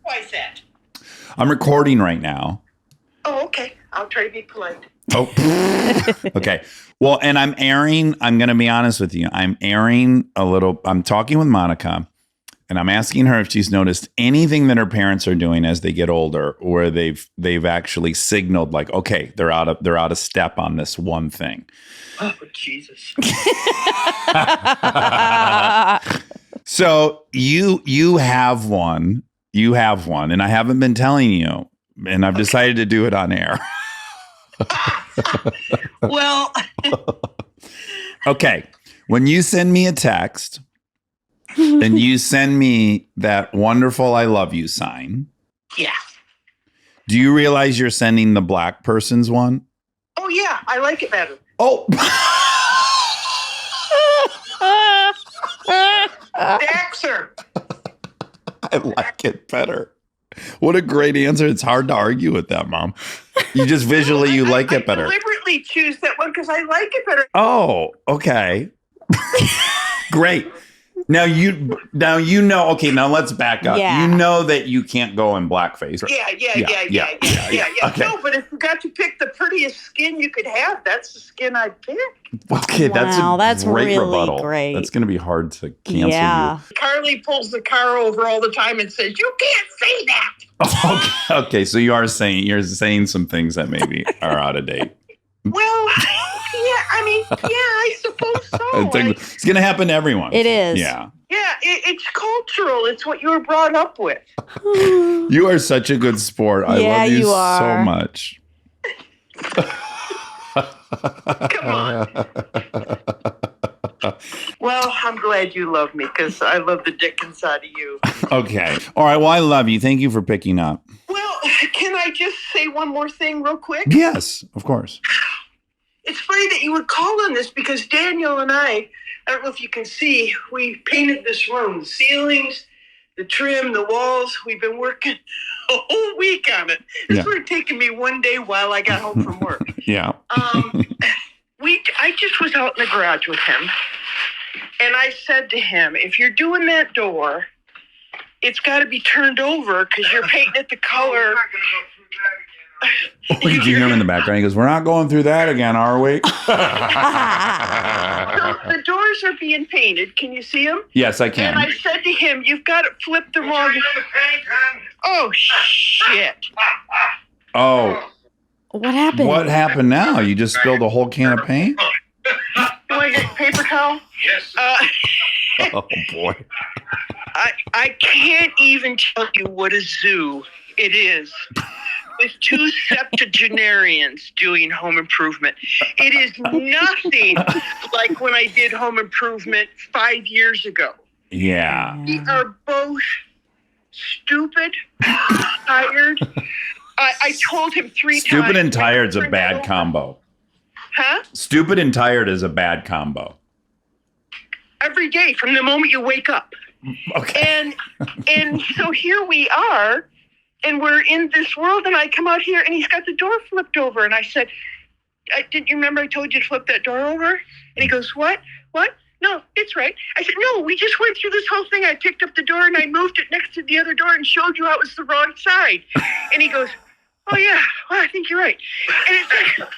Why is that? I'm recording right now. Oh, okay. I'll try to be polite. Oh, okay. Well, and I'm going to be honest with you. I'm talking with Monica and I'm asking her if she's noticed anything that her parents are doing as they get older, where they've actually signaled like, okay, they're out of step on this one thing. Oh, Jesus. So you have one, and I haven't been telling you, and I've decided to do it on air. Well, okay. When you send me a text and you send me that wonderful I love you sign, yeah. do you realize you're sending the black person's one? Oh, yeah. I like it better. Oh, Daxer. I like it better. What a great answer. It's hard to argue with that, Mom. You just visually, you like it better. I deliberately choose that one because I like it better. Oh, okay. Great. Now you know. Okay, now let's back up. Yeah. You know that you can't go in blackface. Yeah. Okay. No, but if you got to pick the prettiest skin you could have, that's the skin I'd pick. Okay, Wow, that's a great really rebuttal. great. That's going to be hard to cancel Yeah. Carly pulls the car over all the time and says, "You can't say that." you. Okay, so you're saying some things that maybe are out of date. Well, I suppose so. It's going to happen to everyone. It is. Yeah. It's cultural. It's what you were brought up with. You are such a good sport. I Yeah, love you you so are. much. Come on. Well, I'm glad you love me because I love the dickens out of you. Okay. All right. Well, I love you. Thank you for picking up. Well, can I just say one more thing real quick? Yes, of course. It's funny that you would call on this because Daniel and I don't know if you can see, we painted this room, the ceilings, the trim, the walls. We've been working a whole week on it. This would have taken me one day while I got home from work. Yeah. I just was out in the garage with him, and I said to him, if you're doing that door, it's got to be turned over because you're painting it the color. Oh, did you hear him in the background? He goes, "We're not going through that again, are we?" So the doors are being painted. Can you see them? Yes, I And can. I said to him, you've got it flipped the wrong. Oh, shit. Oh, What happened? what happened now? You just spilled a whole can of paint? You want to get a paper towel? Yes. Oh, boy. I can't even tell you what a zoo it is. With two septuagenarians doing home improvement. It is nothing like when I did home improvement 5 years ago. Yeah. We are both stupid, tired. I told him 3 times. Stupid and tired's a bad combo. Huh? Stupid and tired is a bad combo. Every day from the moment you wake up. Okay. And so here we are, and we're in this world, and I come out here, and he's got the door flipped over, and I said, didn't you remember I told you to flip that door over? And he goes, what? No, it's right. I said, no, we just went through this whole thing. I picked up the door, and I moved it next to the other door and showed you how it was the wrong side. And he goes, oh, yeah, well, I think you're right. And it's like,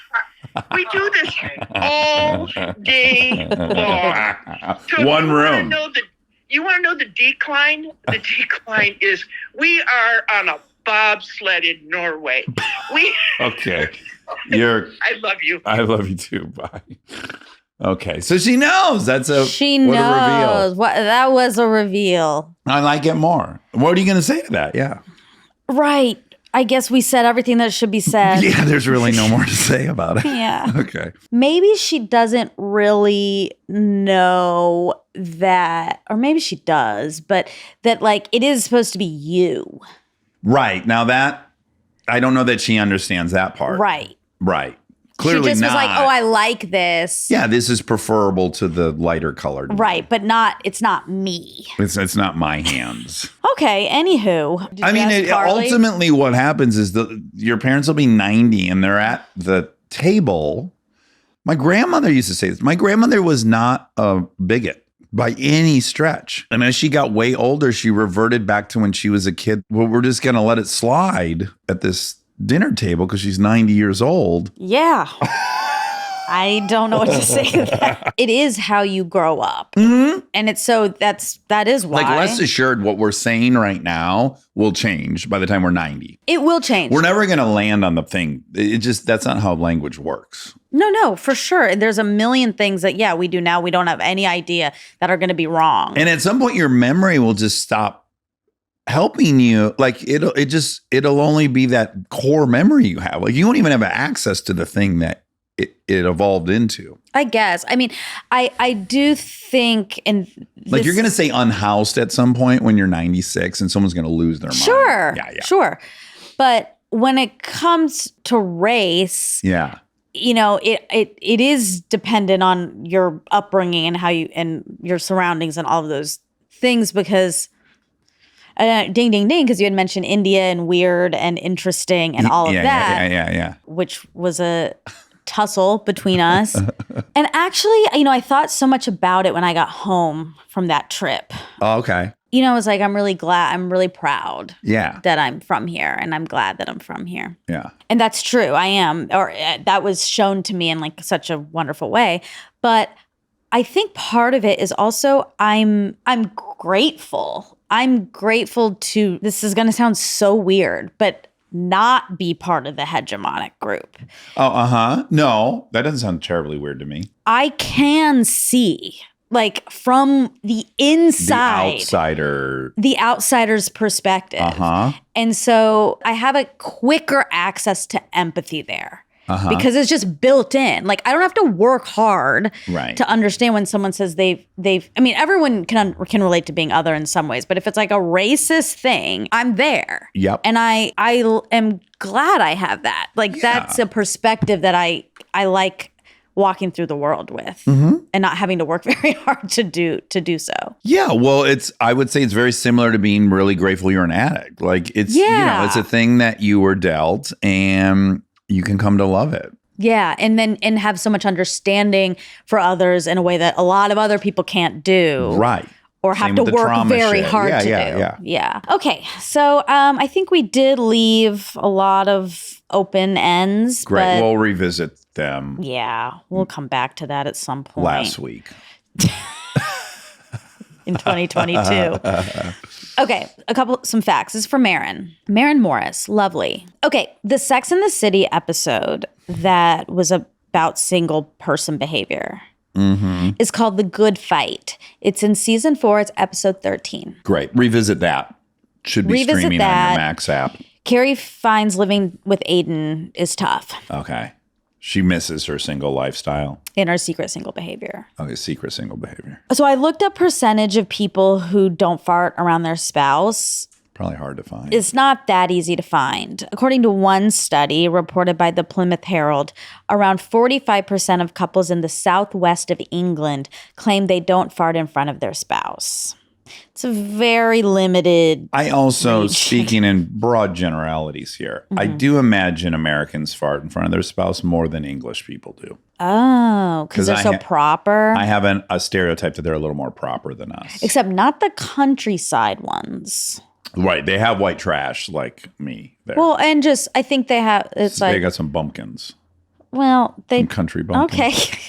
we do this all day long. So One room. You want to know the decline? The decline is we are on a bobsled in Norway. Okay. I love you. I love you too. Bye. Okay. So she knows. She what a knows. reveal. That was a reveal. I like it more. What are you going to say to that? Yeah. Right. I guess we said everything that should be said. Yeah. There's really no more to say about it. Yeah. Okay. Maybe she doesn't really know that, or maybe she does, but that like it is supposed to be you. Right. Now that, I don't know that she understands that part. Right. Right. Clearly she just not. was like, oh, I like this. Yeah, this is preferable to the lighter colored. Right. But it's not me. It's not my hands. Okay. Anywho. Did I you mean, ask Carly? ultimately what happens is your parents will be 90 and they're at the table. My grandmother used to say this. My grandmother was not a bigot by any stretch. And as she got way older, she reverted back to when she was a kid. Well, we're just going to let it slide at this dinner table because she's 90 years old. Yeah. I don't know what to say to that. It is how you grow up. Mm-hmm. And that is why. Like, rest assured, what we're saying right now will change by the time we're 90. It will change. We're never going to land on the thing. That's not how language works. No, for sure. There's a million things that, we do now. We don't have any idea that are going to be wrong. And at some point, your memory will just stop helping you. Like it'll only be that core memory you have. Like you won't even have access to the thing that it evolved into. I guess. I mean, I do think, and like you're going to say unhoused at some point when you're 96 and someone's going to lose their mind. Sure. Yeah. Sure. But when it comes to race, it is dependent on your upbringing and how you and your surroundings and all of those things because ding, ding, ding, because you had mentioned India and weird and interesting and all of that. Yeah. Which was a tussle between us. And actually, I thought so much about it when I got home from that trip. Oh, okay. I was like, I'm really proud Yeah. that I'm from here, and I'm glad that I'm from here. Yeah. And that's true. I am, or that was shown to me in like such a wonderful way. But I think part of it is also I'm grateful. I'm grateful to, this is going to sound so weird, but not be part of the hegemonic group. Oh, uh-huh. No, that doesn't sound terribly weird to me. I can see, like, from the inside, The outsider's perspective. Uh-huh. And so I have a quicker access to empathy there. Uh-huh. Because it's just built in. Like, I don't have to work hard Right. to understand when someone says they've. I mean, everyone can relate to being other in some ways, but if it's like a racist thing, I'm there. Yep. And I am glad I have that. Like, that's a perspective that I like walking through the world with, and not having to work very hard to do so. Yeah, well, I would say it's very similar to being really grateful you're an addict. Like, it's it's a thing that you were dealt, and you can come to love it. Yeah, and have so much understanding for others in a way that a lot of other people can't do. Right. Or have Same to with the work trauma very shit. hard Yeah, to yeah, do. yeah. Okay, so I think we did leave a lot of open ends. Great. But We'll revisit them yeah, we'll come back to that at some point. last week. In 2022. Okay, some facts. This is for Maren. Maren Morris, lovely. Okay, the Sex and the City episode that was about single person behavior is called The Good Fight. It's in season 4. It's episode 13. Great. Revisit that. Should be Revisit streaming that. on your Max app. Carrie finds living with Aiden is tough Okay. She misses her single lifestyle. in her secret single behavior. Okay, secret single behavior. So I looked up percentage of people who don't fart around their spouse. Probably hard to find. It's not that easy to find. According to one study reported by the Plymouth Herald, around 45% of couples in the southwest of England claim they don't fart in front of their spouse. It's a very limited. I also, speaking in broad generalities here, I do imagine Americans fart in front of their spouse more than English people do. Oh, because they're so proper. I have a stereotype that they're a little more proper than us. Except not the countryside ones. Right. They have white trash like me there. Well, and just, I think they have, it's they like, got some bumpkins. well, they, Some country bumpkins. okay.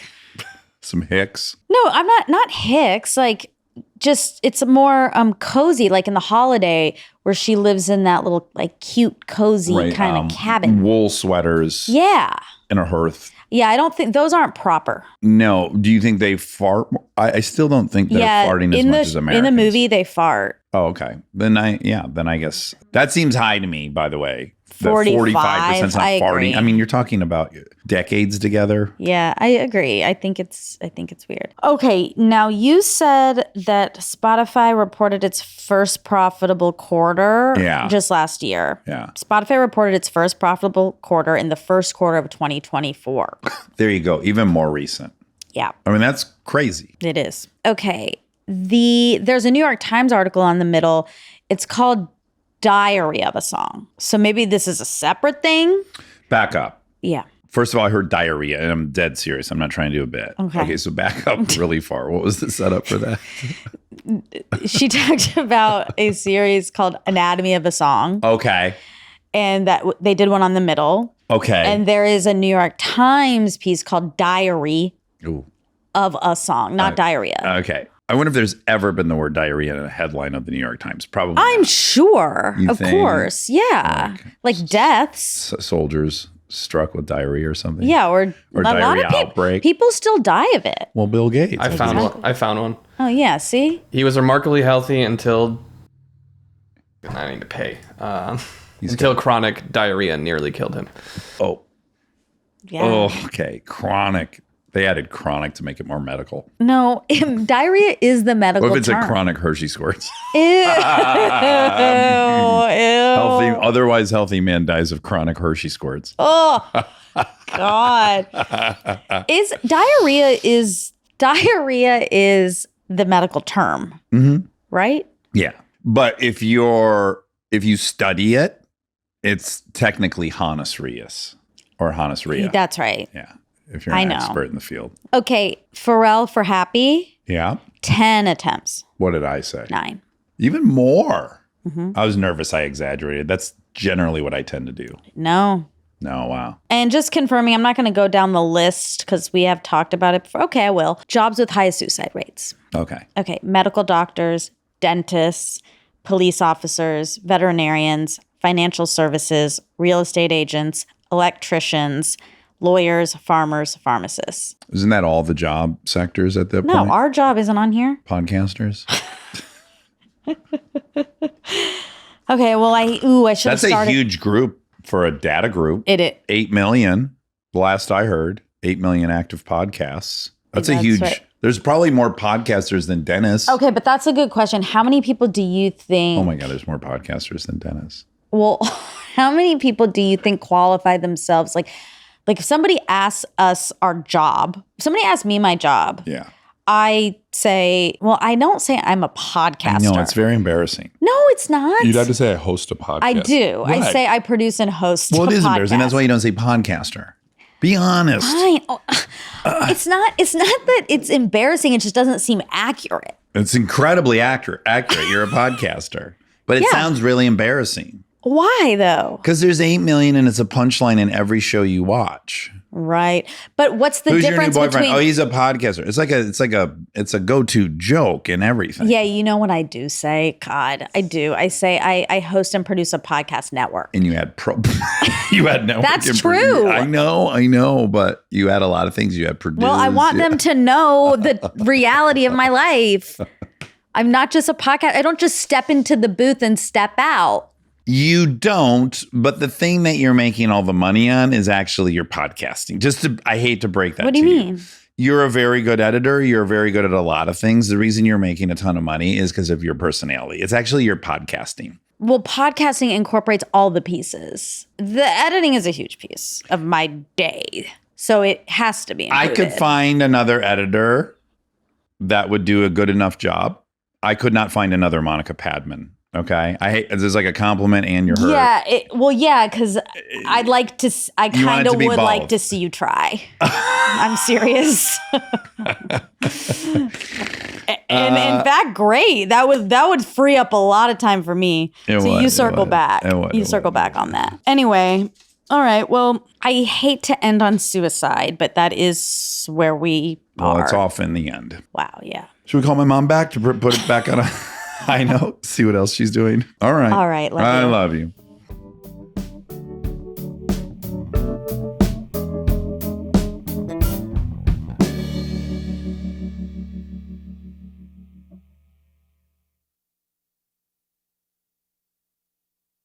Some hicks. No, I'm not Hicks. Like, just it's more cozy, like in the holiday where she lives in that little like cute, cozy kind of cabin. Wool sweaters. Yeah. In a hearth. Yeah, I don't think those aren't proper. No. Do you think they fart? I still don't think they're farting as much as Americans. In the movie, they fart. Oh, okay. Then I guess that seems high to me, by the way. That 45%'s 45% not I farting. agree. I mean, you're talking about decades together. Yeah, I agree. I think it's weird. Okay, now you said that Spotify reported its first profitable quarter just last year. Yeah. Spotify reported its first profitable quarter in the first quarter of 2024. There you go. Even more recent. Yeah. I mean, that's crazy. It is. Okay. There's a New York Times article on the middle. It's called Diary of a Song. So maybe this is a separate thing. Back up. Yeah. First of all, I heard diarrhea, and I'm dead serious. I'm not trying to do a bit. Okay, so back up really far. What was the setup for that? She talked about a series called Anatomy of a Song. Okay. And that they did one on the middle. Okay. And there is a New York Times piece called Diary Ooh. of a Song, not diarrhea. Okay. I wonder if there's ever been the word diarrhea in a headline of the New York Times. Probably. I'm not. sure. You of think? course. Yeah. Like deaths. Soldiers struck with diarrhea or something. Yeah. Or a lot diarrhea of outbreak. people still die of it. Well, Bill Gates. I found one. Oh, yeah. See? He was remarkably healthy until I need to pay. Until chronic diarrhea nearly killed him. Oh. Yeah. Oh, okay. Chronic. They added chronic to make it more medical. No, diarrhea is the medical What if it's term. a chronic Hershey squirts? Ew. Ew. Otherwise healthy man dies of chronic Hershey squirts. Oh, God. Diarrhea is the medical term, right? Yeah. But if you study it, it's technically Honosreus or Honosrhea. That's right. Yeah. if you're I an know. expert in the field. Okay, Pharrell for Happy, Yeah. 10 attempts, What did I say? 9. Even more. Mm-hmm. I was nervous. I exaggerated. That's generally what I tend to do. No. No, wow. And just confirming, I'm not going to go down the list because we have talked about it before. Okay, I will. Jobs with high suicide rates. Okay. Okay, medical doctors, dentists, police officers, veterinarians, financial services, real estate agents, electricians, lawyers, farmers, pharmacists. Isn't that all the job sectors at that No, point? our job isn't on here. Podcasters? Okay, well, I should have That's a started. huge group for a data group. It 8 million, the last I heard, 8 million active podcasts. That's a huge, right. there's probably more podcasters than dentists. Okay, but that's a good question. How many people do you think? Oh my God, there's more podcasters than dentists. Well, how many people do you think qualify themselves? Like if somebody asks us our job, if somebody asks me my job, Yeah. I say, well, I don't say I'm a podcaster. No, it's very embarrassing. No, it's not. You'd have to say I host a podcast. I do. I Right. say I produce and host. Well, it a is embarrassing. podcast. That's why you don't say podcaster. Be honest. Fine. Oh, it's not that it's embarrassing. It just doesn't seem accurate. It's incredibly accurate. You're a podcaster. But it Yeah. sounds really embarrassing. Why though? Because there's 8 million and it's a punchline in every show you watch. Right. But what's the Who's your new difference boyfriend? between? Oh, he's a podcaster. It's a go-to joke and everything. Yeah, you know what I do say? God, I do. I say I host and produce a podcast network. And you had you had network. That's and true. I know, but you had a lot of things you had produced. Well, I want Yeah. them to know the reality of my life. I'm not just a podcast. I don't just step into the booth and step out. You don't, but the thing that you're making all the money on is actually your podcasting. I hate to break that What do to you you. mean? You're a very good editor. You're very good at a lot of things. The reason you're making a ton of money is because of your personality. It's actually your podcasting. Well, podcasting incorporates all the pieces. The editing is a huge piece of my day. So it has to be included. I could find another editor that would do a good enough job. I could not find another Monica Padman. Okay. I hate, there's like a compliment and you're hurt. Yeah, because I'd like to, I You want kind it of to be would like both. to see you try. I'm serious. And in fact, great. That would free up a lot of time for me. It So would, you it circle would. back. It would, You it circle would. back on that. Anyway, all right. Well, I hate to end on suicide, but that is where we Well, are. it's off in the end. Wow. Yeah. Should we call my mom back to put it back on a high note? See what else she's doing. All right. All right, love I you. love you.